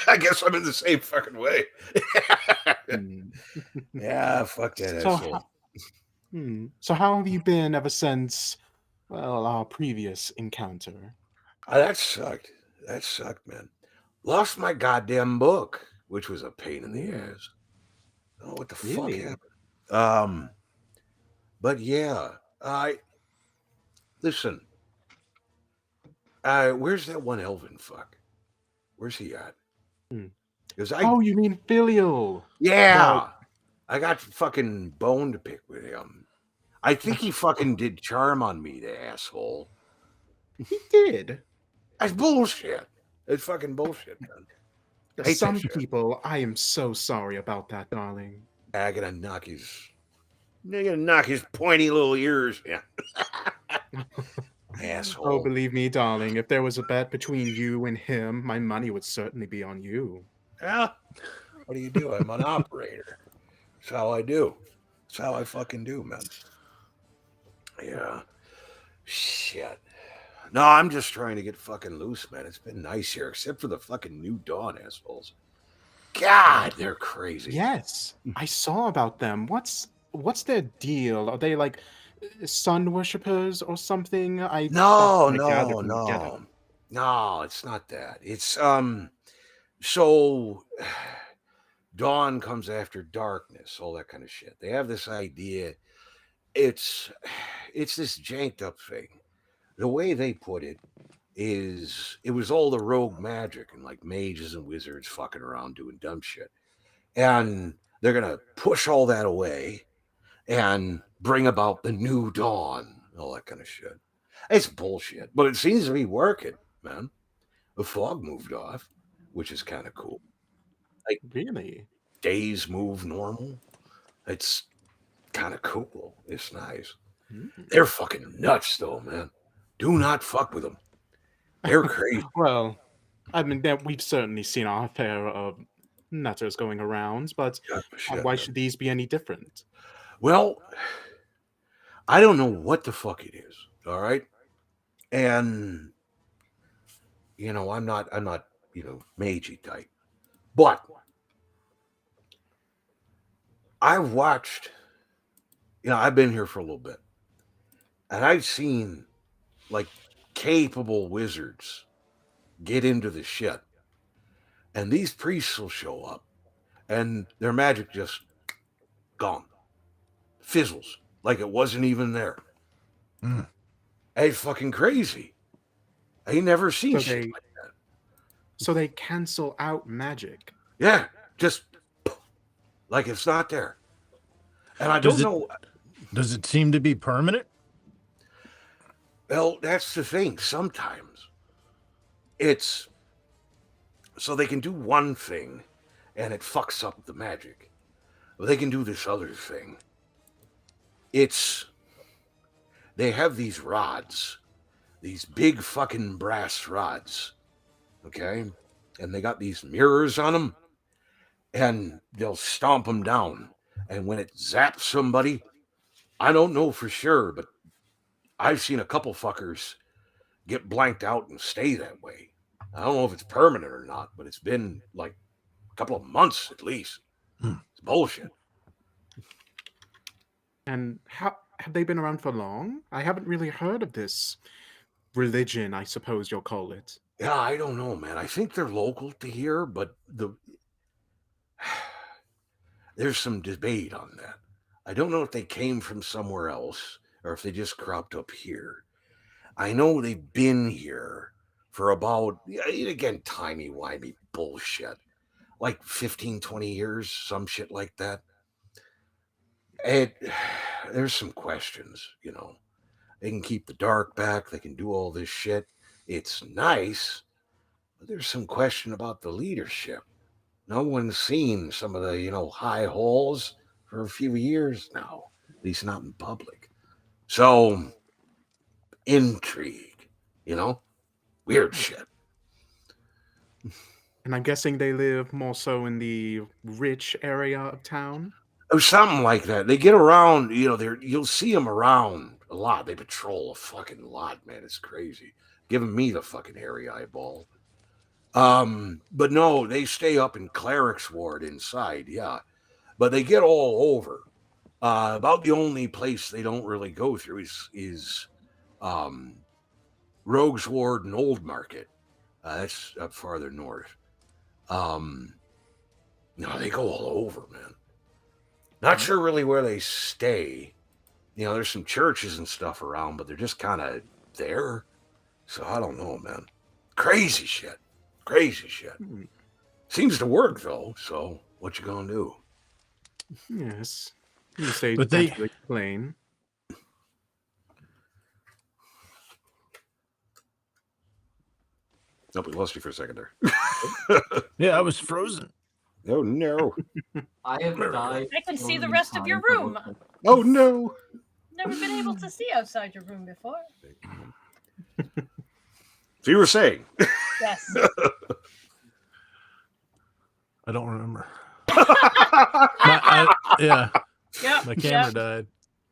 I guess I'm in the same fucking way. Yeah, fuck that asshole. So how have you been ever since, well, our previous encounter? That sucked. That sucked, man. Lost my goddamn book, which was a pain in the ass. I don't know what the fuck happened. But yeah, listen. Where's that one elven fuck? Where's he at? Oh, you mean Filial? Yeah, I got fucking bone to pick with him. I think he fucking did charm on me, the asshole. He did. That's bullshit. It's fucking bullshit, man. Some people, I am so sorry about that, darling. I'm gonna knock his pointy little ears. Yeah. Asshole. Oh, believe me, darling, if there was a bet between you and him, my money would certainly be on you. Yeah. What do you do? I'm an operator. That's how I do. That's how I fucking do, man. Yeah. Shit. No, I'm just trying to get fucking loose, man. It's been nice here, except for the fucking New Dawn assholes. God, they're crazy. Yes, I saw about them. What's their deal? Are they like sun worshippers or something? No, it's not that. It's so dawn comes after darkness, all that kind of shit. They have this idea. It's this janked up thing. The way they put it is it was all the rogue magic and like mages and wizards fucking around doing dumb shit. And they're going to push all that away and bring about the new dawn, all that kind of shit. It's bullshit, but it seems to be working, man. The fog moved off, which is kind of cool. Really? Days move normal. It's kind of cool. It's nice. They're fucking nuts, though, man. Do not fuck with them. They're crazy. Well, I mean, we've certainly seen our fair of nutters going around, but Shit, why man. should these be any different? Well, I don't know what the fuck it is. All right, and I'm not, magey type, but I've watched. I've been here for a little bit, and I've seen like capable wizards get into the shit, and these priests will show up, and their magic just gone, fizzles like it wasn't even there. It's fucking crazy. I ain't never seen shit like that. So they cancel out magic. Yeah, just like it's not there. And I don't know. Does it seem to be permanent? Well, that's the thing. Sometimes it's so they can do one thing and it fucks up the magic. Well, they can do this other thing. They have these rods, these big fucking brass rods, okay? And they got these mirrors on them, and they'll stomp them down. And when it zaps somebody, I don't know for sure, but I've seen a couple fuckers get blanked out and stay that way. I don't know if it's permanent or not, but it's been like a couple of months at least. It's bullshit. And how have they been around for long? I haven't really heard of this religion, I suppose you'll call it. Yeah, I don't know, man. I think they're local to here, but there's some debate on that. I don't know if they came from somewhere else or if they just cropped up here. I know they've been here for about, again, timey-wimey bullshit, like 15, 20 years, some shit like that. There's some questions, They can keep the dark back. They can do all this shit. It's nice, but there's some question about the leadership. No one's seen some of the, high halls for a few years now, at least not in public. So, intrigue, weird shit. And I'm guessing they live more so in the rich area of town? Oh, something like that. They get around, you'll see them around a lot. They patrol a fucking lot, man. It's crazy. Giving me the fucking hairy eyeball. But no, they stay up in Cleric's Ward inside, yeah. But they get all over. About the only place they don't really go through is Rogue's Ward and Old Market. That's up farther north. No, they go all over, man. Not sure really where they stay. There's some churches and stuff around, but they're just kind of there. So I don't know, man. Crazy shit. Crazy shit. Seems to work, though. So what you gonna do? Yes. You say But they- explain. Nope, we lost you for a second there. Yeah, I was frozen. Oh, no. I have died. I can so see the many rest of your times over room. the- Oh, no. Never been able to see outside your room before. So you were saying? Yes. I don't remember. Yep. My camera Yep. died.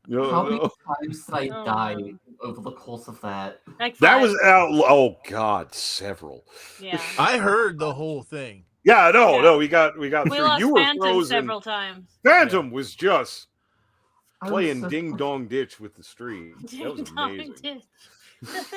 How many No. times did I Oh, die no. over the course of that? Like That five. was oh god, several. Yeah. I heard the whole thing. Yeah, no, Yeah. no, we got We through. lost You were Phantom frozen. several times. Phantom was just I was playing so- ding dong ditch with the stream. That was Ding-dong amazing. ditch.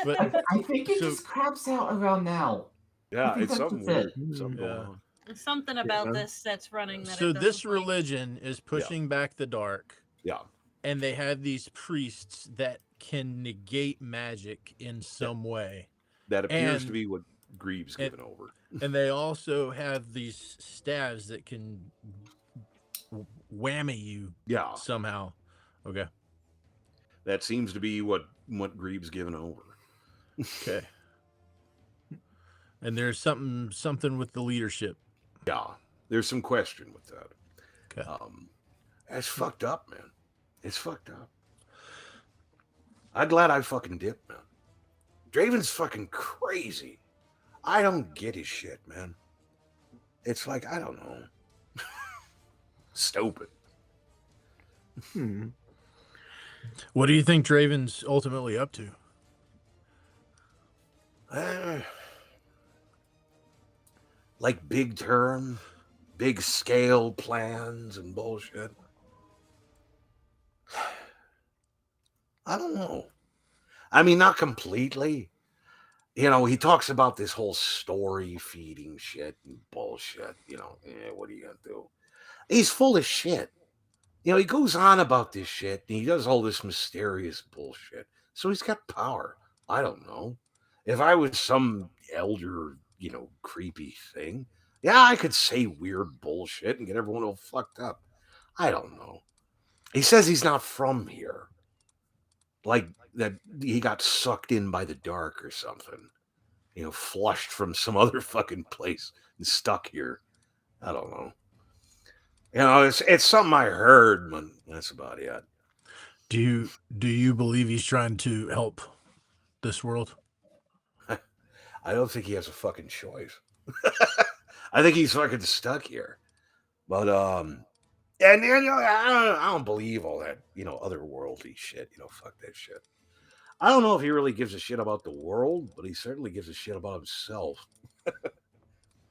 But I think it So- just craps out around now. Yeah, I think it's that's something just weird. it. Something Yeah. going on. There's something about Yeah. this that's running that so it this doesn't like. religion is pushing back the dark, Yeah. and they have these priests that can negate magic in some way. That appears to And- be what Greaves and- given over. And they also have these staves that can whammy you Yeah, somehow. Okay. that seems to be what Greaves given over. Okay. And there's something with the leadership. Yeah, there's some question with that. Okay. That's fucked up, man. It's fucked up. I'm glad I fucking dipped, man. Draven's fucking crazy. I don't get his shit, man. It's like, I don't know. Stupid. What do you think Draven's ultimately up to? Like big term, big scale plans and bullshit. I don't know. I mean, not completely. You know, he talks about this whole story feeding shit and bullshit. You know, what are you going to do? He's full of shit. You know, he goes on about this shit and he does all this mysterious bullshit. So he's got power. I don't know. If I was some elder, you know, creepy thing, yeah, I could say weird bullshit and get everyone all fucked up. I don't know. He says he's not from here. Like that he got sucked in by the dark or something. You know, flushed from some other fucking place and stuck here. I don't know. You know, it's something I heard, but that's about it. Do you believe he's trying to help this world? I don't think he has a fucking choice. I think he's fucking stuck here. But and you know, I don't believe all that, you know, otherworldly shit. You know, fuck that shit. I don't know if he really gives a shit about the world, but he certainly gives a shit about himself.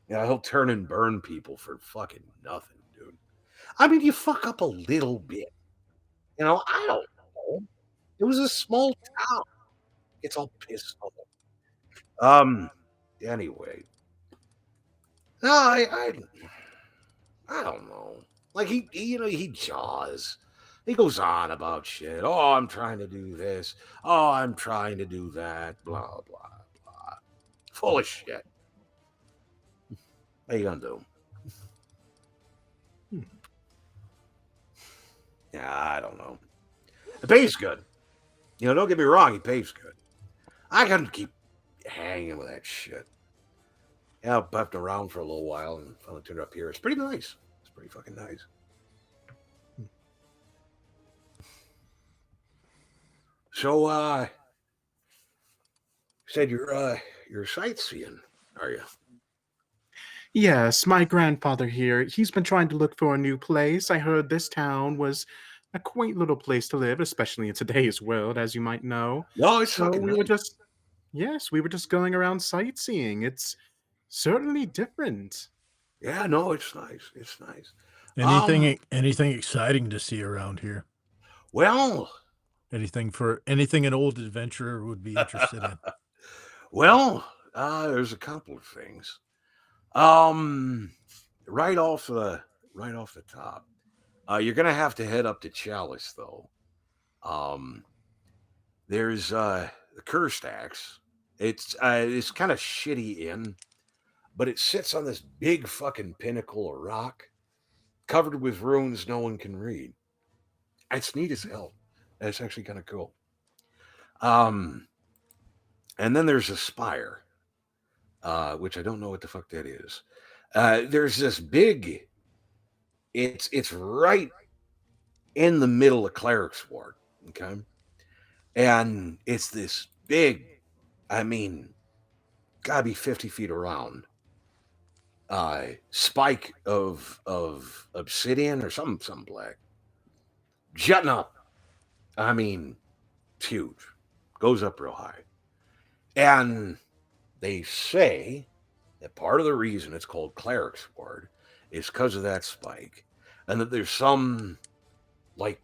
Yeah, he'll turn and burn people for fucking nothing, dude. I mean, you fuck up a little bit. You know, I don't know. It was a small town. It's all pissed off. Anyway. No, I don't know. Like he you know, he jaws. He goes on about shit. Oh, I'm trying to do this. Oh, I'm trying to do that. Blah blah blah. Full of shit. What are you gonna do? Yeah, I don't know. The pay's good. You know, don't get me wrong, he pays good. I couldn't keep hanging with that shit. Yeah, I buffed around for a little while and finally turned up here. It's pretty nice. It's pretty fucking nice. So, you said you're sightseeing, are you? Yes, my grandfather here. He's been trying to look for a new place. I heard this town was a quaint little place to live, especially in today's world, as you might know. No, it's So fucking we nice. were just, yes, we were just going around sightseeing. It's certainly different. Yeah, no, it's nice. It's nice. Anything exciting to see around here? Well, Anything an old adventurer would be interested in? well, there's a couple of things. Right off the top, you're gonna have to head up to Chalice though. There's the Cursed Axe. It's kind of shitty in, but it sits on this big fucking pinnacle of rock, covered with runes no one can read. It's neat as hell. It's actually kind of cool. And then there's a spire, which I don't know what the fuck that is. There's this big. It's right in the middle of Cleric's Ward. Okay, and it's this big. I mean, gotta be 50 feet around. Spike of obsidian or something black, jutting up. I mean, it's huge. Goes up real high, and they say that part of the reason it's called Cleric's Ward is because of that spike, and that there's some like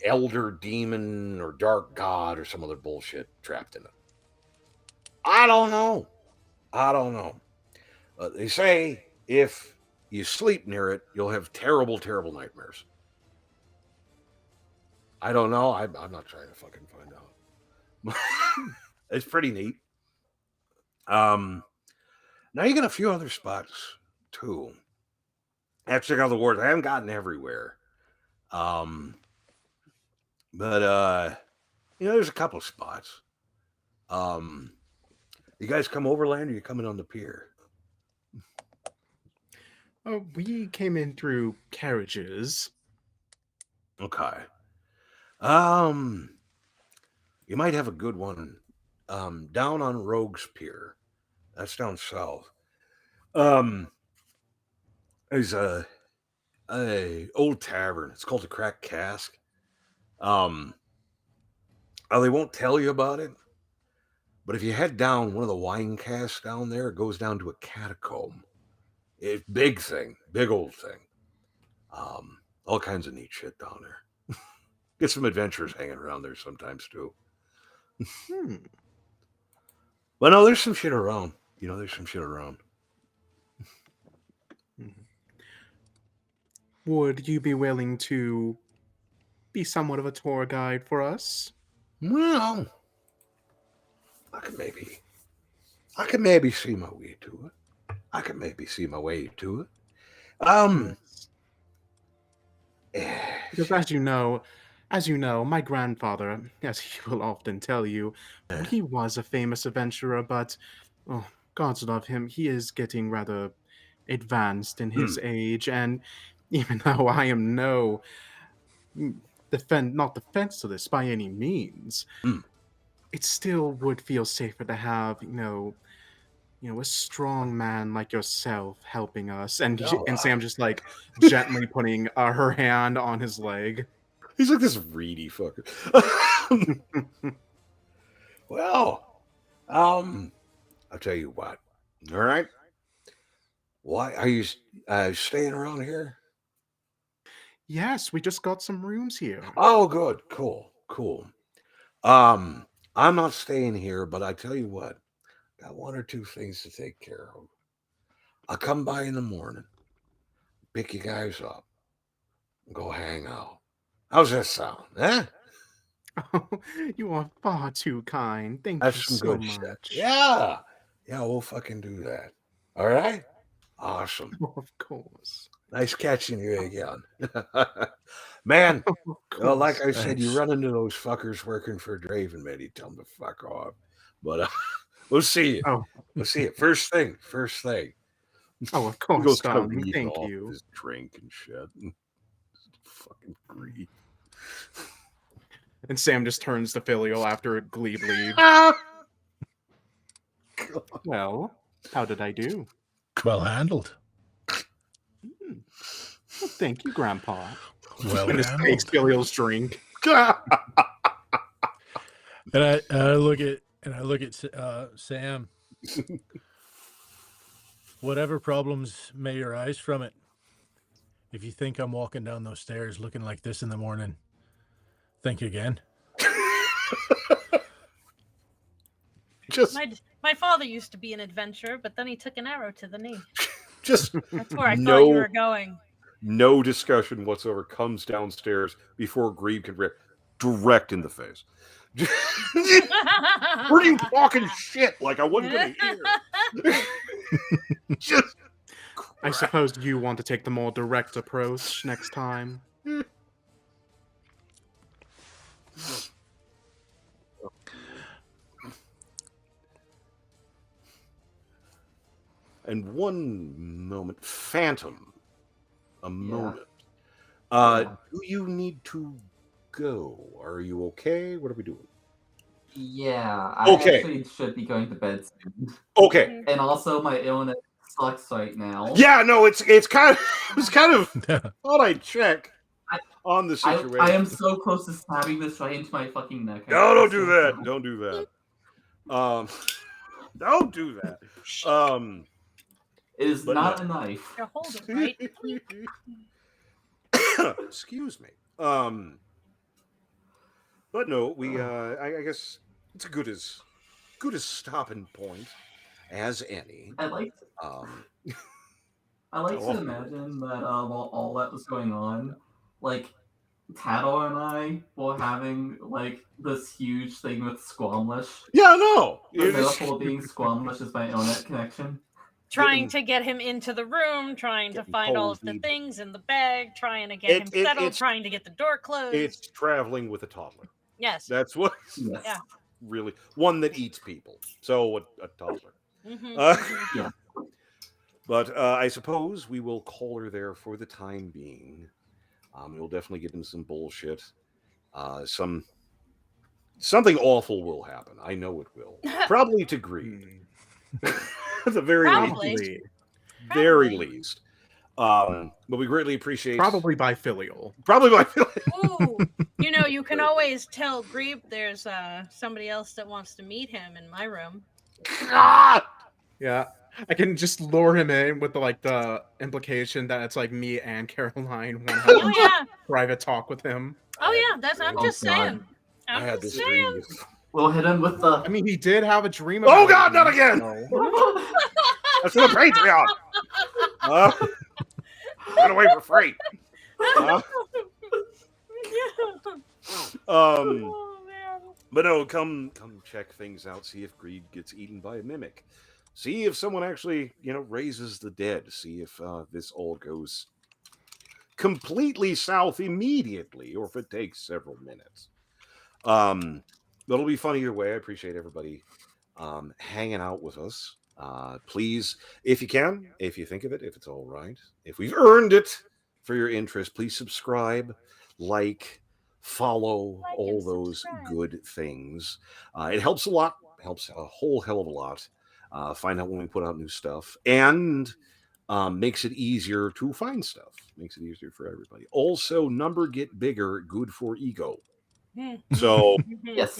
elder demon or dark god or some other bullshit trapped in it. I don't know. They say if you sleep near it, you'll have terrible, terrible nightmares. I don't know. I'm not trying to fucking find out. It's pretty neat. Now you got a few other spots too. I have to check out the wards. I haven't gotten everywhere. But there's a couple spots. You guys come overland, or you coming on the pier? Oh, we came in through carriages. Okay. You might have a good one. Down on Rogue's Pier. That's down south. There's a old tavern. It's called the Cracked Cask. They won't tell you about it, but if you head down one of the wine casks down there, it goes down to a catacomb. It's big thing, big old thing. All kinds of neat shit down there. Get some adventurers hanging around there sometimes too. But no, there's some shit around. There's some shit around. Would you be willing to be somewhat of a tour guide for us? Well, I could maybe see my way to it. Because as you know, my grandfather, as he will often tell you, he was a famous adventurer, but gods love him, he is getting rather advanced in his age, and even though I am not defenseless by any means, it still would feel safer to have, a strong man like yourself helping us. And Sam just like gently putting her hand on his leg. He's like this reedy fucker. Well, I'll tell you what. All right. Why are you staying around here? Yes, we just got some rooms here. Oh, good. Cool. I'm not staying here, but I tell you what, got one or two things to take care of. I'll come by in the morning, pick you guys up, and go hang out. How's that sound? Eh? Oh, you are far too kind. Thank That's you some so good much. shit. Yeah, we'll fucking do that. All right? Awesome. Oh, of course. Nice catching you again. Man, Of course. like I said, you Nice. run into those fuckers working for Draven, man. You tell them to fuck off. But we'll see you. Oh. We'll see you. First thing. Oh, of He course, goes kind of darling. reading Thank off you. his drink and shit. Fucking greed. And Sam just turns to Filial after Glebe leaves. Well, how did I do? Well handled. Well, thank you, Grandpa. Well And just takes handled. Filial's drink. And I look at Sam. Whatever problems may arise from it, if you think I'm walking down those stairs looking like this in the morning, think again. Just My father used to be an adventurer, but then he took an arrow to the knee. just That's where I thought you were going. no discussion whatsoever. Comes downstairs before Grieve can direct in the face. Were you talking shit like I wasn't going to hear? Just I suppose you want to take the more direct approach next time. And one moment, Phantom, a moment. Yeah. Do you need to go? Are you okay? What are we doing? Yeah, I Okay. actually should be going to bed soon. Okay. And also, my illness sucks right now. Yeah, no, it's kind of thought I'd check on the situation. I am so close to stabbing this right into my fucking neck. No, don't do that. Don't do that. Don't do that. It is But not no. a knife. You hold it, right? Excuse me. But no, we I guess it's good as stopping point as any. I like to imagine that while all that was going on, like Tattle and I were having like this huge thing with Squamlish. Yeah, no. The metaphor being Squamlish is my internet connection. Trying to get him into the room, trying to Getting find all of the cozied. things in the bag, trying to get him settled, trying to get the door closed. It's traveling with a toddler. Yes. That's what. Yes. Yeah. Really, one that eats people. So a toddler. Mhm, Yeah. But I suppose we will call her there for the time being. We'll definitely get into some bullshit. Something awful will happen. I know it will. Probably to Greed. At the very Probably. least. Very least. But we greatly appreciate. Probably by filial. Probably by filial. Ooh, you know, you can always tell Grebe there's somebody else that wants to meet him in my room. Yeah. I can just lure him in with the implication that it's like me and Caroline want to have Oh yeah. private talk with him. Oh yeah, that's I'm just saying. I had this dream. We'll hit him with the. I mean, he did have a dream. Oh about God, not me, again! so- That's for the Patreon. Get away for free. Oh man. But no, come check things out. See if Greed gets eaten by a mimic. See if someone actually, raises the dead. See if this all goes completely south immediately, or if it takes several minutes. That'll be fun either way. I appreciate everybody hanging out with us. Please, if you can, if you think of it, if it's all right, if we've earned it for your interest, please subscribe, follow, all those good things. It helps a lot, helps a whole hell of a lot. Find out when we put out new stuff, and makes it easier to find stuff. Makes it easier for everybody. Also, number get bigger, good for ego. So Yes.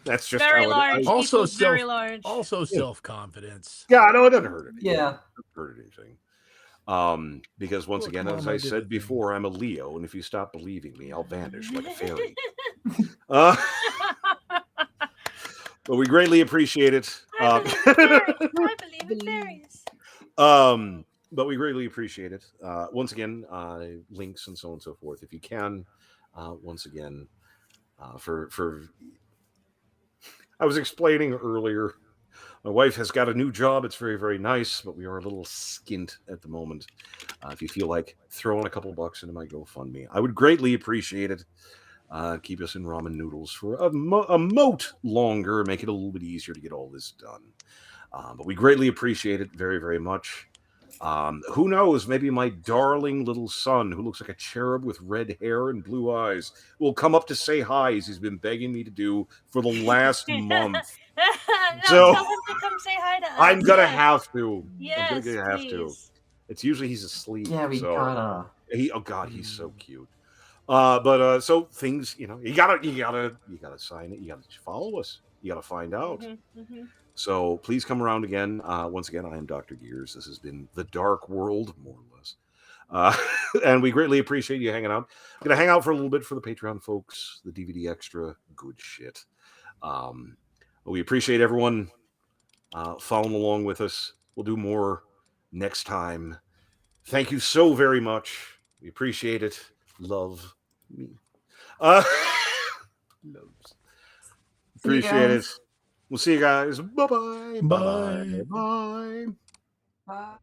that's just very how large. it is. Also Very large. Also self-confidence. Yeah, no, it doesn't hurt anything. Yeah. It doesn't hurt anything. Because once Look, again, Mom, as I I did the said thing. before, I'm a Leo, and if you stop believing me, I'll vanish like a fairy. But we greatly appreciate it. I believe in fairies. But we greatly appreciate it. Once again, links and so on and so forth. If you can, once again, for I was explaining earlier, my wife has got a new job. It's very, very nice, but we are a little skint at the moment. If you feel like throwing a couple bucks into my GoFundMe, I would greatly appreciate it. Keep us in ramen noodles for a moat longer, make it a little bit easier to get all this done. But we greatly appreciate it very, very much. Who knows? Maybe my darling little son, who looks like a cherub with red hair and blue eyes, will come up to say hi, as he's been begging me to do for the last month. No, tell him to come say hi to us. I'm gonna have to. Yes, I'm gonna have to. please. It's usually he's asleep. Yeah, we so gotta. oh God, he's so cute. But so things, you gotta sign it. You gotta follow us. You gotta find out. So please come around again. Once again, I am Dr. Gears. This has been The Dark World, more or less. And we greatly appreciate you hanging out. I'm going to hang out for a little bit for the Patreon folks, the DVD extra, good shit. We appreciate everyone following along with us. We'll do more next time. Thank you so very much. We appreciate it. Love me. Loves. Appreciate it. We'll see you guys. Bye-bye. Bye. Bye. Bye.